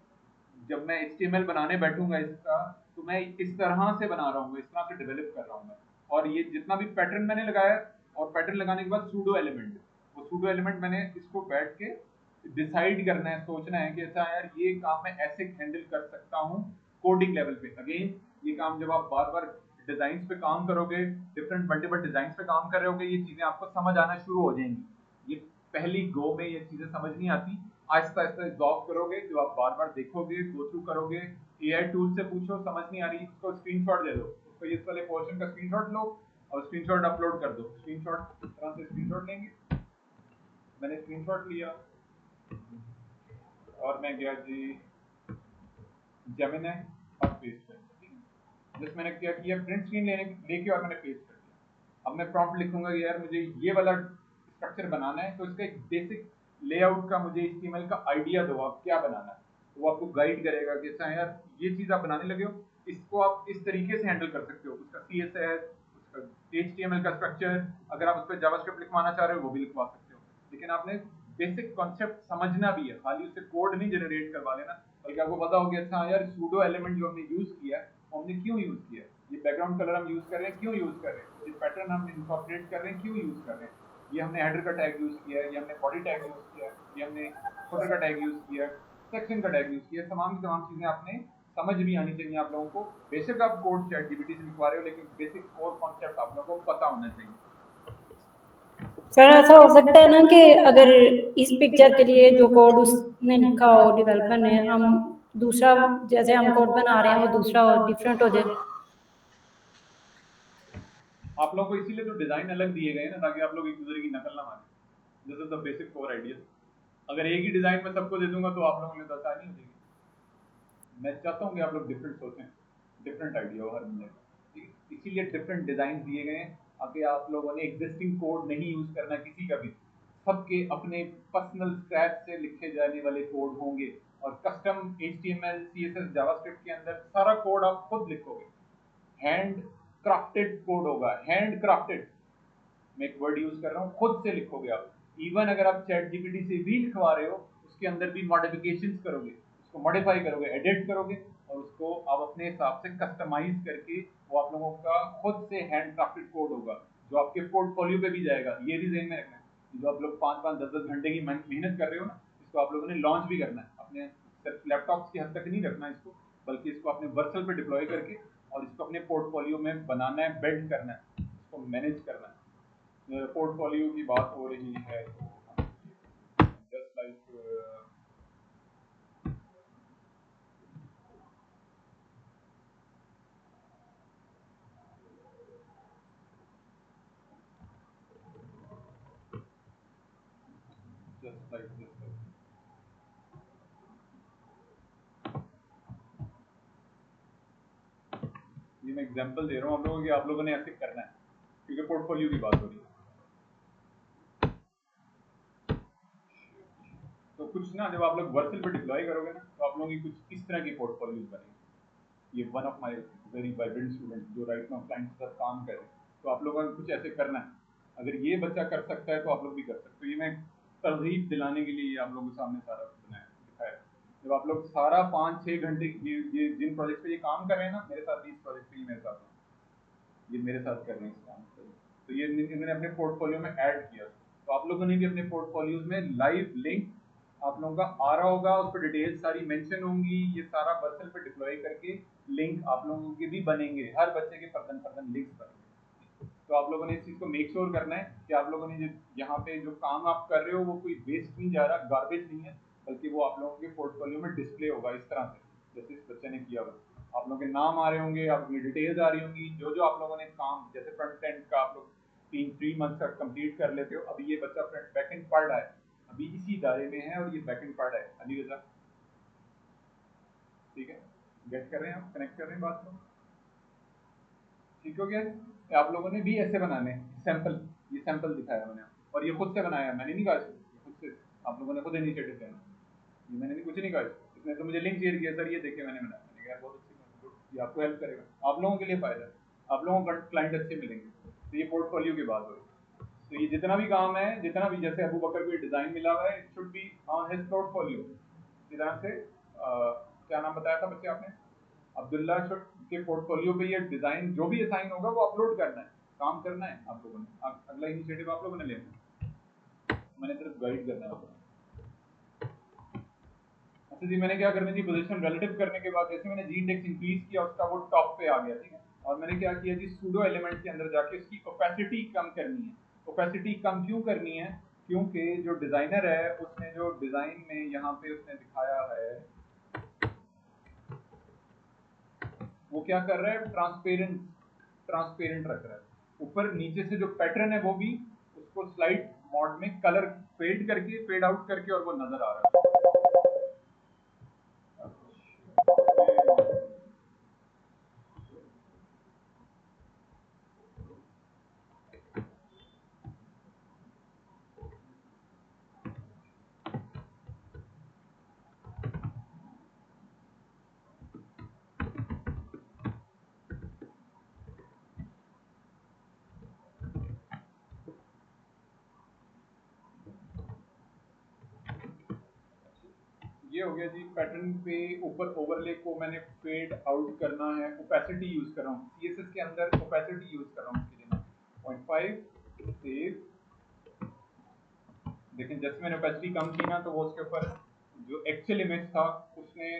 जब मैं HTML बनाने बैठूंगा इसका तो मैं इस तरह से बना रहा हूँ, इस तरह से डेवलप कर रहा हूँ मैं। और ये जितना भी पैटर्न मैंने लगाया और पैटर्न लगाने के बाद सूडो एलिमेंट, वो सूडो एलिमेंट मैंने इसको बैठ के डिसाइड करना है, सोचना है कि अच्छा यार ये काम मैं ऐसे हैंडल कर सकता हूँ कोडिंग लेवल पे। अगेन ये काम जब आप बार बार डिजाइन पे काम करोगे, डिफरेंट मल्टीपल डिजाइन पे काम कर रहे होगे, ये चीजें आपको समझ आना शुरू हो जाएंगी। ये पहली गो में ये चीजें समझ नहीं आती, आहिस्ता आहिस्ता जॉब करोगे, जो आप बार बार देखोगे, गो थ्रू करोगे, एआई टूल से पूछो समझ नहीं आ रही उसको स्क्रीनशॉट दे दो, उसको इस वाले पोर्शन का स्क्रीनशॉट लो और स्क्रीनशॉट अपलोड कर दो। स्क्रीनशॉट इस तरह से स्क्रीनशॉट लेंगे, मैंने स्क्रीनशॉट लिया और मैं गया जी जेमिनी और पेस्ट कर दिया। जिस मैंने क्या किया, प्रिंट स्क्रीन लेके और मैंने पेस्ट कर दिया। अब मैं प्रॉम्प्ट लिखूंगा कि यार मुझे ये वाला स्ट्रक्चर बनाना है, तो इसका एक बेसिक लेआउट का मुझे HTML का आइडिया दो, आप क्या बनाना है। तो वो आपको गाइड करेगा कि अच्छा यार ये चीज आप बनाने लगे हो, इसको आप इस तरीके से हैंडल कर सकते हो, उसका CSS, उसका HTML का स्ट्रक्चर, अगर आप उस पर जावास्क्रिप्ट लिखवाना चाह रहे हो वो भी लिखवा सकते हो। लेकिन आपने बेसिक कॉन्सेप्ट समझना भी है, खाली उससे कोड नहीं जनरेट करवा लेना, बल्कि आपको पता हो कि अच्छा यार सूडो एलिमेंट जो हमने यूज किया है हमने क्यों यूज किया, ये बैकग्राउंड कलर हम यूज कर रहे हैं क्यों यूज कर रहे हैं, ये पैटर्न हम इनकॉर्पोरेट कर रहे हैं क्यों यूज कर रहे हैं, ये हमने हेडर का टैग यूज किया है, ये हमने बॉडी टैग यूज किया है, ये हमने फुटर का टैग यूज किया है, सेक्शन का टैग यूज किया है। तमाम की तमाम चीजें आपने समझ भी आनी चाहिए आप लोगों को। बेशक आप कोड ChatGPT से लिखवा रहे हो, लेकिन बेसिक कोर कॉन्सेप्ट आप लोगों को पता होना चाहिए। सर ऐसा हो सकता है ना कि अगर इस पिक्चर के लिए जो कोड उसने लिखा हो डेवलपर ने, हम दूसरा जैसे हम कोड बना रहे हैं वो दूसरा हो, डिफरेंट हो जाए। आप लोगों को इसीलिए तो डिजाइन अलग दिए गए ना, ताकि आप लोग एक दूसरे की नकल ना मारे। This is the basic core idea. अगर एक ही डिजाइन में सबको दे दूंगा तो आप लोगों के लिए तो आसानी हो जाएगी। मैं चाहता हूँ कि आप लोग डिफरेंट सोचें, डिफरेंट आइडिया हो हर बंदे का, इसीलिए डिफरेंट डिजाइन दिए गए हैं। आगे आप लोगों ने एग्जिस्टिंग कोड नहीं यूज करना किसी का भी, सबके अपने पर्सनल स्क्रैच से लिखे जाने वाले कोड होंगे, और कस्टम HTML CSS जावास्क्रिप्ट के अंदर सारा कोड आप खुद लिखोगे, हैंड क्राफ्टेड कोड होगा, हैंड क्राफ्टेड, मैं एक वर्ड यूज कर रहा हूँ, खुद से लिखोगे आप। इवन अगर आप ChatGPT से भी लिखवा रहे हो उसके अंदर भी मॉडिफिकेशंस करोगे, उसको मॉडिफाई करोगे, एडिट करोगे, और उसको आप अपने हिसाब से कस्टमाइज करके वो आप लोगों का खुद से हैंड क्राफ्टेड कोड होगा, जो आपके पोर्टफोलियो पे भी जाएगा। ये भी ध्यान में रखना है, जो आप लोग 5-5, 10-10 घंटे की मेहनत कर रहे हो ना, इसको आप लोगों ने लॉन्च भी करना है अपने, सिर्फ लैपटॉप की हद तक नहीं रखना है इसको, बल्कि इसको अपने वर्सल पे डिप्लॉय करके और इसको अपने पोर्टफोलियो में बनाना है, बिल्ड करना है, इसको मैनेज करना है। पोर्टफोलियो की बात हो रही है तो जस्ट लाइक जस्ट लाइक ये मैं एग्जांपल दे रहा हूँ आप लोगों की, आप लोगों ने ऐसे करना है क्योंकि पोर्टफोलियो की बात हो रही है। तो कुछ ना, जब आप लोग वर्सल पे डिप्लॉय करोगे ना, तो आप लोगों की कुछ इस तरह की पोर्टफोलियोज बनेगी। ये one of my very vibrant student जो राइट नाउ क्लाइंट के साथ काम कर रहे हैं, तो आप लोगों को कुछ ऐसे करना है। अगर ये बच्चा कर सकता है तो आप लोग भी कर सकते हो। ये मैं तरगीब दिलाने के लिए आप लोगों के सामने सारा बनाया दिखाया। जब आप लोग सारा 5-6 घंटे ये जिन प्रोजेक्ट पे ये काम कर रहे हैं ना, मेरे साथ भी इस प्रोजेक्ट पे ही मेरे साथ ये मेरे साथ कर रहे हैं इस काम को, तो ये इन्होंने अपने पोर्टफोलियो में ऐड किया। तो आप लोगों ने भी अपने पोर्टफोलियोज में लाइव लिंक आप लोगों का आ रहा होगा, उस पर डिटेल्स सारी मेंशन होंगी, ये सारा वर्सल पे डिप्लॉय करके लिंक आप लोगों के भी बनेंगे, हर बच्चे के पर्सन लिंक्स बनेंगे। तो आप लोगों ने इस चीज को मेक श्योर करना है कि आप लोगों ने यहाँ पे जो काम आप कर रहे हो वो कोई वेस्ट नहीं जा रहा, गार्बेज नहीं है, बल्कि वो आप लोगों के पोर्टफोलियो में डिस्प्ले होगा इस तरह से, जैसे इस बच्चे ने किया हुआ। आप लोगों के नाम आ रहे होंगे, आप लोगों की डिटेल्स आ रही होंगी, जो जो आप लोगों ने काम जैसे फ्रंट एंड का आप लोग 3 मंथ तक कंप्लीट कर लेते हो। अभी ये बच्चा फ्रंट बैक एंड पढ़ रहा है, अभी इसी इदारे में है और ये बैक एंड पढ़ रहा है। अली रजा, ठीक है, गेट कर रहे हैं आप, कनेक्ट कर रहे हैं बात को, ठीक हो गया। आप लोगों ने भी ऐसे बनाने सैंपल, ये सैंपल दिखाया मैंने और ये खुद से बनाया, मैंने नहीं कहा, खुद से आप लोगों ने खुद इनिशिएटिव लेना, ये मैंने कुछ नहीं कहा। इसने तो मुझे लिंक शेयर किया, सर ये देखिए मैंने बनाया, मैंने कहा बहुत अच्छी, गुड, ये आपको हेल्प करेगा, आप लोगों के लिए फायदा है, आप लोगों को क्लाइंट अच्छे मिलेंगे। तो ये पोर्टफोलियो की बात हो रही। तो ये जितना भी काम है, जितना भी, जैसे अबू बकर को डिजाइन मिला हुआ है, it should be on his portfolio. इस तरह से क्या नाम बताया था बच्चे आपने, अब्दुल्ला के पोर्टफोलियो पे ये डिजाइन जो भी असाइन होगा वो अपलोड करना है, काम करना है आप लोगों ने। अगला इनिशिएटिव आप लोगों ने लेना है, मैंने सिर्फ गाइड करना है आपको। अच्छा जी, मैंने क्या करनी थी, पोजीशन रिलेटिव करने के बाद जैसे मैंने जी इंडेक्स इंक्रीज किया, उसका वो टॉप पे आ गया, ठीक है। और मैंने क्या किया जी, सूडो एलिमेंट के अंदर जाके उसकी ओपेसिटी कम करनी है। ओपेसिटी कम क्यों करनी है, क्योंकि जो डिजाइनर है उसने जो डिजाइन में यहाँ पे उसने दिखाया है, वो क्या कर रहा है, ट्रांसपेरेंट रख रहा है। ऊपर नीचे से जो पैटर्न है वो भी उसको स्लाइड मोड में कलर फेड करके, फेड आउट करके, और वो नजर आ रहा है। ये हो गया जी, पैटर्न पे ऊपर ओवरले को मैंने फेड आउट करना है, ओपेसिटी यूज कर रहा हूँ सीएसएस के अंदर, ओपेसिटी यूज कर रहा हूँ इसके लिए 0.5 सेव। लेकिन जैसे मैंने ओपेसिटी कम की ना, तो वो उसके ऊपर जो एक्चुअल इमेज था उसने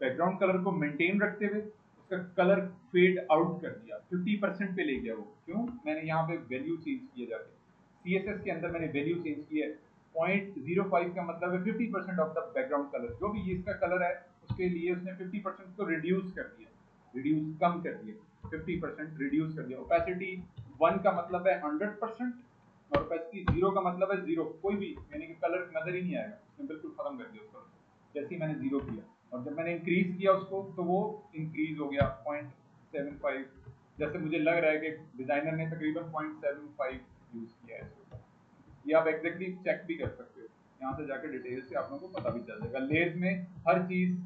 बैकग्राउंड कलर को मेंटेन रखते हुए उसका कलर फेड आउट कर दिया, 50% पे ले गया वो। क्यों, मैंने यहाँ पे वैल्यू चेंज किए जाके, सीएसएस के अंदर मैंने वैल्यू चेंज की है। 0.05 का मतलब है 50% ऑफ द बैकग्राउंड कलर, जो भी इसका कलर है उसके लिए उसने 50% को रिड्यूस कर दिया, रिड्यूस कम कर दिया, 50% रिड्यूस कर दिया। ओपेसिटी 1 का मतलब है 100%, और ओपेसिटी 0 का मतलब है 0, कोई भी यानी कि कलर नजर ही नहीं आएगा, उसने बिल्कुल खत्म कर दिया उसको जैसे ही मैंने 0 किया। और जब मैंने इंक्रीज किया उसको तो वो इंक्रीज हो गया 0.75। जैसे मुझे लग रहा है कि डिजाइनर ने तकरीबन 0.75 यूज किया है इसके ऊपर। ये आप एग्जैक्टली चेक भी कर सकते हो, यहाँ से जाकर डिटेल से आप लोगों को पता भी चल जाएगा। लेयर्स में हर चीज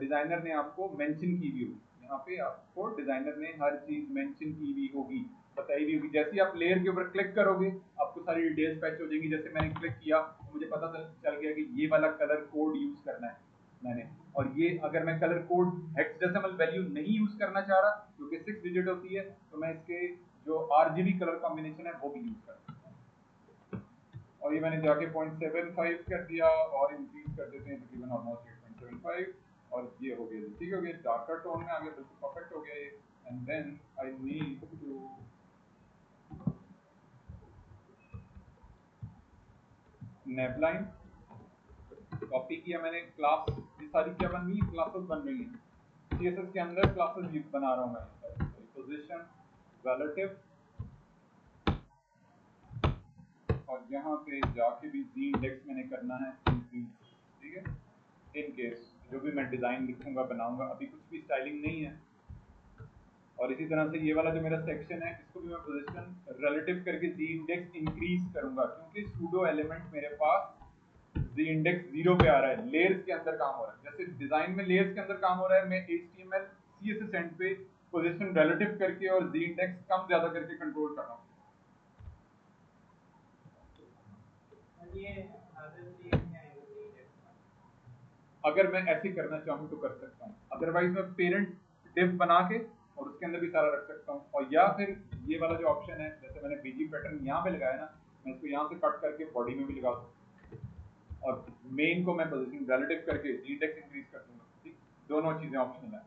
डिजाइनर ने आपको मेंशन की हुई होगी, यहाँ पे आपको डिजाइनर ने हर चीज मेंशन की हुई होगी, बताई हुई होगी। जैसे ही आप लेयर के ऊपर क्लिक करोगे आपको सारी डिटेल्स पैच हो जाएंगी। जैसे मैंने क्लिक किया तो मुझे पता चल गया कि ये वाला कलर कोड यूज करना है मैंने, और ये अगर मैं कलर कोड हेक्साडेसिमल वैल्यू नहीं यूज करना चाह रहा, क्योंकि 6 डिजिट होती है, तो मैं इसके जो आरजीबी कलर कॉम्बिनेशन है वो भी यूज कर सकता हूँ। और ये मैंने जाके 0.75 कर दिया और इंक्रीज कर देते हैं तकरीबन ऑलमोस्ट 8.75, और ये हो गया, ठीक हो गया, डार्कर टोन में आ गया, बिल्कुल परफेक्ट हो गया ये। And then I need to नेबलाइन कॉपी किया मैंने, क्लास ये सारी क्या बन रही है, क्लासेस बन रही हैं सीएसएस के अंदर, क्लासेस बना रहा हूँ मैं। पोजीशन रिलेटिव, और यहाँ पे जाके भी जी इंडेक्स मैंने करना है इंक्रीज, ठीक है। इन केस जो भी मैं डिजाइन लिखूंगा बनाऊंगा, अभी कुछ भी स्टाइलिंग नहीं है। और इसी तरह से ये वाला जो मेरा सेक्शन है इसको भी मैं पोजीशन रिलेटिव करके जी इंडेक्स इंक्रीज करूंगा, क्योंकि सूडो एलिमेंट मेरे पास जी इंडेक्स 0 पे आ रहा है, लेयर्स के अंदर काम हो रहा है। जैसे डिजाइन में लेयर्स के अंदर काम हो रहा है, मैं HTML CSS एंड पे पोजीशन रिलेटिव करके और जी इंडेक्स कम ज्यादा करके कंट्रोल कर रहा हूँ। अगर मैं ऐसे करना चाहूँ तो कर सकता हूँ, अदरवाइज मैं पेरेंट डिव बना के और उसके अंदर भी सारा रख सकता हूँ। और या फिर ये वाला जो ऑप्शन है, जैसे मैंने बीजी पैटर्न यहाँ पे लगाया ना, मैं इसको यहाँ से कट करके बॉडी में भी लगा दूँ, और मेन को मैं पोजीशन रिलेटिव करके इंडेक्स इंक्रीज कर दूंगा, ठीक। दोनों चीजें ऑप्शनल है,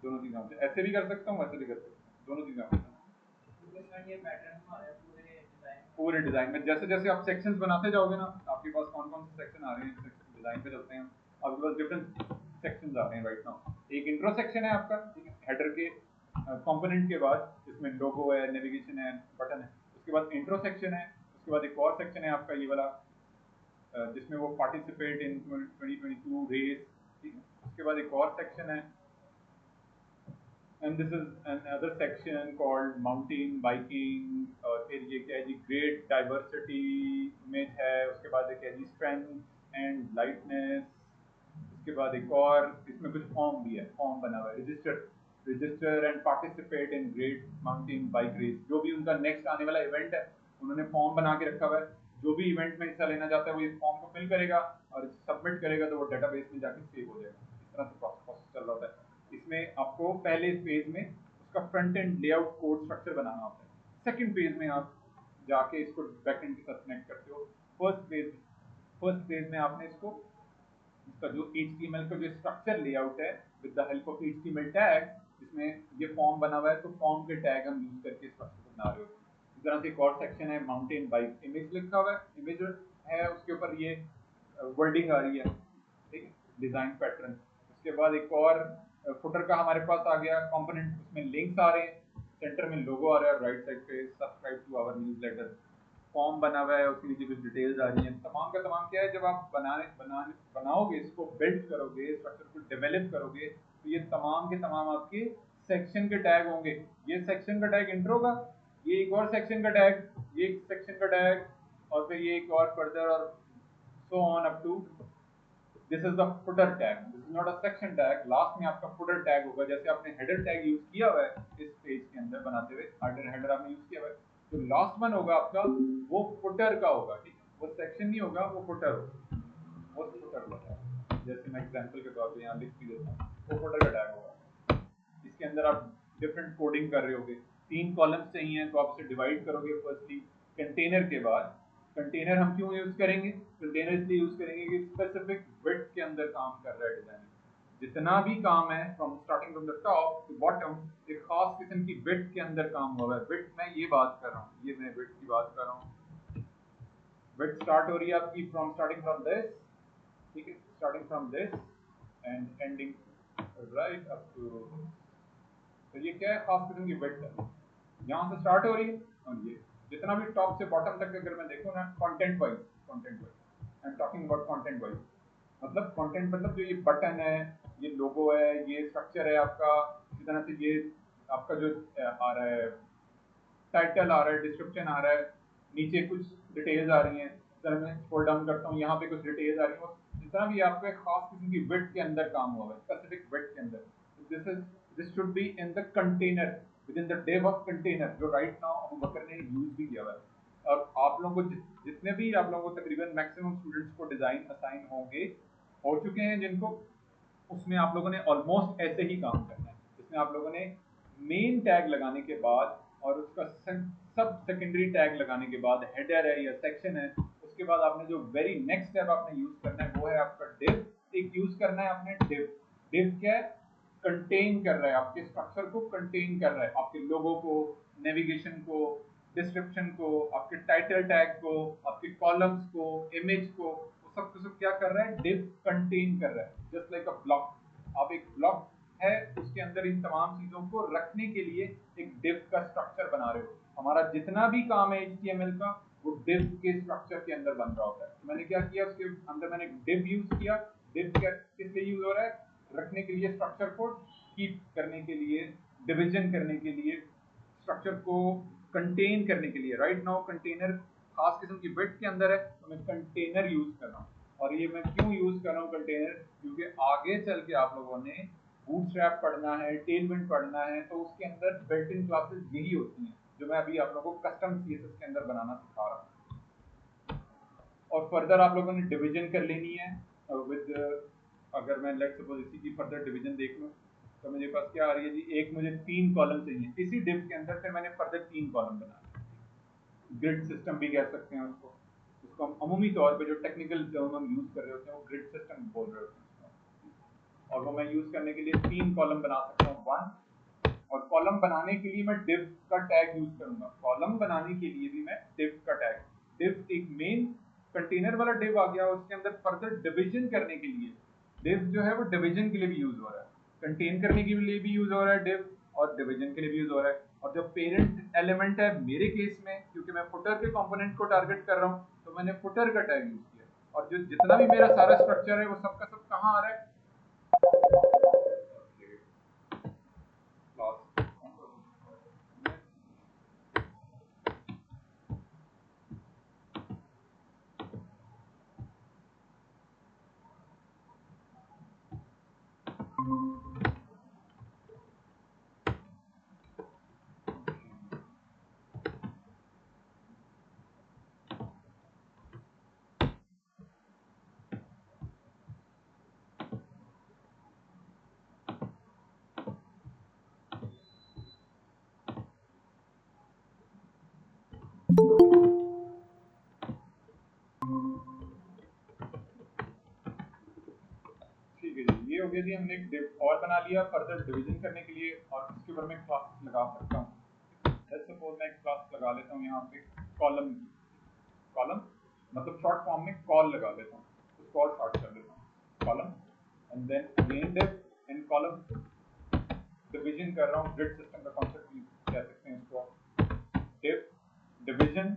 दोनों चीजें ऑप्शनल, ऐसे भी कर सकता हूँ, ऐसे भी कर सकता हूँ, दोनों चीजें ऑप्शनल पूरे डिजाइन में। जैसे जैसे आप सेक्शंस बनाते जाओगे ना, आपके पास कौन कौन से सेक्शन आ रहे हैं, डिजाइन पे चलते हैं, आपके पास डिफरेंट सेक्शंस आ रहे हैं राइट नाउ। एक इंट्रो सेक्शन है आपका, ठीक है, हेडर के कंपोनेंट के बाद इसमें लोगो है, नेविगेशन है, बटन है। उसके बाद इंट्रो सेक्शन है, उसके बाद एक और सेक्शन है आपका ये वाला जिसमें वो पार्टिसिपेट इन 2022 रेस, ठीक है। उसके बाद एक और सेक्शन है and this is another section called mountain biking। और फिर ये क्या है जी, ग्रेट डाइवर्सिटी इमेज है। उसके बाद एक है जी स्ट्रेंथ एंड लाइटनेस। उसके बाद एक और इसमें कुछ फॉर्म भी है, फॉर्म बना हुआ है, register and participate in great mountain bike race. जो भी उनका नेक्स्ट आने वाला इवेंट है उन्होंने फॉर्म बना के रखा हुआ है। जो भी इवेंट में हिस्सा लेना चाहता है वो इस फॉर्म को फिल करेगा और सबमिट करेगा तो वो डेटाबेस में जाके सेव हो जाएगा। इस तरह से प्रोसेस चल रहा होता है। इसमें आपको पहले फेज में उसका front end layout code structure बनाना होता है। सेकंड फेज में आप जाके इसको बैक एंड के साथ कनेक्ट करते हो। फर्स्ट फेज में आपने इसको इसका जो HTML का जो स्ट्रक्चर लेआउट है with the help of HTML tag, इसमें ये फॉर्म बना हुआ है तो फॉर्म के टैग हम यूज करके स्ट्रक्चर को बना रहे हो। इस तरह से एक और सेक्शन है माउंटेन बाइक, इमेज लिखा हुआ है, इमेज है उसके ऊपर ये वर्डिंग आ रही है, ठीक है, डिजाइन पैटर्न। उसके बाद एक और फुटर का हमारे पास आ गया कंपोनेंट, उसमें लिंक्स आ रहे हैं, सेंटर में लोगो आ रहा है, राइट साइड पे subscribe to our newsletter, form बना हुआ है, उसके नीचे कुछ डिटेल्स आ रही हैं। तमाम का तमाम क्या है, जब आप बनाओगे, इसको बिल्ड करोगे, स्ट्रक्चर को डेवलप करोगे तो ये तमाम के तमाम आपके सेक्शन के टैग होंगे। ये सेक्शन का टैग इंट्रो का, ये एक और सेक्शन का टैग, ये एक सेक्शन का टैग, और फिर ये एक और फर्दर और so on up to this is the footer tag. This is not a section tag. लास्ट में आपका फुटर टैग होगा। जैसे आपने हेडर टैग यूज किया हुआ है इस पेज के अंदर बनाते हुए, हेडर आपने यूज किया हुआ है, तो लास्ट वन होगा आपका वो फुटर का होगा, ठीक है, वो सेक्शन नहीं होगा, वो फुटर होगा, वो फुटर होगा। जैसे मैं एग्जांपल के तौर पे यहाँ लिख भी देता हूँ, वो फुटर का टैग होगा। इसके अंदर आप डिफरेंट कोडिंग कर रहे होगे, 3 कॉलम्स चाहिए तो आप इसे डिवाइड करोगे। फर्स्टली कंटेनर के बाद, कंटेनर हम क्यों यूज करेंगे, कंटेनर इसलिए यूज करेंगे कि स्पेसिफिक विड्थ के अंदर काम कर रहा है डिजाइनर। जितना भी काम है from starting from the top to bottom, एक खास किस्म की विड्थ के अंदर काम हुआ है। विड्थ मैं ये बात कर रहा हूँ, ये मैं विड्थ की बात कर रहा हूँ। विड्थ स्टार्ट हो रही है आपकी फ्रॉम स्टार्टिंग फ्रॉम दिस, ठीक है, starting from this and ending right up to, तो ये क्या है, खास किस्म की विड्थ है, यहाँ से स्टार्ट हो रही है। और ये जितना भी टॉप से बॉटम तक अगर मैं देखूँ ना, content wise, I am talking about content wise, मतलब कंटेंट मतलब जो ये बटन है, ये लोगो है, ये स्ट्रक्चर है आपका, इसी तरह से ये आपका जो आ रहा है टाइटल आ रहा है, डिस्क्रिप्शन आ रहा है, नीचे कुछ डिटेल्स आ रही हैं, अगर मैं स्क्रॉल डाउन करता हूँ यहाँ पे कुछ डिटेल्स आ रही हैं, जितना भी आपको एक खास किस्म की विड्थ के अंदर काम हुआ है, स्पेसिफिक विड्थ के अंदर, this should be in the container, with in the div of container, जो राइट नाउ अबू बकर ने यूज भी किया हुआ है। और आप लोगों को जितने भी आप लोगों को तकरीबन मैक्सिमम स्टूडेंट्स को डिजाइन असाइन होंगे, हो चुके हैं जिनको, उसमें आप लोगों ने ऑलमोस्ट ऐसे ही काम करना है, जिसमें आप लोगों ने मेन टैग लगाने के बाद और उसका सब सेकेंडरी टैग लगाने के बाद, हेडर है या सेक्शन है, उसके बाद आपने जो वेरी नेक्स्ट स्टेप आपने यूज करना है वो है आपका डिव। एक यूज करना है आपने डिव। डिव क्या है, कंटेन कर रहा है, आपके स्ट्रक्चर को कंटेन कर रहा है, आपके लोगो को, नेविगेशन को, डिस्क्रिप्शन को, आपके टाइटल टैग को, आपके कॉलम्स को, इमेज को, वो सब कुछ क्या कर रहा है, डिव कंटेन कर रहा है। जस्ट लाइक अ ब्लॉक, आप एक ब्लॉक है उसके अंदर इन तमाम चीजों को रखने के लिए एक डिव का स्ट्रक्चर बना रहे हो। हमारा जितना भी काम है HTML का वो डिव के स्ट्रक्चर के अंदर बन रहा होता है। तो मैंने क्या किया, उसके अंदर मैंने डिव यूज किया। डिव क्या किस लिए यूज हो रहा है, रखने के लिए, स्ट्रक्चर को कीप करने के लिए, डिवीजन करने के लिए, स्ट्रक्चर को कंटेन करने के लिए। राइट नाउ कंटेनर खास किस्म की विड्थ के अंदर है तो मैं कंटेनर यूज कर रहा हूँ। और ये मैं क्यों यूज कर रहा हूँ कंटेनर, क्योंकि आगे चल के आप लोगों ने बूटस्ट्रैप पढ़ना है, टेलविंड पढ़ना है, तो उसके अंदर बिल्ट इन क्लासेस यही होती हैं जो मैं अभी आप लोगों को कस्टम CSS के अंदर बनाना सिखा रहा हूँ। और फर्दर आप लोगों ने डिवीजन कर लेनी है विद, अगर मैं लेट्स सपोज इसी की फर्दर डिवीजन देख लूँ तो मेरे पास क्या आ रही है जी, एक मुझे 3 कॉलम चाहिए इसी डिव के अंदर, फिर मैंने फर्दर 3 कॉलम बनाए। ग्रिड सिस्टम भी कह सकते हैं उसको, उसको हम अमूमी तौर पे जो टेक्निकल टर्म हम यूज कर रहे होते हैं वो ग्रिड सिस्टम बोल रहे होते हैं। और वो मैं यूज करने के लिए 3 कॉलम बना सकता हूँ, 1। और कॉलम बनाने के लिए मैं div का टैग यूज करूंगा। कॉलम बनाने के लिए भी मैं div का टैग, div एक मेन कंटेनर वाला div आ गया, उसके अंदर फर्दर डिवीजन करने के लिए div जो है वो डिवीजन के लिए भी यूज हो रहा है, कंटेन करने के लिए भी यूज हो रहा है div, और डिवीजन के लिए भी यूज हो रहा है। और जो पेरेंट एलिमेंट है मेरे केस में, क्योंकि मैं फुटर के कंपोनेंट को टारगेट कर रहा हूँ, तो मैंने फुटर का टैग यूज किया। और जो जितना भी मेरा सारा स्ट्रक्चर है वो सबका सब कहाँ आ रहा है, क्लास। ठीक है जी, ये हो गया जी, हमने एक div और बना लिया फर्दर डिवीजन करने के लिए, और उसके ऊपर मैं क्लास लगा सकता हूँ। लेट्स सपोज मैं एक क्लास लगा लेता हूँ यहाँ पे कॉलम, कॉलम मतलब शॉर्ट फॉर्म में कॉल लगा लेता हूँ, उसको और शॉर्ट कर लेता हूँ column, and then again div in column, division कर रहा हूँ, ग्रिड सिस्टम का कॉन्सेप्ट कह सकते हैं इसको, div division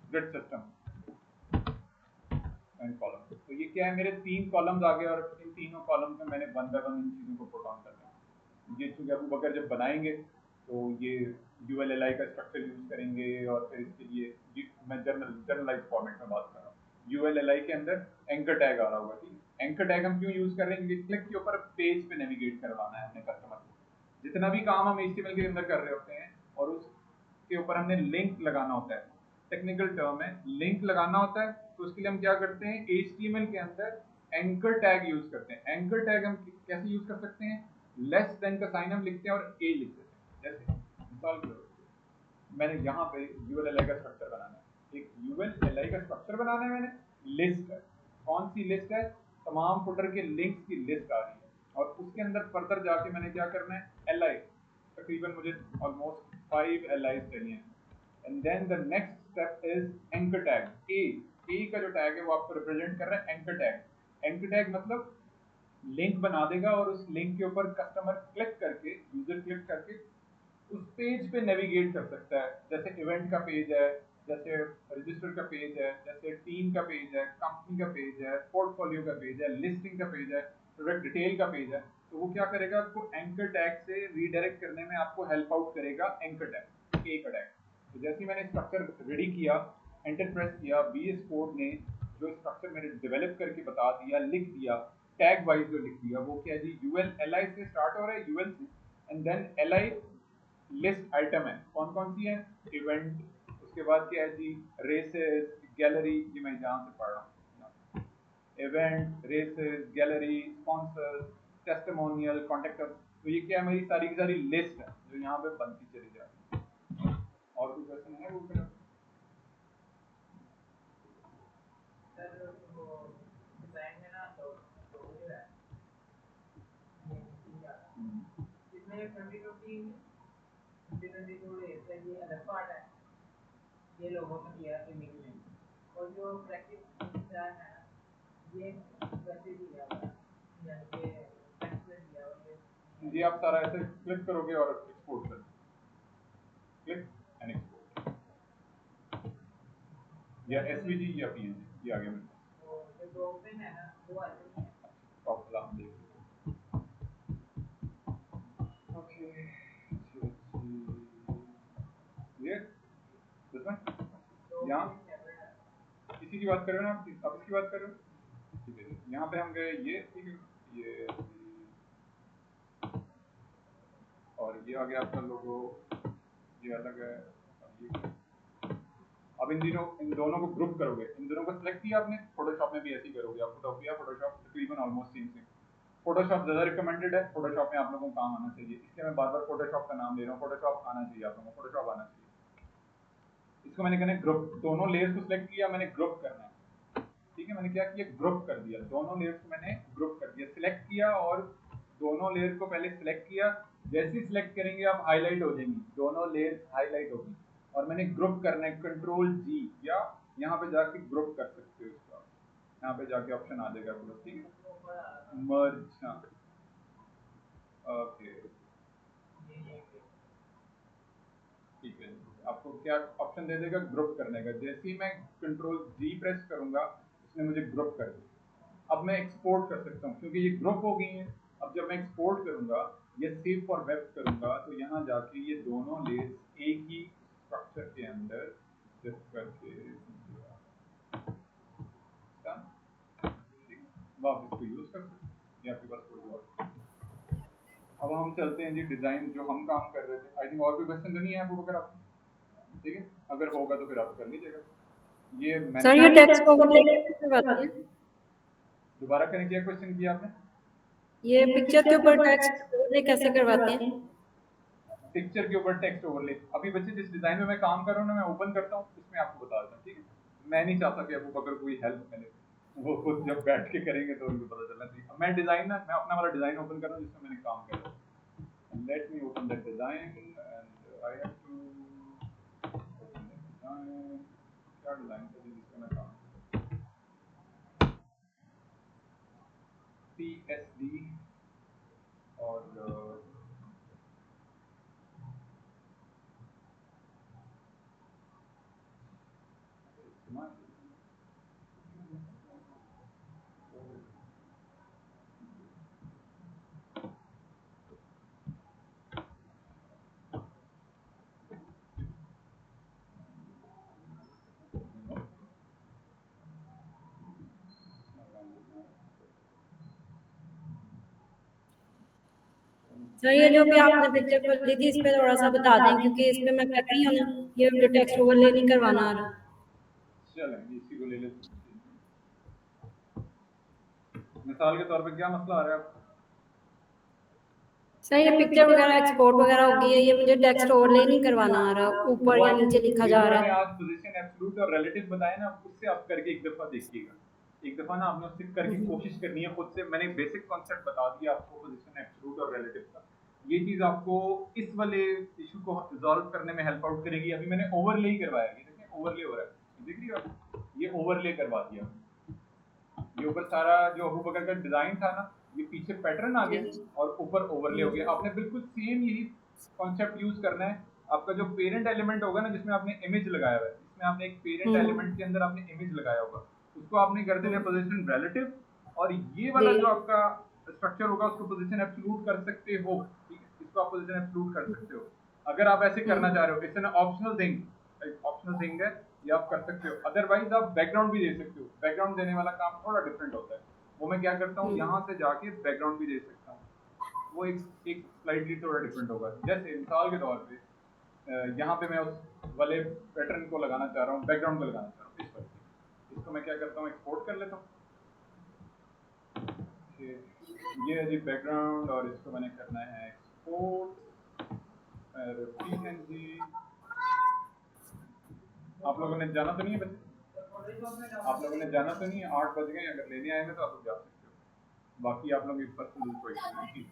grid system and column. तो ये क्या है, मेरे 3 कॉलम्स आ गए, और इन तीनों कॉलम्स में मैंने वन बाय वन इन चीज़ों को पुट ऑन करना है। ये चूँकि अबू बकर जब बनाएंगे तो ये ULLI का स्ट्रक्चर यूज करेंगे, और फिर इसके लिए मैं जनरलाइज फॉर्मेट में बात कर रहा हूँ। ULLI के अंदर एंकर टैग आ रहा होगा, ठीक है। एंकर टैग हम क्यों यूज कर रहे हैं, क्योंकि क्लिक के ऊपर पेज पे नेविगेट करवाना है अपने कस्टमर को। जितना भी काम हम HTML के अंदर कर रहे होते हैं, और उसके ऊपर हमने लिंक लगाना होता है, टेक्निकल टर्म है, लिंक लगाना होता है, तो उसके लिए हम क्या करते हैं, HTML के अंदर एंकर टैग यूज करते हैं। एंकर टैग हम कैसे यूज कर सकते हैं, लेस देन का साइन हम लिखते हैं और ए लिख देते हैं। जैसे मिसाल के तौर पे मैंने यहाँ पे ULLI का स्ट्रक्चर बनाना है, एक ULLI का स्ट्रक्चर बनाना है मैंने, लिस्ट है, कौन सी लिस्ट है, तमाम फुटर के लिंक्स की लिस्ट आ रही है, और उसके अंदर फर्दर जाके मैंने क्या करना है, LI, तकरीबन मुझे ऑलमोस्ट 5 LIs चाहिए, and then the next step is anchor tag. A का जो टैग है वो आपको रिप्रेजेंट कर रहा है एंकर टैग। एंकर टैग मतलब लिंक बना देगा, और उस लिंक के ऊपर कस्टमर क्लिक करके, यूजर क्लिक करके उस पेज पे नेविगेट कर सकता है। जैसे इवेंट का पेज है, जैसे रजिस्टर का पेज है, जैसे टीम का पेज है, कंपनी का पेज है, पोर्टफोलियो का पेज है, लिस्टिंग का पेज है, प्रोडक्ट डिटेल का पेज है। तो वो क्या करेगा, आपको एंकर टैग से रीडायरेक्ट करने में आपको हेल्प आउट करेगा एंकर टैग, ए का टैग। तो जैसे ही मैंने स्ट्रक्चर रेडी किया, एंटर प्रेस किया, VS कोड ने जो स्ट्रक्चर मैंने डेवलप करके बता दिया, लिख दिया, टैग वाइज जो लिख दिया, वो क्या है जी, ULLI से स्टार्ट हो रहा है, UL से, and then LI list item है, कौन कौन सी है, इवेंट, उसके बाद क्या है जी, रेसेस, गैलरी, ये मैं जहाँ से पढ़ रहा हूँ, event, races, gallery, sponsor, testimonial, contact. तो ये क्या है, मेरी सारी की सारी लिस्ट है जो यहाँ पे बनती चली जा रही है। और कोई क्वेश्चन है वो फिर? सर वो डिजाइन में ना तो जो है इसमें 2020 थोड़े ये अलग पार्ट है, ये लोगों ने दिया इमेज में, और जो प्रैक्टिस डिजाइन है ना, ये वैसे दिया हुआ है, यानी कि टेक्स्ट में दिया हुआ है। जी आप सारा ऐसे क्लिक करोगे और एक्सपोर्ट कर, क्लिक एंड एक्सपोर्ट, या SVG या PNG, ये आ गया मेरे पास। तो जो दो ओपन है ना वो ऐसे नहीं है। टॉप वाला हम देख लेते हैं। ओके, ये दिस वन, तो यहाँ सेपरेट है। इसी की बात कर रहे हो ना आप इसकी बात कर रहे हो, ठीक है। यहाँ पे हम गए, ये ठीक है, ये और ये आ गया आपका लोगो, ये अलग है, और ये। अब इन दोनों को ग्रुप करोगे, इन दोनों को सिलेक्ट किया आपने, फोटोशॉप में भी ऐसे ही करोगे, आप फोटोपिया फोटोशॉप तकरीबन ऑलमोस्ट सेम। फोटोशॉप ज़्यादा रिकमेंडेड है, फोटोशॉप में आप लोगों को काम आना चाहिए, इसलिए मैं बार बार फोटोशॉप का नाम ले रहा हूँ, फोटोशॉप आना चाहिए आप लोगों को, फोटोशॉप आना चाहिए। इसको मैंने कहना ग्रुप, दोनों लेयर्स को सिलेक्ट किया मैंने, ग्रुप करना है, ठीक है। मैंने क्या किया, ग्रुप कर दिया, दोनों लेयर्स को मैंने ग्रुप कर दिया, सिलेक्ट किया, और दोनों लेयर को पहले सिलेक्ट किया, जैसे ही सिलेक्ट करेंगे आप हाईलाइट हो जाएंगी, दोनों लेयर्स हाईलाइट होगी, और मैंने ग्रुप करना है, Ctrl G, या यहाँ पे जाके ग्रुप कर सकते हो इसको आप, यहाँ पे जाके ऑप्शन आ जाएगा आपको, ठीक है, मर्ज। हाँ ओके ठीक है, आपको क्या ऑप्शन दे देगा, ग्रुप करने का। जैसे ही मैं कंट्रोल जी प्रेस करूंगा उसने मुझे ग्रुप कर दिया। अब मैं एक्सपोर्ट कर सकता हूँ क्योंकि ये ग्रुप हो गई है। अब जब मैं एक्सपोर्ट करूंगा या सेव फॉर वेब करूंगा तो यहाँ जाके ये दोनों लेयर्स एक ही स्ट्रक्चर के अंदर शिफ्ट करके आप इसको यूज कर सकते हैं, ये आपके पास कोई और। अब हम चलते हैं जी डिजाइन जो हम काम कर रहे थे। आई थिंक और कोई क्वेश्चन तो नहीं है आपको, अगर आप ठीक है, अगर होगा तो फिर आप कर लीजिएगा। ये सर ये मैंने टेक्स्ट ओवरले कैसे करवाते हैं? दोबारा करें, क्या क्वेश्चन किया आपने? ये पिक्चर के ऊपर टेक्स्ट ओवरले कैसे करवाते हैं? पिक्चर के ऊपर टेक्स्ट ओवरले, अभी बच्चे जिस डिजाइन में मैं काम कर रहा हूँ ना, मैं ओपन करता हूँ उसमें आपको बता देता हूँ, ठीक है। मैं नहीं चाहता कि आपको अगर कोई हेल्प मिले, वो खुद जब बैठ के करेंगे तो उनको पता चलना चाहिए। मैं डिजाइन ना, मैं अपना वाला डिजाइन ओपन कर रहा हूँ जिसमें मैंने काम किया। Let me open that design and I have to open that design. क्या डिजाइन था जिसमें मैं काम, PSD और सर ये जो भी आपने पिक्चर खोली थी इस पे थोड़ा सा बता दें, क्योंकि इस पे मैं कर रही हूँ ना, ये जो टेक्स्ट ओवरले नहीं करवाना आ रहा। चलें इसी को ले लेते हैं। मिसाल के तौर पे क्या मसला आ रहा है आपको? सर ये पिक्चर वगैरह एक्सपोर्ट वगैरह हो गई है, ये मुझे टेक्स्ट ओवरले नहीं करवाना आ रहा, ऊपर या नीचे लिखा जा जो रहा मैंने है। आज पोजीशन एब्सोल्यूट और रिलेटिव बताया ना, उससे आप करके एक दफा देखिएगा। एक दफा ना आपने उससे करके कोशिश करनी है खुद से। मैंने बेसिक कॉन्सेप्ट बता दिया आपको पोजीशन एब्सोल्यूट और रिलेटिव का। ये चीज आपको इस वाले इशू को रिजॉल्व करने में हेल्प आउट करेगी। अभी मैंने ओवरले ही करवाया, ये देखिए ओवरले हो रहा है, देख रही हो आप? ये ओवरले करवा दिया। ये ऊपर सारा जो अबू बकर का डिजाइन था ना, ये पीछे पैटर्न आ गया और ऊपर ओवरले हो गया। आपने बिल्कुल सेम यही कॉन्सेप्ट यूज करना है। आपका जो पेरेंट एलिमेंट होगा ना, जिसमें आपने इमेज लगाया हुआ है, इसमें आपने एक पेरेंट एलिमेंट के अंदर आपने इमेज लगाया होगा, उसको आपने कर देना पोजीशन रिलेटिव। और ये वाला जो आपका स्ट्रक्चर होगा उसको पोजीशन एब्सोल्यूट कर सकते हो, ठीक है, इसको आप पोजीशन एब्सोल्यूट कर सकते हो अगर आप ऐसे करना चाह रहे हो। इट्स एन ऑप्शनल थिंग, एक ऑप्शनल थिंग है, ये आप कर सकते हो। अदरवाइज आप बैकग्राउंड भी दे सकते हो। बैकग्राउंड देने वाला काम थोड़ा डिफरेंट होता है। वो मैं क्या करता हूँ, यहाँ से जाके बैकग्राउंड भी दे सकता हूँ। वो एक स्लाइडली थोड़ा डिफरेंट होगा। जैसे मिसाल के तौर पे यहाँ पे मैं उस वाले पैटर्न को लगाना चाह रहा हूँ, बैकग्राउंड को लगाना चाह रहा हूँ इस पर। इसको मैं क्या करता हूँ, एक्सपोर्ट कर लेता हूँ। ये है जी बैकग्राउंड और इसको मैंने करना है एक्सपोर्ट PNG। आप लोगों ने जाना तो नहीं है बच्चे? आप लोगों ने जाना तो नहीं है? 8 बज गए, अगर लेने आए हैं तो आप लोग जा सकते हो। बाकी आप लोग इस पर्सनल चॉइस है।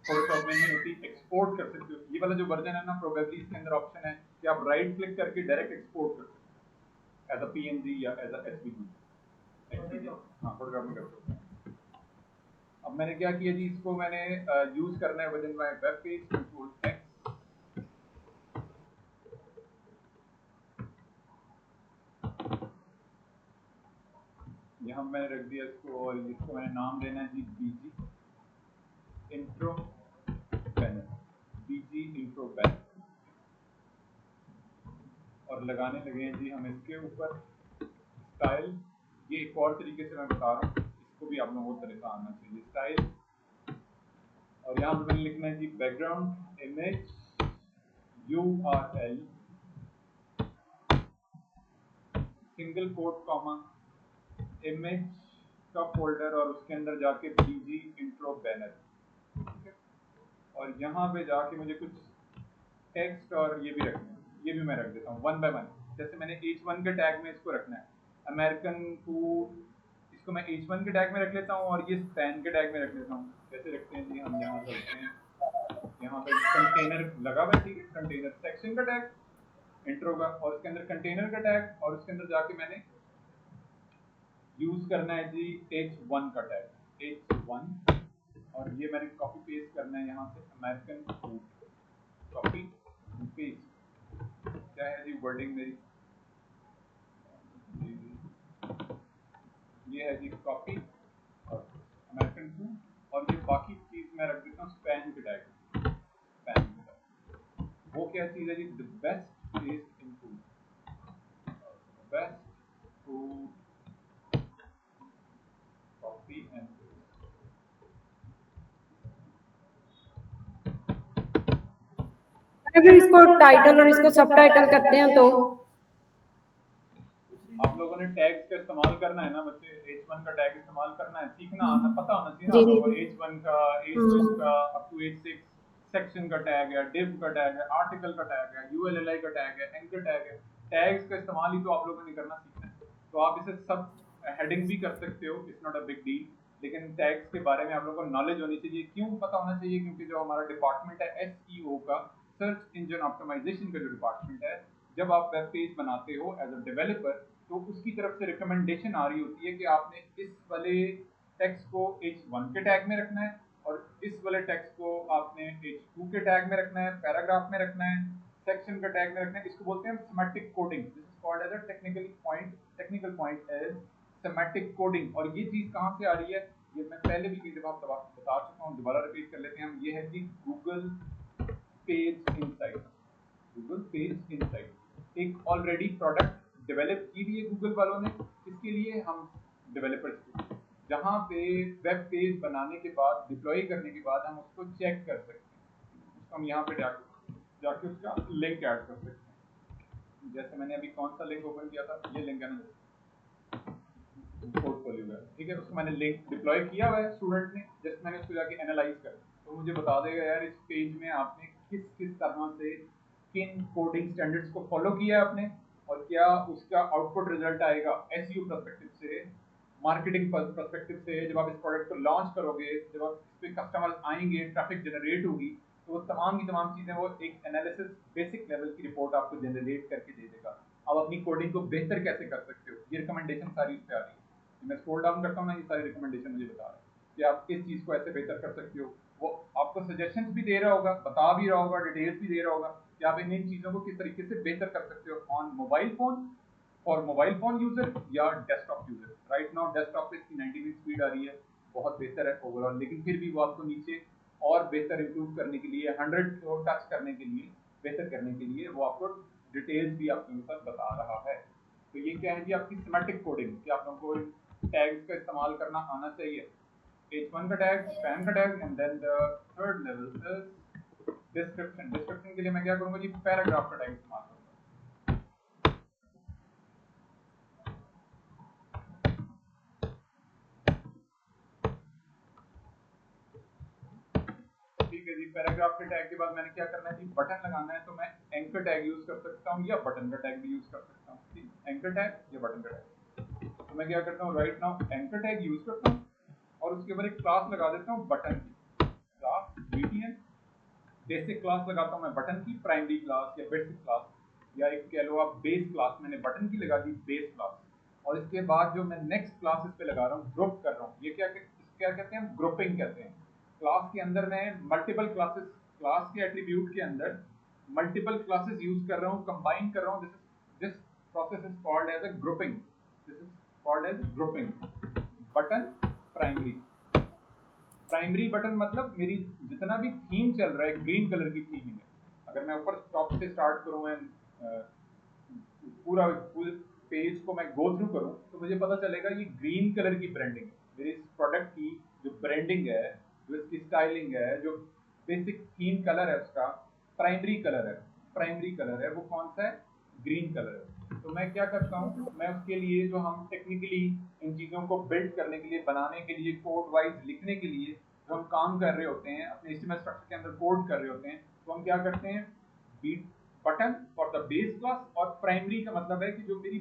फोटोशॉप में नहीं होती, एक्सपोर्ट कर सकते हो। ये वाला जो वर्जन है ना, प्रोबेबली इसके अंदर ऑप्शन है कि आप राइट क्लिक करके डायरेक्ट एक्सपोर्ट कर सकते हो एज अ PNG या एज अ SVG। हाँ फोटोशॉप में कर सकते हैं। अब मैंने क्या किया जी, इसको मैंने यूज करना है with in my web page. Control X, यहाँ मैंने रख दिया इसको और इसको मैंने नाम देना है जी BG intro panel, BG intro panel. और लगाने लगे हैं जी हम इसके ऊपर स्टाइल। ये एक और तरीके से मैं बता रहा हूँ, इसको भी आप लोगों को तरीका आना चाहिए। स्टाइल और यहाँ पे मैंने लिखना है जी background image URL single quote comma image का फोल्डर और उसके अंदर जाके BG इंट्रो बैनर। और यहाँ पे जाके मुझे कुछ टेक्स्ट और ये भी रखना है, ये भी मैं रख देता हूँ वन बाय वन। जैसे मैंने H1 के टैग में इसको रखना है अमेरिकन फूड, इसको मैं H1 के टैग में रख लेता हूँ और ये स्पैन के टैग में रख लेता हूँ। कैसे रखते हैं जी, हम यहाँ चलते हैं, यहाँ पे कंटेनर लगा हुआ है, ठीक है, कंटेनर सेक्शन का टैग इंट्रो का, और उसके अंदर कंटेनर का टैग, और उसके अंदर जाके मैंने यूज करना है जी H1 का टैग, H1, और ये मैंने कॉपी पेस्ट करना है यहाँ से अमेरिकन फूड, कॉपी पेस्ट, क्या है जी वर्डिंग मेरी, ये है जी कॉपी और अमेरिकन फूड, और ये बाकी चीज मैं रख देता हूँ स्पैन के टैग, स्पैन के टैग। वो क्या चीज है जी, the best taste in food, best food copy and paste. अगर इसको टाइटल और इसको सब टाइटल करते हैं तो आप लोगों ने टैग्स का इस्तेमाल करना है ना बच्चे, H1 का टैग इस्तेमाल करना है, सीखना आना, पता होना चाहिए ना जी आप जी लोगों को, H1 का, H2 का, अप टू H6 सेक्शन का टैग है, div का टैग है, आर्टिकल का टैग है, ULLI का टैग है, एंकर टैग है। टैग्स का इस्तेमाल ही तो आप लोगों ने करना सीखना है, तो आप इसे सब हेडिंग भी कर सकते हो, it's not a big deal, लेकिन टैग्स के बारे में आप लोगों को नॉलेज होनी चाहिए। क्यों पता होना चाहिए? क्योंकि जो हमारा डिपार्टमेंट है SEO का, सर्च इंजन ऑप्टिमाइजेशन का जो डिपार्टमेंट है, जब आप वेब पेज बनाते हो एज अ डेवलपर, तो उसकी तरफ से रिकमेंडेशन आ रही होती है कि आपने इस वाले टेक्स्ट को H1 के टैग में रखना है, और इस वाले टेक्स्ट को आपने H2 के टैग में रखना है, पैराग्राफ में रखना है, सेक्शन का टैग में रखना है। इसको बोलते हैं semantic coding, this is called as a technical point as semantic coding. और ये चीज कहाँ से आ रही है, ये मैं पहले भी कई दफा बता चुका हूँ, दोबारा रिपीट कर लेते हैं हम। ये है जी Google page insight, Google page insight एक ऑलरेडी प्रोडक्ट डेवलप की हुई है गूगल वालों ने, इसके लिए हम डेवलपर्स, जहाँ पे वेब पेज बनाने के बाद, डिप्लॉय करने के बाद हम उसको चेक कर सकते हैं, उसको हम यहाँ पे जाके उसका लिंक ऐड कर सकते हैं। जैसे मैंने अभी कौन सा लिंक ओपन किया था, ये लिंक है ना, पोर्टफोलियो का, ठीक है, उसको मैंने लिंक डिप्लॉय किया हुआ है स्टूडेंट ने, जस्ट मैंने उसको जाके एनालाइज कर, तो मुझे बता देगा यार इस पेज में आपने किस किस तरह से किन कोडिंग स्टैंडर्ड्स को फॉलो किया है आपने, और क्या उसका आउटपुट रिजल्ट आएगा एसईओ पर्सपेक्टिव से, मार्केटिंग पर्सपेक्टिव से। जब आप इस प्रोडक्ट को लॉन्च करोगे, जब आप इस पे कस्टमर्स आएंगे, ट्रैफिक जनरेट होगी, तो वो तमाम की तमाम चीजें वो एक एनालिसिस बेसिक लेवल की रिपोर्ट आपको जनरेट करके दे देगा। आप अपनी कोडिंग को बेहतर कैसे कर सकते हो, ये रिकमेंडेशन सारी उस पर आ रही है। मैं स्क्रॉल डाउन करता हूँ ना, ये सारी रिकमेंडेशन मुझे बता रहा है कि आप इस चीज को ऐसे बेहतर कर सकते हो। वो आपको सजेशंस भी दे रहा होगा, बता भी रहा होगा, डिटेल्स भी दे रहा होगा कि आप इन चीजों को किस तरीके से बेहतर कर सकते हो ऑन मोबाइल फोन, और मोबाइल फोन यूजर या desktop user. Right now desktop पे इसकी 90 स्पीड आ रही है, बहुत बेहतर है ओवरऑल, लेकिन फिर भी वो आपको नीचे और बेहतर इंप्रूव करने के लिए, 100 को टच करने के लिए, बेहतर करने के लिए वो आपको डिटेल्स भी आपके ऊपर बता रहा है। तो ये क्या है जी, आपकी सिमेटिक कोडिंग, कि आप लोगों को टैग्स का इस्तेमाल करना आना चाहिए। H1 का टैग, स्पैन का tag, and then the third level is description. Description के लिए मैं क्या करूंगा जी, पैराग्राफ का टैग इस्तेमाल करूंगा। ठीक है जी, पैराग्राफ के टैग के बाद मैंने क्या करना है जी, बटन लगाना है, तो मैं एंकर टैग यूज कर सकता हूँ या बटन का टैग भी यूज कर सकता हूँ। एंकर टैग या बटन का टैग, तो मैं क्या करता हूँ, right now anchor tag use करता हूँ, और उसके ऊपर एक क्लास लगा देता हूँ बटन की, क्लास BTN, बेसिक क्लास लगाता हूँ मैं बटन की, प्राइमरी क्लास या बेसिक क्लास, या एक कह लो आप बेस क्लास, मैंने बटन की लगा दी बेस क्लास। और इसके बाद जो मैं नेक्स्ट क्लास इस पे लगा रहा हूँ, ग्रुप कर रहा हूँ, ये क्या कहते हैं, ग्रुपिंग कहते हैं। क्लास के अंदर मैं मल्टीपल क्लासेस, क्लास के एट्रीब्यूट के अंदर मल्टीपल क्लासेस यूज कर रहा हूँ, कंबाइन कर रहा हूँ, this process is called as a grouping, this is called as grouping. Button primary, primary button मतलब मेरी जितना भी थीम चल रहा है ग्रीन कलर की थीमिंग है। अगर मैं ऊपर टॉप से स्टार्ट करूं एंड पूरा फुल पेज को मैं गो थ्रू करूं, तो मुझे पता चलेगा ये ग्रीन कलर की ब्रांडिंग है, मेरे इस प्रोडक्ट की जो ब्रांडिंग है, जो इसकी स्टाइलिंग है, जो बेसिक थीम कलर है उसका प्राइमरी कलर है, प्राइमरी कलर है वो कौन सा है, ग्रीन कलर है। तो मैं क्या करता हूँ, मैं उसके लिए जो हम टेक्निकली इन चीज़ों को बिल्ड करने के लिए, बनाने के लिए, कोड वाइज लिखने के लिए जो हम काम कर रहे होते हैं, अपने HTML स्ट्रक्चर के अंदर कोड कर रहे होते हैं, तो हम क्या करते हैं, beat button for the base class, और प्राइमरी का मतलब है कि जो मेरी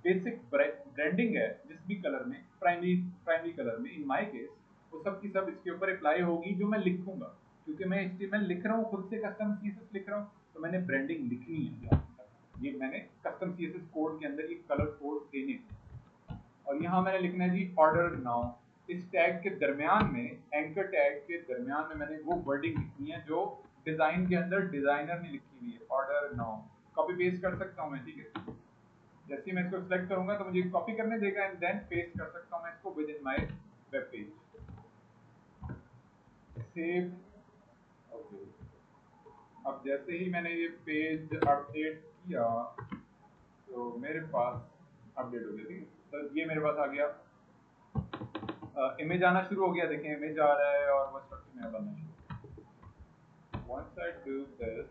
बेसिक ब्रांडिंग है जिस भी कलर में, प्राइमरी कलर में इन माय केस, वो सब की सब इसके ऊपर अप्लाई होगी जो मैं लिखूंगा, क्योंकि मैं HTML लिख रहा हूँ, खुद से कस्टम CSS लिख रहा हूँ, तो मैंने ब्रांडिंग लिखनी है। ये मैंने कस्टम CSS कोड के अंदर ये कलर कोड देने हैं। और यहाँ मैंने लिखना है जी ऑर्डर नाउ। इस टैग के दरमियान में, एंकर टैग के दरमियान में मैंने वो वर्डिंग लिखनी है जो डिजाइन के अंदर डिजाइनर ने लिखी हुई है, ऑर्डर नाउ। कॉपी पेस्ट कर सकता हूँ मैं, ठीक है। जैसे ही मैं इसको सिलेक्ट करूंगा तो मुझे कॉपी करने देगा एंड देन पेस्ट कर सकता हूँ मैं इसको with in my web page. Save. Okay, अब जैसे ही मैंने ये पेज अपडेट किया तो मेरे पास अपडेट हो गया, ठीक है। तो ये मेरे पास आ गया, इमेज आना शुरू हो गया, देखें इमेज आ रहा है और वो स्ट्रक्चर में बनना शुरू हो गया। Once I do this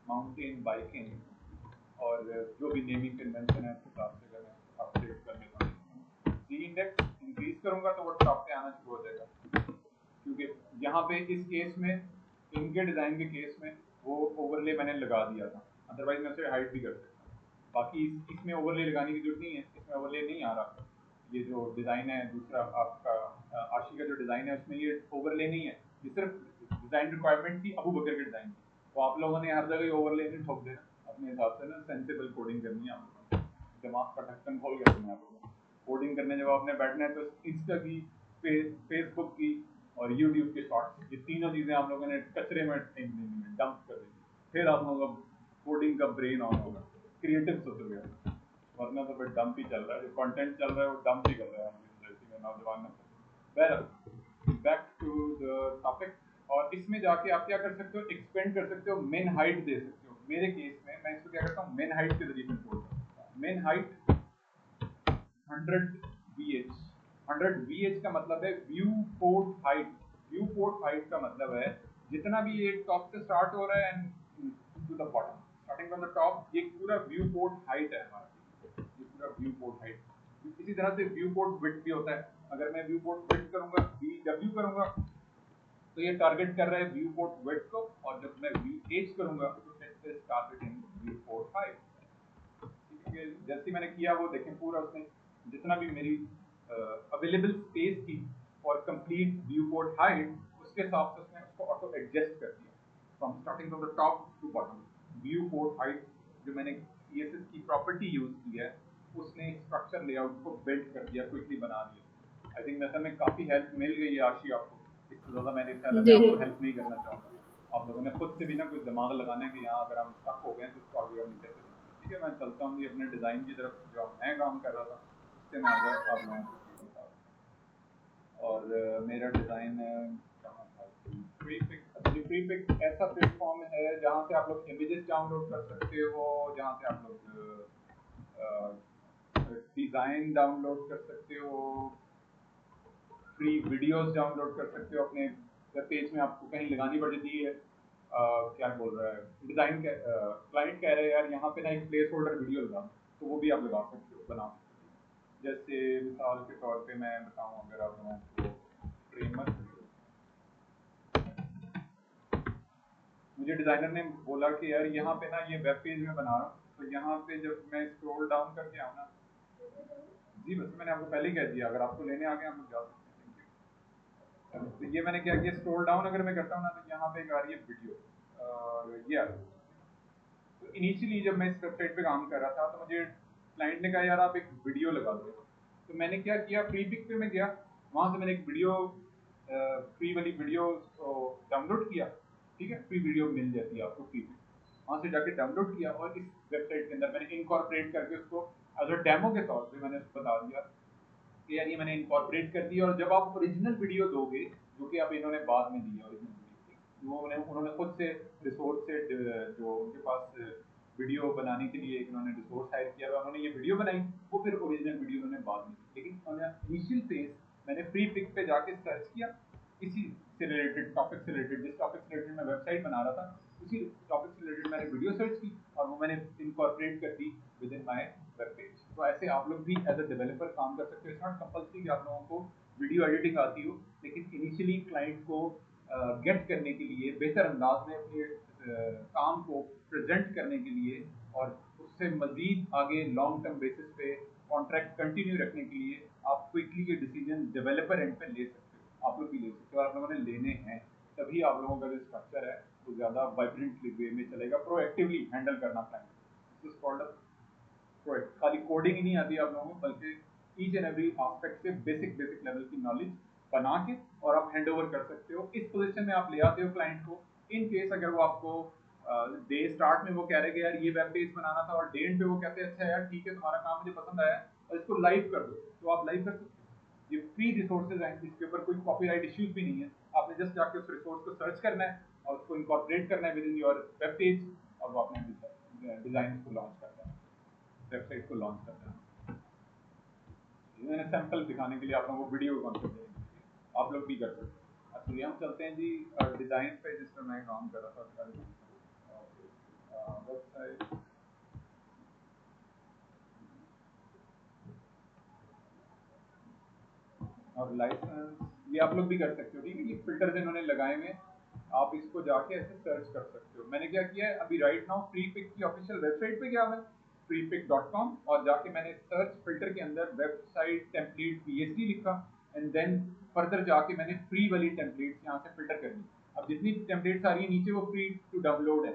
mountain biking और जो भी नेमिंग कन्वेंशन है उसके हिसाब से अगर मैं अपडेट कर लेता हूँ, जी इंडेक्स इंक्रीज करूंगा तो वो टॉप पे आना शुरू हो जाएगा, क्योंकि यहाँ पे इस केस में, इनके डिज़ाइन के केस में वो ओवरले मैंने लगा दिया था, अदरवाइज मैं उसे हाइड भी कर सकता हूँ। बाकी इसमें ओवरले लगाने की जरूरत नहीं है, इसमें ओवरले नहीं आ रहा। ये जो डिज़ाइन है दूसरा आपका आशी का जो डिज़ाइन है उसमें ये ओवरले नहीं है, ये सिर्फ डिज़ाइन रिक्वायरमेंट थी अबू बकर के डिज़ाइन की। तो आप लोगों ने हर जगह ओवरले नहीं ठोक देना, अपने हिसाब से ना सेंसिबल कोडिंग करनी है आपको, दिमाग का ढक्कन खोल कर देना आपको। कोडिंग करने जब आपने बैठना है तो इंस्टा की, फेसबुक की और यूट्यूब के शॉर्ट्स, ये तीनों चीज़ें आप लोगों ने कचरे में फेंक देनी है, डंप कर देनी, फिर आप लोगों का कोडिंग का ब्रेन ऑन होगा, क्रिएटिव सोचोगे। वरना तो फिर डंप ही चल रहा है, जो कंटेंट चल रहा है वो डंप ही कर रहा है सोसाइटी में, नौजवान में। बहरहाल बैक टू द टॉपिक। और इसमें जाके आप क्या कर सकते हो, एक्सपेंड कर सकते हो, मेन हाइट दे सकते हो। मेरे केस में मैं इसको क्या करता हूँ, मेन हाइट के जरिए कंट्रोल करता हूँ। Main height 100 VH। 100 VH का मतलब है view port height. View port height का मतलब है जितना भी ये टॉप से स्टार्ट हो रहा है and to the bottom, starting from the top, ये पूरा व्यू पोर्ट हाइट है हमारा, ये पूरा व्यू पोर्ट हाइट। इसी तरह से व्यू पोर्ट विड्थ भी होता है। अगर मैं व्यू पोर्ट विड्थ करूंगा, VW करूंगा, तो ये टारगेट कर रहा है व्यू पोर्ट विड्थ को, और जब मैं VH करूंगा तो it is targeting view port height. जैसे मैंने किया वो देखें, पूरा उसने जितना भी मेरी अवेलेबल स्पेस थी for complete viewport height, उसके हिसाब से उसने उसको ऑटो एडजस्ट कर दिया from starting from the top to bottom. Viewport height जो मैंने CSS की प्रॉपर्टी यूज की है, उसने स्ट्रक्चर लेआउट को बिल्ड कर दिया, क्विकली बना दिया। आई थिंक वैसे में काफ़ी हेल्प मिल गई है आशी आपको, इससे ज़्यादा मैंने ख्याल है मैं जी आपको हेल्प नहीं करना चाहूँगा। आप लोगों ने खुद से भी ना कुछ दिमाग लगाना है कि यहाँ अगर हम स्टक हो गए तो इसको आगे हम कैसे। ठीक है, मैं चलता हूँ जी अपने डिज़ाइन की तरफ, जो मैं काम कर रहा था उससे मैं अगर आप लोगों को चीज़ बता दूँ। और मेरा डिज़ाइन कहाँ था, प्रीपिक ऐसा प्लेटफॉर्म है जहाँ से आप लोग इमेजेस डाउनलोड कर सकते हो, जहाँ से आप लोग डिज़ाइन डाउनलोड कर सकते हो, फ्री वीडियोस डाउनलोड कर सकते हो। अपने वेब पेज में आपको कहीं लगानी पड़ जाती है, क्या बोल रहा है डिज़ाइन, क्लाइंट कह रहे हैं यार यहाँ पे ना एक प्लेस होल्डर वीडियो लगा, तो वो भी आप लगा सकते हो, बना सकते हो। जैसे मिसाल के तौर पे मैं बताऊँ, अगर आप लोगों को फ्रेमवर्क, मुझे डिज़ाइनर ने बोला कि यार यहाँ पे ना ये वेब पेज में बना रहा हूँ, तो यहाँ पे जब मैं स्क्रॉल डाउन करके आऊँ ना, जी बस मैंने आपको पहले ही कह दिया, अगर आपको लेने आ गए हम लोग जा सकते हैं। तो ये मैंने क्या किया, स्क्रॉल डाउन अगर मैं करता हूँ ना, तो यहाँ पे एक आ रही है वीडियो, और ये आ रही है। तो इनिशियली जब मैं इस वेबसाइट पे काम कर रहा था तो मुझे क्लाइंट ने कहा यार आप एक वीडियो लगा दो। तो मैंने क्या किया, प्रीपिक पे मैं गया, वहाँ से मैंने एक वीडियो, फ्री वाली वीडियो डाउनलोड किया। ठीक है, फ्री वीडियो मिल जाती है आपको फ्री में, वहाँ से जाके डाउनलोड किया और इस वेबसाइट के अंदर मैंने इनकॉर्पोरेट करके उसको एज अ डेमो के तौर पे मैंने उसको बता दिया कि यार ये मैंने इनकॉर्पोरेट कर दिया। और जब आप ओरिजिनल वीडियो दोगे, जो कि आप इन्होंने बाद में दी है ओरिजिनल वीडियो, वो उन्होंने खुद से रिसोर्स से, जो उनके पास वीडियो बनाने के लिए इन्होंने रिसोर्स हायर किया हुआ, उन्होंने ये वीडियो बनाई, वो फिर ओरिजिनल वीडियो उन्होंने बाद में दी। लेकिन इनिशियल फेज मैंने फ्री पिक पे जाके सर्च किया, इसी से रिलेटेड टॉपिक से रिलेटेड, जिस टॉपिक से रिलेटेड मैं वेबसाइट बना रहा था, उसी टॉपिक से रिलेटेड मैंने वीडियो सर्च की और वो मैंने इनकॉर्पोरेट कर दी with in my web page. तो ऐसे आप लोग भी एज अ डेवलपर काम कर सकते हो। इट्स नॉट कंपल्सरी कि आप लोगों को वीडियो एडिटिंग आती हो, लेकिन इनिशियली क्लाइंट को गेट करने के लिए, बेहतर अंदाज में अपने काम को प्रेजेंट करने के लिए, और उससे मजीद आगे लॉन्ग टर्म बेसिस पे कॉन्ट्रैक्ट कंटिन्यू रखने के लिए आप क्विकली ये डिसीजन डेवलपर एंड पे ले सकते हो। आप लोग भी ले सकते हो, आप लोगों ने लेने हैं, तभी आप लोगों का जो स्ट्रक्चर है वो ज़्यादा वाइब्रेंट वे में चलेगा, प्रोएक्टिवली हैंडल करना client. This is called product. खाली कोडिंग ही नहीं आती आप लोगों को, बल्कि ईच एंड एवरी एस्पेक्ट से बेसिक लेवल की नॉलेज बना के और आप हैंड ओवर कर सकते हो। इस पोजीशन में आप ले आते हो क्लाइंट को। इन केस अगर वो आपको डे स्टार्ट में वो कह रहे कि यार ये वेब पेज बनाना था, और डे एंड पे वो कहते हैं अच्छा यार ठीक है तुम्हारा काम मुझे पसंद आया और इसको लाइव कर दो, तो आप लाइव कर सकते हो। ये फ्री रिसोर्सेज हैं, इसके ऊपर कोई कॉपीराइट इश्यूज भी नहीं है। आपने जस्ट जाके उस रिसोर्स को सर्च करना है और उसको इनकॉर्पोरेट करना है with in your web page, और वो अपने डिजाइन को लॉन्च करना है, वेबसाइट को लॉन्च करना है। मैंने सैंपल दिखाने के लिए आप लोगों को वीडियो कॉन्सेप्ट आप लोग भी कर सकते हैं। अच्छा ये हम चलते हैं जी डिज़ाइन पे, जिस पर मैं काम कर रहा था वेबसाइट। और लाइसेंस ये आप लोग भी कर सकते हो, ठीक है। ये फिल्टर्स इन्होंने लगाए हुए हैं, आप इसको जाके ऐसे सर्च कर सकते हो। मैंने क्या किया है अभी राइट नाउ फ्रीपिक की ऑफिशियल वेबसाइट पे गया मैं, freepik.com, और जाके मैंने सर्च फिल्टर के अंदर वेबसाइट टेम्पलेट पीएचडी लिखा, एंड देन फर्दर जाके मैंने फ्री वाली टेम्पलेट्स यहाँ से फिल्टर कर दी। अब जितनी टेम्पलेट्स आ रही है नीचे वो फ्री टू डाउनलोड है।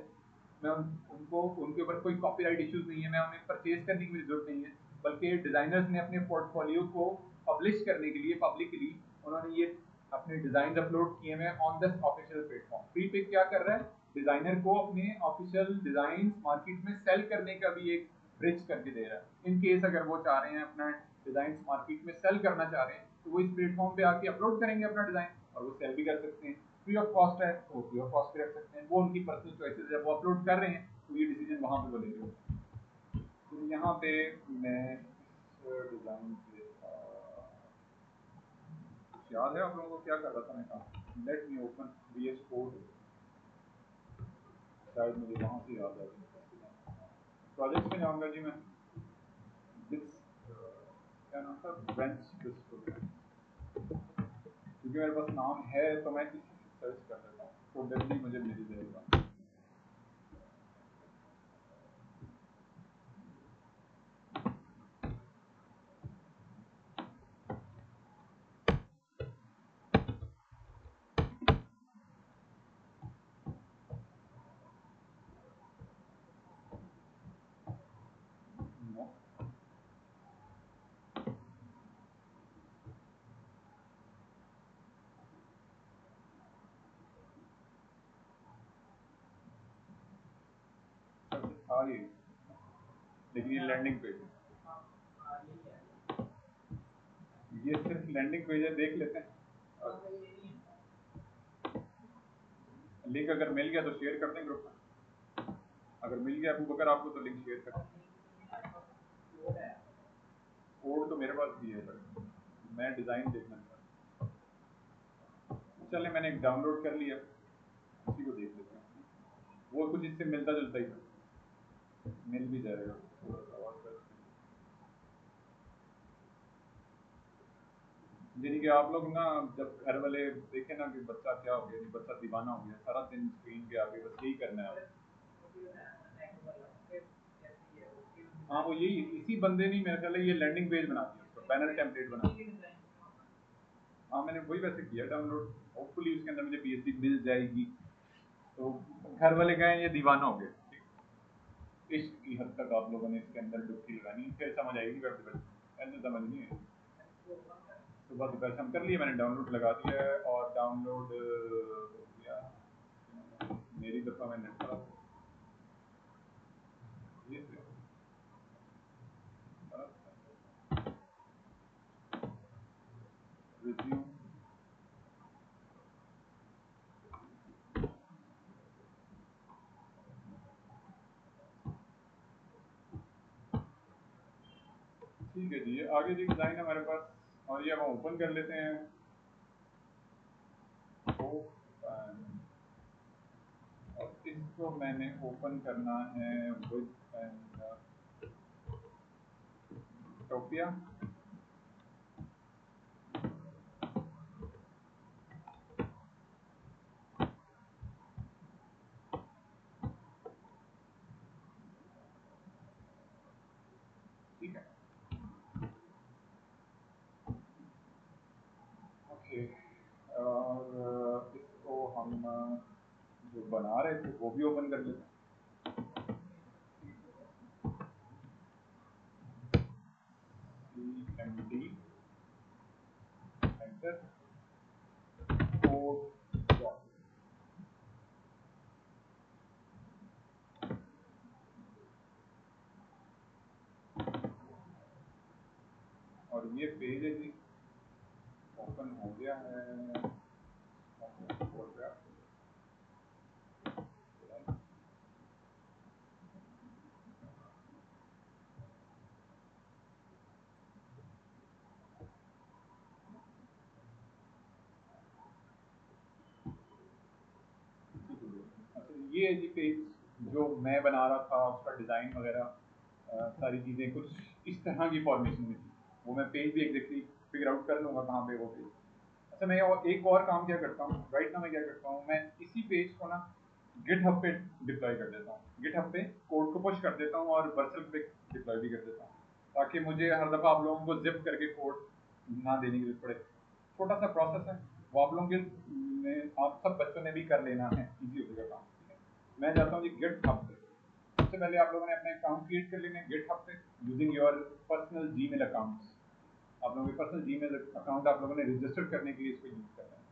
मैं उनको उनके ऊपर कोई कॉपीराइट इश्यूज नहीं है, मैं उन्हें परचेज करने की जरूरत नहीं है, बल्कि डिजाइनर्स ने अपने पोर्टफोलियो को पब्लिश करने के लिए पब्लिकली उन्होंने ये अपने डिजाइन अपलोड किए हैं on this official platform. Freepik क्या कर रहा है, डिजाइनर को अपने ऑफिशियल डिजाइन मार्केट में सेल करने का भी एक ब्रिज करके दे रहा है। इन केस अगर वो चाह रहे हैं अपना डिजाइन मार्केट में सेल करना चाह रहे हैं, तो वो इस प्लेटफॉर्म पे आके अपलोड करेंगे अपना डिजाइन, और वो सेल भी कर सकते हैं। फ्री ऑफ कॉस्ट है तो फ्री ऑफ कॉस्ट पे रख सकते हैं, वो उनकी पर्सनल चॉइसेस है। वो अपलोड कर रहे हैं तो ये डिसीजन वहां पे वो लेंगे। तो यहाँ पे मैं डिजाइन पे याद है आप लोगों को क्या कर रहा था मैं काम, late me open VS code, शायद मुझे वहाँ से याद आ गया। प्रोजेक्ट में जाऊँगा जी मैं, दिस क्या नाम था, बेंच प्रोग्राम, क्योंकि मेरे पास नाम है तो मैं इसी से सर्च कर लेता हूँ, प्रोबेबली मुझे मिल जाएगा। No. हाँ ये, लेकिन ये लैंडिंग पेज है, ये सिर्फ लैंडिंग पेज है, देख लेते हैं। लिंक अगर मिल गया तो शेयर कर दें ग्रुप में, अगर मिल गया अबू बकर आपको तो लिंक शेयर कर दें। कोड तो मेरे पास भी है पर मैं डिज़ाइन देखना चाहता हूँ। चले मैंने एक डाउनलोड कर लिया, उसी को देख लेते हैं। वो कुछ इससे मिलता जुलता ही था, मिल भी जाएगा थोड़ा सा और सर्च करें। यानी कि आप लोग ना जब घर वाले देखे ना कि बच्चा क्या हो गया, बच्चा दीवाना हो गया, सारा दिन स्क्रीन के आगे बस यही करना है। हाँ वो यही इसी बंदे ने मेरे ख्याल ये लैंडिंग पेज बना दिया, उसका बैनर टेम्पलेट बना दिया। हाँ मैंने वही वैसे किया डाउनलोड, होपफुली उसके अंदर मुझे पीएचडी मिल जाएगी। तो घर वाले गए ये दीवाना हो गया, इस हद तक आप लोगों ने इसके अंदर डुबकी लगानी, फिर समझ आएगी वेब डेवलपमेंट, ऐसे समझ नहीं है। सुबह दोपहर शाम कर लिया मैंने, डाउनलोड लगा दिया है और डाउनलोड हो गया। मेरी दफ़ा में नेट खराब हो रिज्यूम। ठीक है जी, ये आगे जी डिज़ाइन है हमारे पास, और ये हम ओपन कर लेते हैं। और इसको मैंने ओपन करना है विद टोपिया। ठीक है, ओके। और इसको हम जो बना रहे थे वो भी ओपन कर लेते हैं। cmd enter code drop। और ये पेज है जी ओपन हो गया है। अच्छा ये है जी पेज जो मैं बना रहा था, उसका डिज़ाइन वगैरह सारी चीज़ें कुछ इस तरह की फॉर्मेशन में थी। वो मैं पेज भी एग्जैक्टली फिगर आउट कर लूँगा कहाँ पे वो पेज। अच्छा मैं एक और काम क्या करता हूँ राइट नाउ, मैं क्या करता हूँ, मैं इसी पेज को ना गिटहब पे डिप्लॉय कर देता हूँ। गिटहब पे कोड को पुश कर देता हूँ और वर्सल पे डिप्लॉय भी कर देता हूँ, ताकि मुझे हर दफ़ा आप लोगों को जिप करके कोड ना देने की जरूरत पड़े। छोटा सा प्रोसेस है, वो आप लोगों के आप सब बच्चों ने भी कर लेना है, ईजी हो जाएगा काम। ठीक है, मैं जाता हूँ जी गिटहब पे। सबसे पहले आप लोगों ने अपने अकाउंट क्रिएट कर लेने गिटहब पे using your personal Gmail accounts. आप लोगों के पर्सनल जीमेल अकाउंट आप लोगों ने रजिस्टर करने के लिए इसको यूज करना है।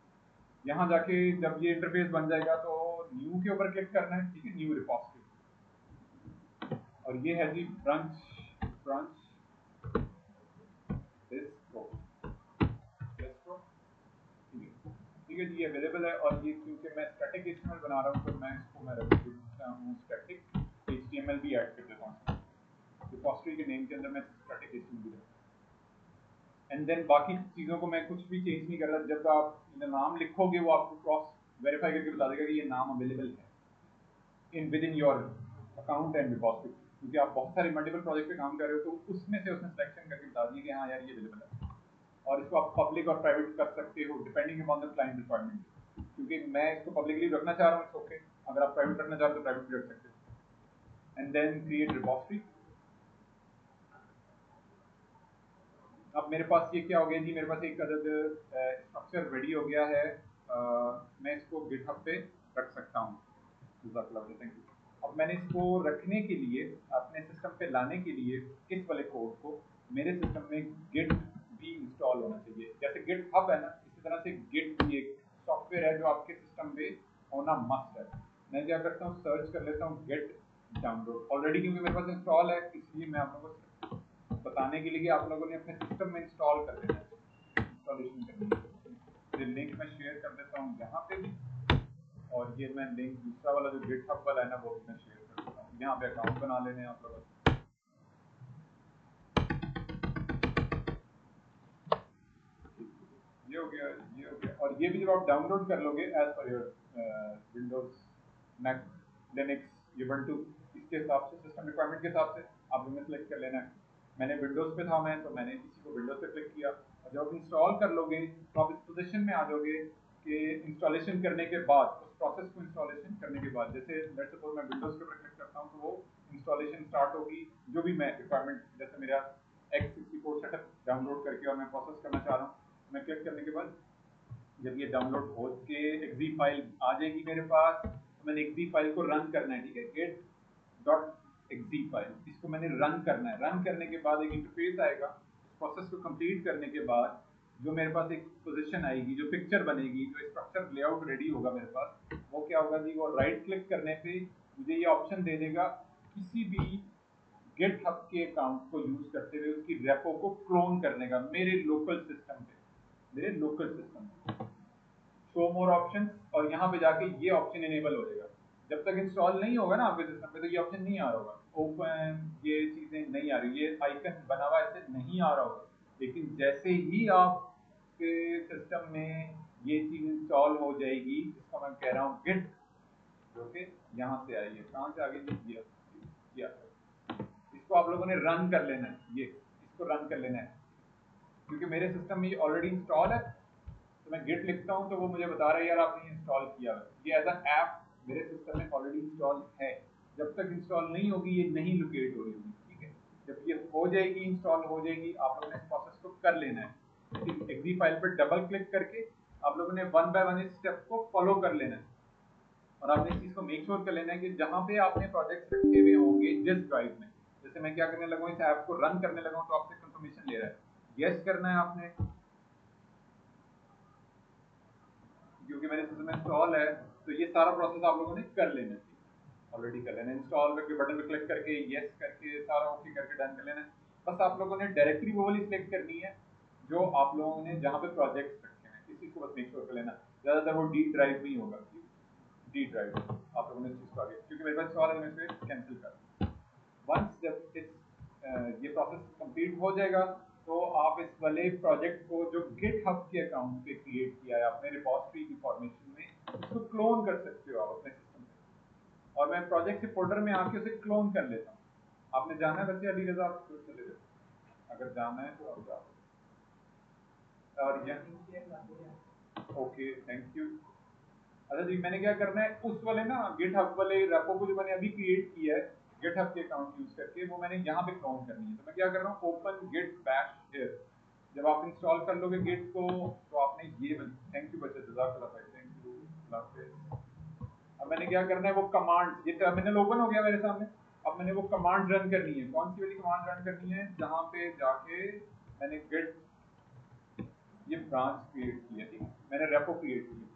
यहाँ जाके जब ये इंटरफेस बन जाएगा तो न्यू के ऊपर क्लिक करना है। ठीक है, न्यू रिपोजिटरी, और ये है जी ब्रांच डिस्ट्रो। ठीक है जी, ये अवेलेबल है। और ये क्योंकि मैं स्टैटिक HTML बना रहा हूँ तो मैं इसको मैं रख देता हूँ स्टैटिक HTML भी ऐड कर देता हूँ। रिपोजिटरी के नेम के अंदर मैं स्टैटिक HTML भी रखता हूँ। एंड देन बाकी चीज़ों को मैं कुछ भी चेंज नहीं कर रहा। जब आप नाम लिखोगे वो आपको क्रॉस वेरीफाई करके बता देगा कि ये नाम अवेलेबल है with in your account and repository. क्योंकि आप बहुत सारे मल्टीपल प्रोजेक्ट पे काम कर रहे हो तो उसमें से उसने सिलेक्शन करके बता दिया कि हाँ यार ये अवेलेबल है। और इसको आप पब्लिक और प्राइवेट कर सकते हो depending upon the client requirement. क्योंकि मैं इसको पब्लिकली रखना चाह रहा हूँ, इट्स ओके। अगर आप प्राइवेट रखना चाह रहे हो तो प्राइवेट भी रख सकते हो। And then create repository. अब मेरे पास ये क्या हो गया जी, मेरे पास एक अदद स्ट्रक्चर रेडी हो गया है। मैं इसको गिटहब पे रख सकता हूँ। Thank you. अब मैंने इसको रखने के लिए, अपने सिस्टम पे लाने के लिए इस वाले कोड को मेरे सिस्टम में गिट भी इंस्टॉल होना चाहिए। जैसे गिट हब है ना, इसी तरह से गिट भी एक सॉफ्टवेयर है जो आपके सिस्टम पे होना मस्ट है। मैं क्या करता हूँ, सर्च कर लेता हूँ गिट डाउनलोड। ऑलरेडी क्योंकि मेरे पास इंस्टॉल है, इसलिए मैं आप लोगों को बताने के लिए कि आप लोगों ने अपने सिस्टम में इंस्टॉल कर देना है, इंस्टॉलेशन करनी है। ये लिंक मैं शेयर कर देता हूँ यहाँ पे भी, और ये मैं लिंक दूसरा वाला जो गिटहब वाला है ना वो भी मैं शेयर कर देता हूँ। यहाँ पे अकाउंट बना लेने हैं आप लोगों को। ये हो गया, ये हो गया। और ये भी जब आप डाउनलोड कर लोगे as per your Windows, Mac, Linux, Ubuntu, इसके हिसाब से सिस्टम रिक्वायरमेंट के हिसाब से आप लोगों ने सेलेक्ट कर लेना है। मैंने विंडोज पे था मैं, तो मैंने इसी को विंडोज पे क्लिक किया। और जब आप इंस्टॉल कर लोगे तो आप इस पोजीशन में आ जाओगे कि इंस्टॉलेशन करने के बाद, उस प्रोसेस को इंस्टॉलेशन करने के बाद, जैसे लेट्स सपोज मैं विंडोज के ऊपर क्लिक करता हूँ तो वो इंस्टॉलेशन स्टार्ट होगी। जो भी मैं रिक्वायरमेंट, जैसे मेरा x64 सेटअप डाउनलोड करके और मैं प्रोसेस करना चाह रहा हूँ, मैं क्लिक करने के बाद जब ये डाउनलोड हो के एक्जी फाइल आ जाएगी मेरे पास, तो मैंने एक्जी फाइल को रन करना है। ठीक है, गेट डॉट एक्जी फाइल, इसको मैंने रन करना है। रन करने के बाद एक इंटरफेस आएगा। प्रोसेस को कंप्लीट करने के बाद जो मेरे पास एक पोजीशन आएगी, जो पिक्चर बनेगी, जो स्ट्रक्चर लेआउट रेडी होगा मेरे पास, वो क्या होगा जी, वो राइट क्लिक करने पे मुझे ये ऑप्शन दे देगा किसी भी गिटहब के अकाउंट को यूज करते हुए उसकी रेपो को क्लोन करने का मेरे लोकल सिस्टम पे, मेरे लोकल सिस्टम पे। शो मोर ऑप्शन, और यहाँ पे जाके ये ऑप्शन इनेबल हो जाएगा। जब तक इंस्टॉल नहीं होगा ना आपके सिस्टम पे तो ये ऑप्शन नहीं आ रहा होगा, ओपन ये चीजें नहीं आ रही, ये आइकन बना हुआ ऐसे नहीं आ रहा होगा। लेकिन जैसे ही आपके सिस्टम में ये चीज इंस्टॉल हो जाएगी, जिसको मैं कह रहा हूँ गिट, जो कि यहाँ से आई है, कहाँ से आ गई, ये इसको आप लोगों ने रन कर लेना है। ये इसको रन कर लेना है क्योंकि मेरे सिस्टम में ये ऑलरेडी इंस्टॉल है। तो मैं गिट लिखता हूँ तो वो मुझे बता रहा है यार आपने इंस्टॉल किया है, ये एज अ ऐप मेरे सिस्टम में ऑलरेडी इंस्टॉल है। जब तक इंस्टॉल नहीं होगी ये नहीं लोकेट हो रही होगी। ठीक है, जब ये हो जाएगी, इंस्टॉल हो जाएगी, आप लोगों ने इस प्रोसेस को कर लेना है। एक्जी फाइल पर डबल क्लिक करके आप लोगों ने वन बाय वन इस स्टेप को फॉलो कर लेना है। और आपने इस चीज को मेक श्योर कर लेना है कि जहां पे आपने प्रोजेक्ट रखे हुए होंगे जिस ड्राइव में, जैसे मैं क्या करने लगा हूँ, इस ऐप को रन करने लगा हूँ तो आपसे कंफर्मेशन ले रहा है यस करना है आपने, क्योंकि मेरे सिस्टम में इंस्टॉल है तो ये सारा प्रोसेस आप लोगों ने कर लेना है, ऑलरेडी कर लेना है। इंस्टॉल करके बटन पे क्लिक करके यस करके सारा ओके करके डन कर लेना है। बस आप लोगों ने डायरेक्टरी वो वाली सिलेक्ट करनी है जो आप लोगों ने जहाँ पे प्रोजेक्ट्स रखे हैं, इसी को बस मेक श्योर कर लेना। ज़्यादातर वो डी ड्राइव में ही होगा, डी ड्राइव आप लोगों ने इस चीज़ को आगे, क्योंकि मेरे पास इंस्टॉल है मैं इसे कैंसिल कर। वंस जब ये प्रोसेस कंप्लीट हो जाएगा तो आप इस वाले प्रोजेक्ट को जो गिट हब के अकाउंट पे क्रिएट किया है अपने रिपोजिटरी की फॉर्मेशन में, उसको क्लोन कर सकते हो आप अपने सिस्टम में। और मैं प्रोजेक्ट के फोल्डर में आके उसे क्लोन कर लेता हूँ। आपने जाना है वैसे अली रजा, आप चले जाओ, अगर जाना है तो आप जाओ। और ये ओके थैंक यू। अच्छा जी, मैंने क्या करना है उस वाले ना गिट हब वाले रेपो को जो मैंने अभी क्रिएट किया है गिट हब के अकाउंट यूज करके, वो मैंने यहाँ पे क्लोन करनी है। तो मैं क्या कर रहा हूँ, ओपन गिट बैश हियर। जब आप इंस्टॉल कर लोगे गिट को तो आपने ये थैंक यू बच्चे, जज़ाकल्लाह खैर, थैंक यू, अल्लाह हाफिज़। अब मैंने क्या करना है, वो कमांड, ये टर्मिनल ओपन हो गया मेरे सामने। अब मैंने वो कमांड रन करनी है। कौन सी वाली कमांड रन करनी है, जहाँ पे जाके मैंने गिट ये ब्रांच क्रिएट की है, ठीक है, मैंने रेपो क्रिएट की है।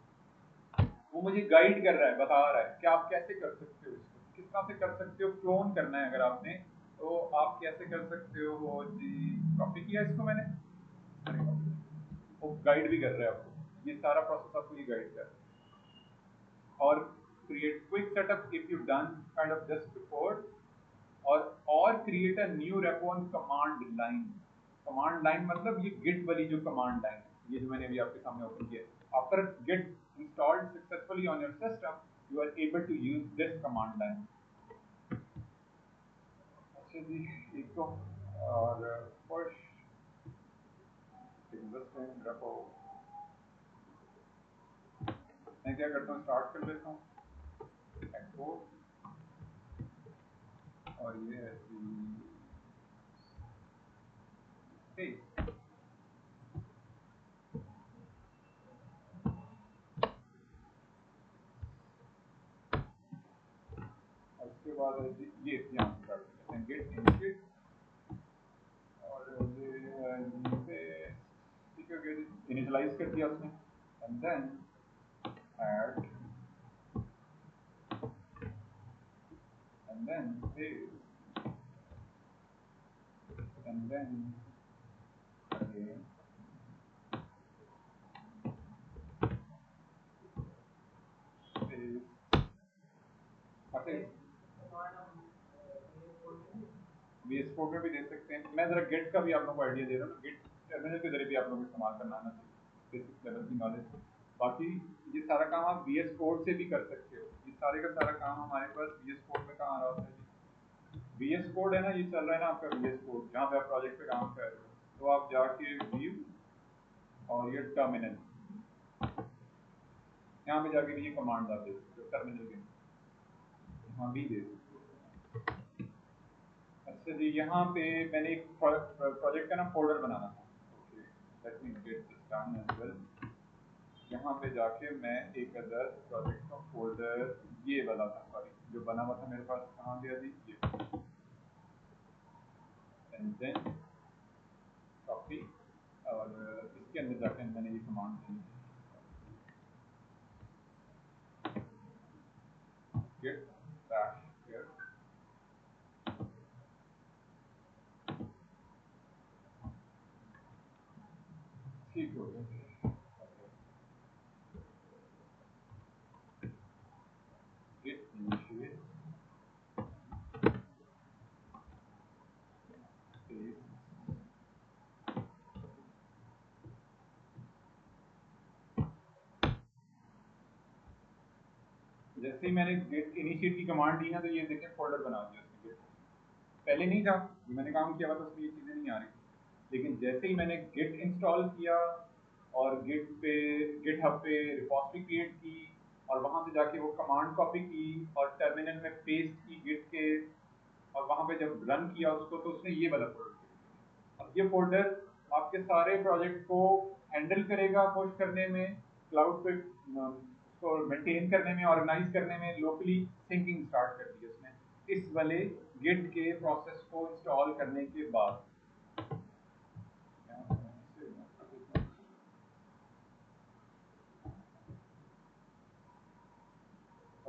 वो मुझे गाइड कर रहा है, बता रहा है कि आप कैसे कर सकते हो, इसको किस तरह से कर सकते हो। क्लोन करना है अगर आपने तो आप कैसे कर सकते हो। वो जी कॉपी किया इसको मैंने, अरे copy। वो गाइड भी कर रहा है आपको, ये सारा प्रोसेस आपको ये गाइड कर रहा है। और create quick setup if you done kind of just before, और create a new repo on command line. Command line मतलब ये गिट वाली जो कमांड लाइन है, ये जो मैंने अभी आपके सामने ओपन किया है। After git installed successfully on your system you are able to use this command line. अच्छा जी, एक तो और पुश एग्जिस्टिंग रेपो, मैं क्या करता हूँ, स्टार्ट कर लेता हूँ एक्सपो, और ये है जी उसके बाद ये यहाँ से स्टार्ट करते हैं गेट इनिशिएट, और ये पे ठीक है गेट इनिशियलाइज कर दिया उसने, and then add, and then save, and then again save. VS code में भी दे सकते हैं। मैं जरा गेट का भी आप लोगों को आइडिया दे रहा हूँ, गेट टर्मिनल के जरिए भी आप लोगों को इस्तेमाल करना आना चाहिए, बेसिक लेवल की नॉलेज। बाकी ये सारा काम आप VS कोड से भी कर सकते हो। ये सारे का सारा काम हमारे पास VS कोड में कहाँ आ रहा होता है, VS कोड है ना, ये चल रहा है ना आपका VS कोड, जहाँ पे आप प्रोजेक्ट पे काम कर रहे हो। तो आप जाके व्यू और ये टर्मिनल, यहाँ पे जाके भी ये कमांड आप दे सकते हो टर्मिनल के, यहाँ भी दे सकते हो। अच्छा जी, यहाँ पे मैंने एक प्रोजेक्ट का ना फोल्डर बनाना था। Okay, let me get this done as well. यहाँ पे जाके मैं एक अदर प्रोजेक्ट का फोल्डर, ये वाला था, सॉरी, जो बना हुआ था मेरे पास, कहाँ गया जी, ये, एंड देन कॉपी, और इसके अंदर जाके मैंने ये कमांड दी, गेट बैश हियर, ठीक हो गया। गेट इनिशिएट स्पेस, जैसे ही मैंने गेट इनिशिएट की कमांड दी ना, तो ये देखें फोल्डर बना दिया उसने गेट। पहले नहीं था, मैंने काम किया हुआ था, उसमें ये चीज़ें नहीं आ रही। लेकिन जैसे ही मैंने गिट इंस्टॉल किया और गिट हब पे रिपोजिटरी क्रिएट की, और वहाँ से जाके वो कमांड कॉपी की और टर्मिनल में पेस्ट की गिट के, और वहाँ पे जब रन किया उसको, तो उसने ये वाला फोल्डर किया। अब ये फोल्डर आपके सारे प्रोजेक्ट को हैंडल करेगा, पुश करने में, क्लाउड पे उसको मेंटेन करने में, ऑर्गेनाइज करने में। लोकली सिंकिंग स्टार्ट कर दी उसने इस वाले गिट के प्रोसेस को इंस्टॉल करने के बाद।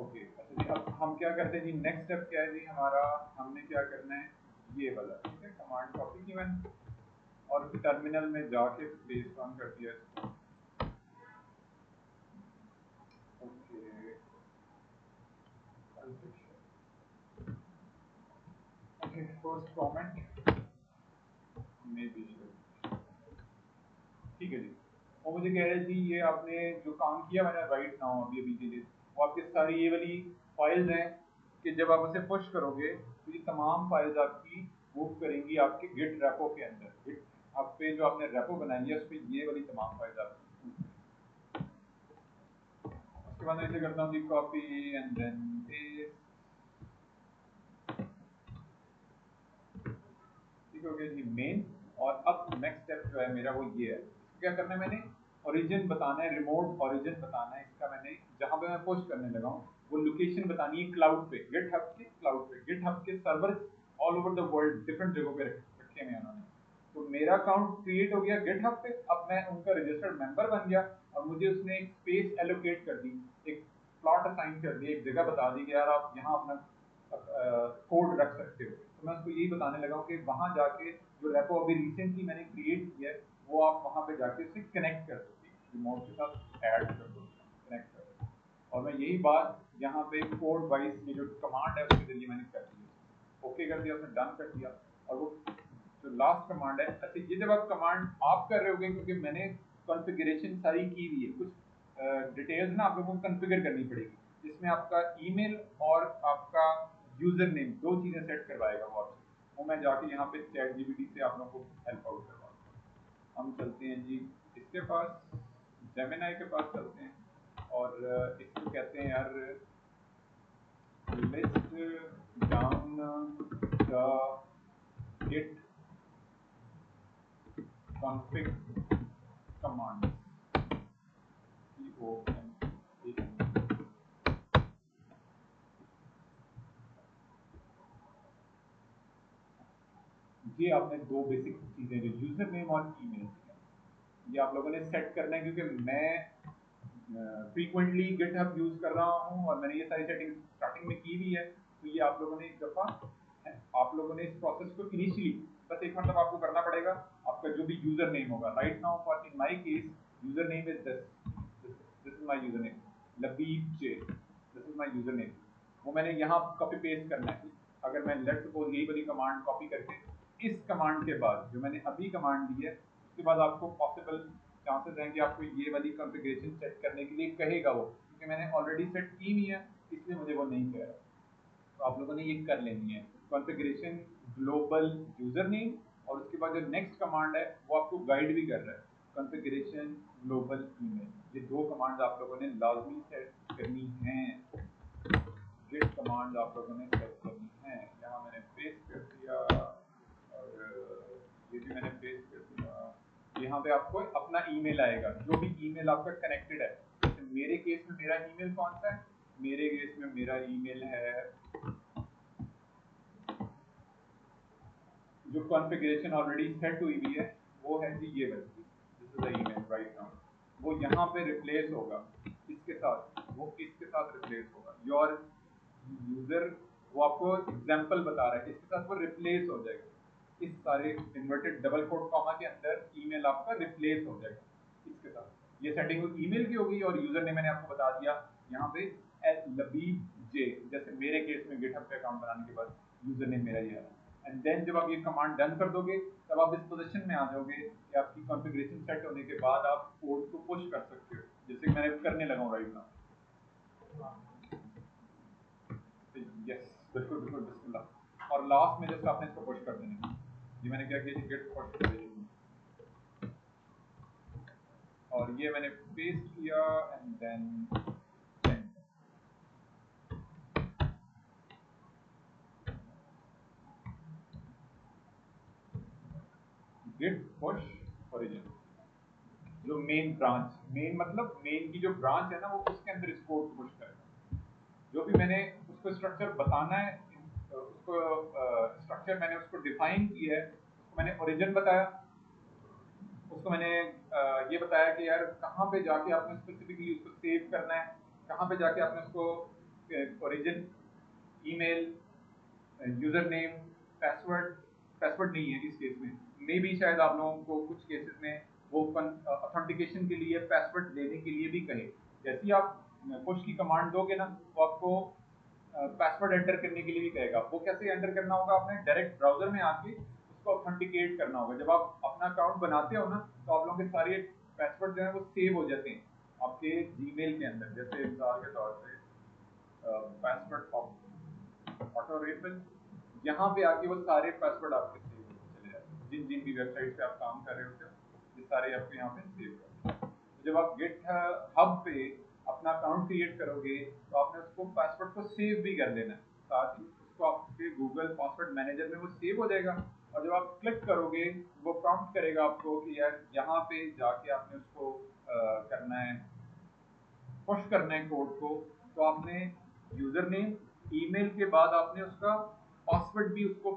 ओके अच्छा जी, अब हम क्या करते हैं जी, नेक्स्ट स्टेप क्या है जी हमारा, हमने क्या करना है, ये वाला ठीक है, कमांड कॉपी की मैंने और टर्मिनल में जाके पेस्ट ऑन कर दिया इसको। Okay okay, first comment may be, ठीक है जी। और मुझे कह रहे जी ये आपने जो काम किया मैंने राइट नाउ अभी अभी के लिए, वो आपकी सारी ये वाली फाइल्स हैं कि जब आप उसे पुश करोगे तो ये तमाम फाइल्स आपकी मूव करेंगी आपके गिट रेपो के अंदर। गिट आप पे जो आपने रेपो बनाई है उस पर ये वाली तमाम फाइल्स आपकी। उसके बाद मैं इसे करता हूँ जी कॉपी एंड देन पेस्ट, ठीक हो गया जी मेन। और अब नेक्स्ट स्टेप जो है मेरा वो ये है, क्या करना है मैंने, ओरिजिन बताना है, रिमोट ओरिजिन बताना है इसका। मैंने जहाँ पे मैं पोस्ट करने लगा हूँ वो लोकेशन बतानी है क्लाउड पे, गिट हब के क्लाउड पे। गिट हब के servers all over the world different जगहों पे रखे हुए हैं उन्होंने। तो मेरा अकाउंट क्रिएट हो गया गिट हब पे, अब मैं उनका रजिस्टर्ड मेंबर बन गया और मुझे उसने एक स्पेस एलोकेट कर दी, एक प्लॉट असाइन कर दी, एक जगह बता दी कि यार आप यहाँ अपना कोड रख सकते हो। तो मैं उसको यही बताने लगा हूँ कि वहाँ जाके जो रेपो अभी रिसेंटली मैंने क्रिएट किया है वो आप वहाँ पे जाके उससे कनेक्ट कर दो, रिमोट के साथ ऐड कर दो, कनेक्ट कर दो। और मैं यही बात यहाँ पे कोड वाइज ये जो कमांड है उसके जरिए मैंने कर दिया, ओके कर दिया, उसने डन कर दिया। और वो जो लास्ट कमांड है, अच्छा ये जब आप कमांड आप कर रहे होगे क्योंकि मैंने कॉन्फ़िगरेशन सारी की हुई है, कुछ डिटेल्स ना आप लोगों को कॉन्फ़िगर करनी पड़ेगी जिसमें आपका ईमेल और आपका यूजर नेम दो चीजें सेट करवाएगा वो मैं जाके यहाँ पे चैट जीपीटी से आप लोगों को हेल्प आउट करवाऊंगा। हम चलते हैं जी इसके पास, जेमिनाई के पास चलते हैं और इसको कहते हैं यार list down the git config commands, COMAND। ये आपने दो बेसिक चीजें जो यूजर नेम और ईमेल, ये आप लोगों ने सेट करना है क्योंकि मैं फ्रीक्वेंटली गिटहब यूज कर रहा हूँ और मैंने ये सारी सेटिंग स्टार्टिंग में की हुई है। तो ये आप लोगों ने एक दफा, आप लोगों ने इस प्रोसेस को इनिशियली बस एक मतलब आपको करना पड़ेगा, आपका जो भी यूजर नेम होगा right now for in my case user name is this is my user name Labeeb J, this is my user name, वो मैंने यहाँ कॉपी पेस्ट करना है। अगर मैं लेट्स सपोज यही वाली कमांड कॉपी करके इस कमांड के बाद जो मैंने अभी कमांड दी है उसके बाद आपको पॉसिबल चांसेस हैं कि आपको ये वाली कॉन्फ़िगरेशन सेट करने के लिए कहेगा वो, क्योंकि मैंने ऑलरेडी सेट की हुई है इसलिए मुझे वो नहीं कह रहा। तो आप लोगों ने ये कर लेनी है कॉन्फ़िगरेशन ग्लोबल यूजर नेम, और उसके बाद जो नेक्स्ट कमांड है वो आपको गाइड भी कर रहा है कॉन्फ़िगरेशन ग्लोबल ईमेल। ये दो कमांड आप लोगों ने लाजमी सेट करनी है, गिट कमांड आप लोगों ने सेट करनी है। यहाँ मैंने पेस्ट कर दिया और ये भी मैंने पेस्ट कर दिया। यहाँ पे आपको अपना ईमेल आएगा, जो भी ईमेल आपका कनेक्टेड है। जैसे मेरे केस में मेरा ईमेल कौन सा है, मेरे केस में मेरा ईमेल है जो कॉन्फ़िगरेशन ऑलरेडी सेट हुई हुई है वो है जी ये वाली, this is the email right now. वो यहाँ पे रिप्लेस होगा इसके साथ, वो इसके साथ रिप्लेस होगा योर यूजर, वो आपको एग्जांपल बता रहा है इसके साथ वो रिप्लेस हो जाएगा। इस सारे इन्वर्टेड डबल कोट कॉमा के अंदर ईमेल आपका रिप्लेस हो जाएगा इसके साथ। ये सेटिंग ईमेल की होगी और यूजर ने मैंने आपको बता दिया यहाँ पे लबीब जे, जैसे मेरे केस में गिटहब पे अकाउंट बनाने के बाद यूजर नेम मेरा ये है। एंड देन जब आप ये कमांड डन कर दोगे तब आप इस पोजीशन में आ जाओगे कि आपकी कॉन्फ़िगरेशन सेट होने के बाद आप कोड को पुश कर सकते हो, जैसे मैंने करने लगा हूँ राइट नाउ। यस बिल्कुल बिल्कुल बिस्मिल्लाह। और लास्ट में जस्ट आपने इसको पुश कर देना, ये मैंने क्या किया गेट पुश कर दिया और ये मैंने पेस्ट किया and then git push origin, जो मेन ब्रांच, मेन मतलब मेन की जो ब्रांच है ना वो उसके अंदर इस कोड को पुश करेगा। जो भी मैंने उसको स्ट्रक्चर बताना है, उसको स्ट्रक्चर मैंने उसको डिफाइन किया है, उसको मैंने ओरिजिन बताया, उसको मैंने ये बताया कि यार कहाँ पे जाके आपने स्पेसिफिकली उसको सेव करना है, कहाँ पे जाके आपने उसको origin, email, user name, password नहीं है इस केस में। मे भी शायद आप लोगों को कुछ केसेस में वो ऑथेंटिकेशन के लिए पासवर्ड देने के लिए भी कहे। जैसे ही आप पुश की कमांड दोगे ना, वो आपको पासवर्ड एंटर करने के लिए भी कहेगा। वो कैसे एंटर करना होगा, आपने डायरेक्ट ब्राउजर में आके उसको ऑथेंटिकेट करना होगा। जब आप अपना अकाउंट बनाते हो ना, तो आप लोगों के सारे पासवर्ड जो है वो सेव हो जाते हैं आपके जीमेल के अंदर। जैसे मिसाल के तौर पे पासवर्ड ऑटो रिफिल, यहाँ पे आके वो सारे पासवर्ड आपके सेव होते चले जाते हैं। जिन जिन भी वेबसाइट पे आप काम कर रहे होते हो, ये सारे आपके यहाँ पे सेव होते हैं। तो जब आप गिट हब पे अपना अकाउंट क्रिएट करोगे, तो आपने उसको पासवर्ड को सेव भी कर लेना है। साथ ही उसको आपके गूगल पासवर्ड मैनेजर में वो सेव हो जाएगा। और जब आप क्लिक करोगे, वो प्रॉम्प्ट करेगा आपको कि यार यहाँ पे जाके आपने उसको करना है, पुश करना है कोड को। तो आपने यूजर नेम, ईमेल के बाद आपने उसका पासवर्ड भी उसको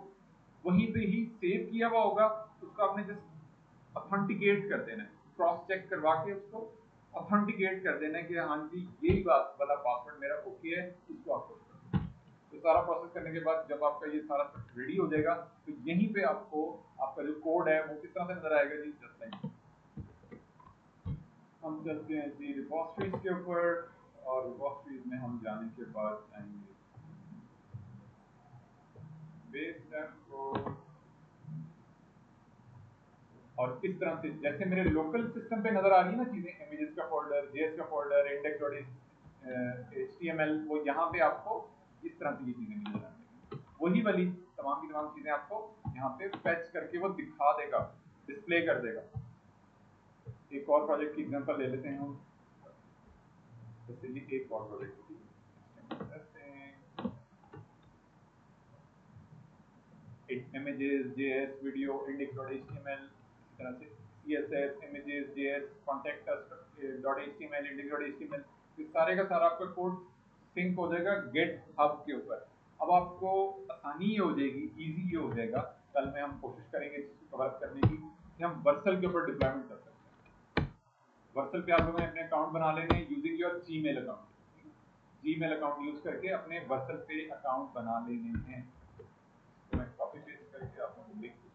वहीं पे ही सेव किया हुआ होगा। उसको आपने जस्ट ऑथेंटिकेट कर देना है, क्रॉस चेक करवा के उसको ऑथेंटिकेट कर देना है कि हाँ जी यही बात वाला पासवर्ड मेरा ओके है, इसको आप पुश करो। तो सारा प्रोसेस करने के बाद जब आपका ये सारा रेडी हो जाएगा, तो यहीं पे आपको आपका जो कोड है वो किस तरह से नजर आएगा जी, जस्ट लाइक हम चलते हैं जी रिपोजिटरीज के ऊपर। और रिपोजिटरीज में हम जाने के बाद जाएंगे बेस को, और इस तरह से जैसे मेरे लोकल सिस्टम पे नजर आ रही है ना चीजें, इमेजेस का फोल्डर, जेएस का फोल्डर, index.html, वो यहाँ पे आपको इस तरह से ये चीजें नजर आएंगी। वही वाली तमाम की तमाम चीजें आपको यहाँ पे फेच करके वो दिखा देगा, डिस्प्ले कर देगा। एक और प्रोजेक्ट की एग्जांपल ले लेते हैं हम। जैसे ये एक और प्रोजेक्ट की images, JS, video, index.html, इस तरह से CSS, images, JS, contact us.html, index.html, ये सारे का सारा आपका कोड सिंक हो जाएगा GitHub के ऊपर। अब आपको आसानी ये हो जाएगी, इजी ये हो जाएगा, कल में हम कोशिश करेंगे इसको कवर करने की, कि हम वर्सल के ऊपर डिप्लॉयमेंट कर सकते हैं। वर्सल पे आप लोगों ने अपने अकाउंट बना लेने using your Gmail account. Gmail account use करके अपने वर्सल पे अकाउंट बना लेने हैं। तो मैं कॉपी पेस्ट करके आप लोगों को लिख दीजिए।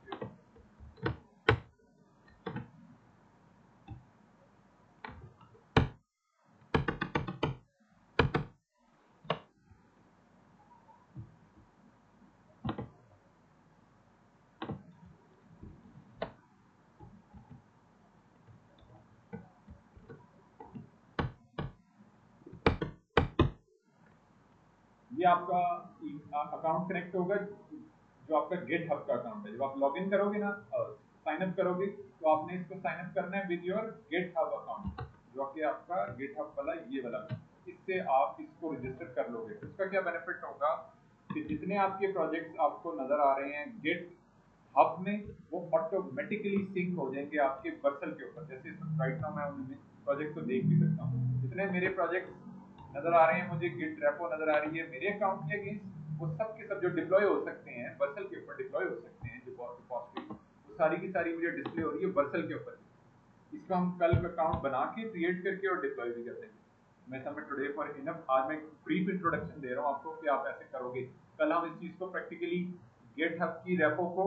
ये आपका अकाउंट कनेक्ट होगा, जो आपका GitHub का अकाउंट है। जब आप लॉगिन करोगे ना, साइन अप करोगे, तो आपने इसको साइन अप करना है विद योर GitHub अकाउंट, जो कि आपका GitHub वाला ये वाला। इससे आप इसको रजिस्टर कर लोगे। उसका क्या बेनिफिट होगा कि जितने आपके प्रोजेक्ट्स आपको नजर आ रहे हैं GitHub में, वो ऑटोमेटिकली सिंक हो जाएंगे आपके वर्सल के ऊपर। जैसे राइट नाउ मैं उनमें प्रोजेक्ट को देख भी सकता हूँ, जितने मेरे प्रोजेक्ट नजर आ रहे हैं, मुझे गिट रेपो नजर आ रही है मेरे अकाउंट के अगेंस्ट, वो सब के सब जो डिप्लॉय हो सकते हैं वर्सल के ऊपर, डिप्लॉय हो सकते हैं जो रिपोजिटरी, वो सारी की सारी मुझे डिस्प्ले हो रही है वर्सल के ऊपर। इसको हम कल अकाउंट बना के क्रिएट करके और डिप्लॉय भी कर देंगे। मैं सबमिट टुडे फॉर इनफ, आज मैं ब्रीफ इंट्रोडक्शन दे रहा हूँ आपको कि आप ऐसे करोगे। कल हम इस चीज को प्रैक्टिकली GitHub की रेपो को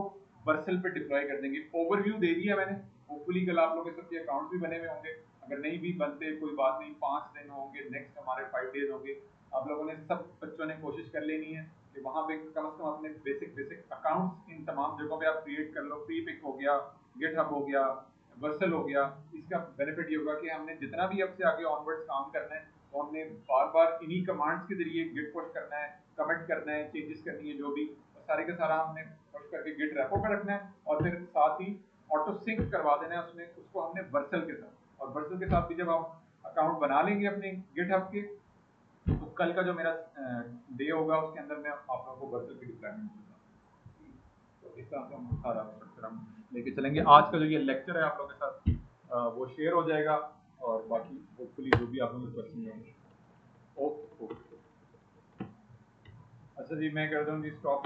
वर्सल पे डिप्लॉय कर देंगे। ओवरव्यू दे दिया मैंने, होपफुली कल आप लोगों के सबके अकाउंट भी बने हुए होंगे। अगर नहीं भी बनते कोई बात नहीं, 5 दिन होंगे, नेक्स्ट हमारे 5 डेज होंगे। आप लोगों ने, सब बच्चों ने कोशिश कर लेनी है कि वहां पे कम से कम अपने बेसिक अकाउंट्स इन तमाम जगहों पे आप क्रिएट कर लो। प्रीपिक हो गया, GitHub हो गया, वर्सल हो गया। इसका बेनिफिट ये होगा कि हमने जितना भी अब से आगे ऑनवर्ड्स काम करना है, तो हमने बार बार इन्हीं कमांड्स के जरिए गिट पुश करना है, कमेंट करना है, चेंजेस करनी है जो भी, सारे का सारा हमने पुश करके गिट रेपो पे रखना है। और फिर साथ ही ऑटो सिंक करवा देना है उसमें, उसको हमने वर्सल के साथ। और वर्सल के साथ भी जब हम अकाउंट बना लेंगे अपने GitHub के, तो कल का जो मेरा डे होगा उसके अंदर मैं आप लोगों को वर्सल की डिप्लॉयमेंट दूंगा। तो इस तरह से हम सारा स्ट्रक्चर हम लेके चलेंगे। आज का जो ये लेक्चर है आप लोगों के साथ वो शेयर हो जाएगा, और बाकी होपफुली जो भी आप लोगों के क्वेश्चन होंगे। ओके, अच्छा जी, मैं कर दूँ जी स्टॉप।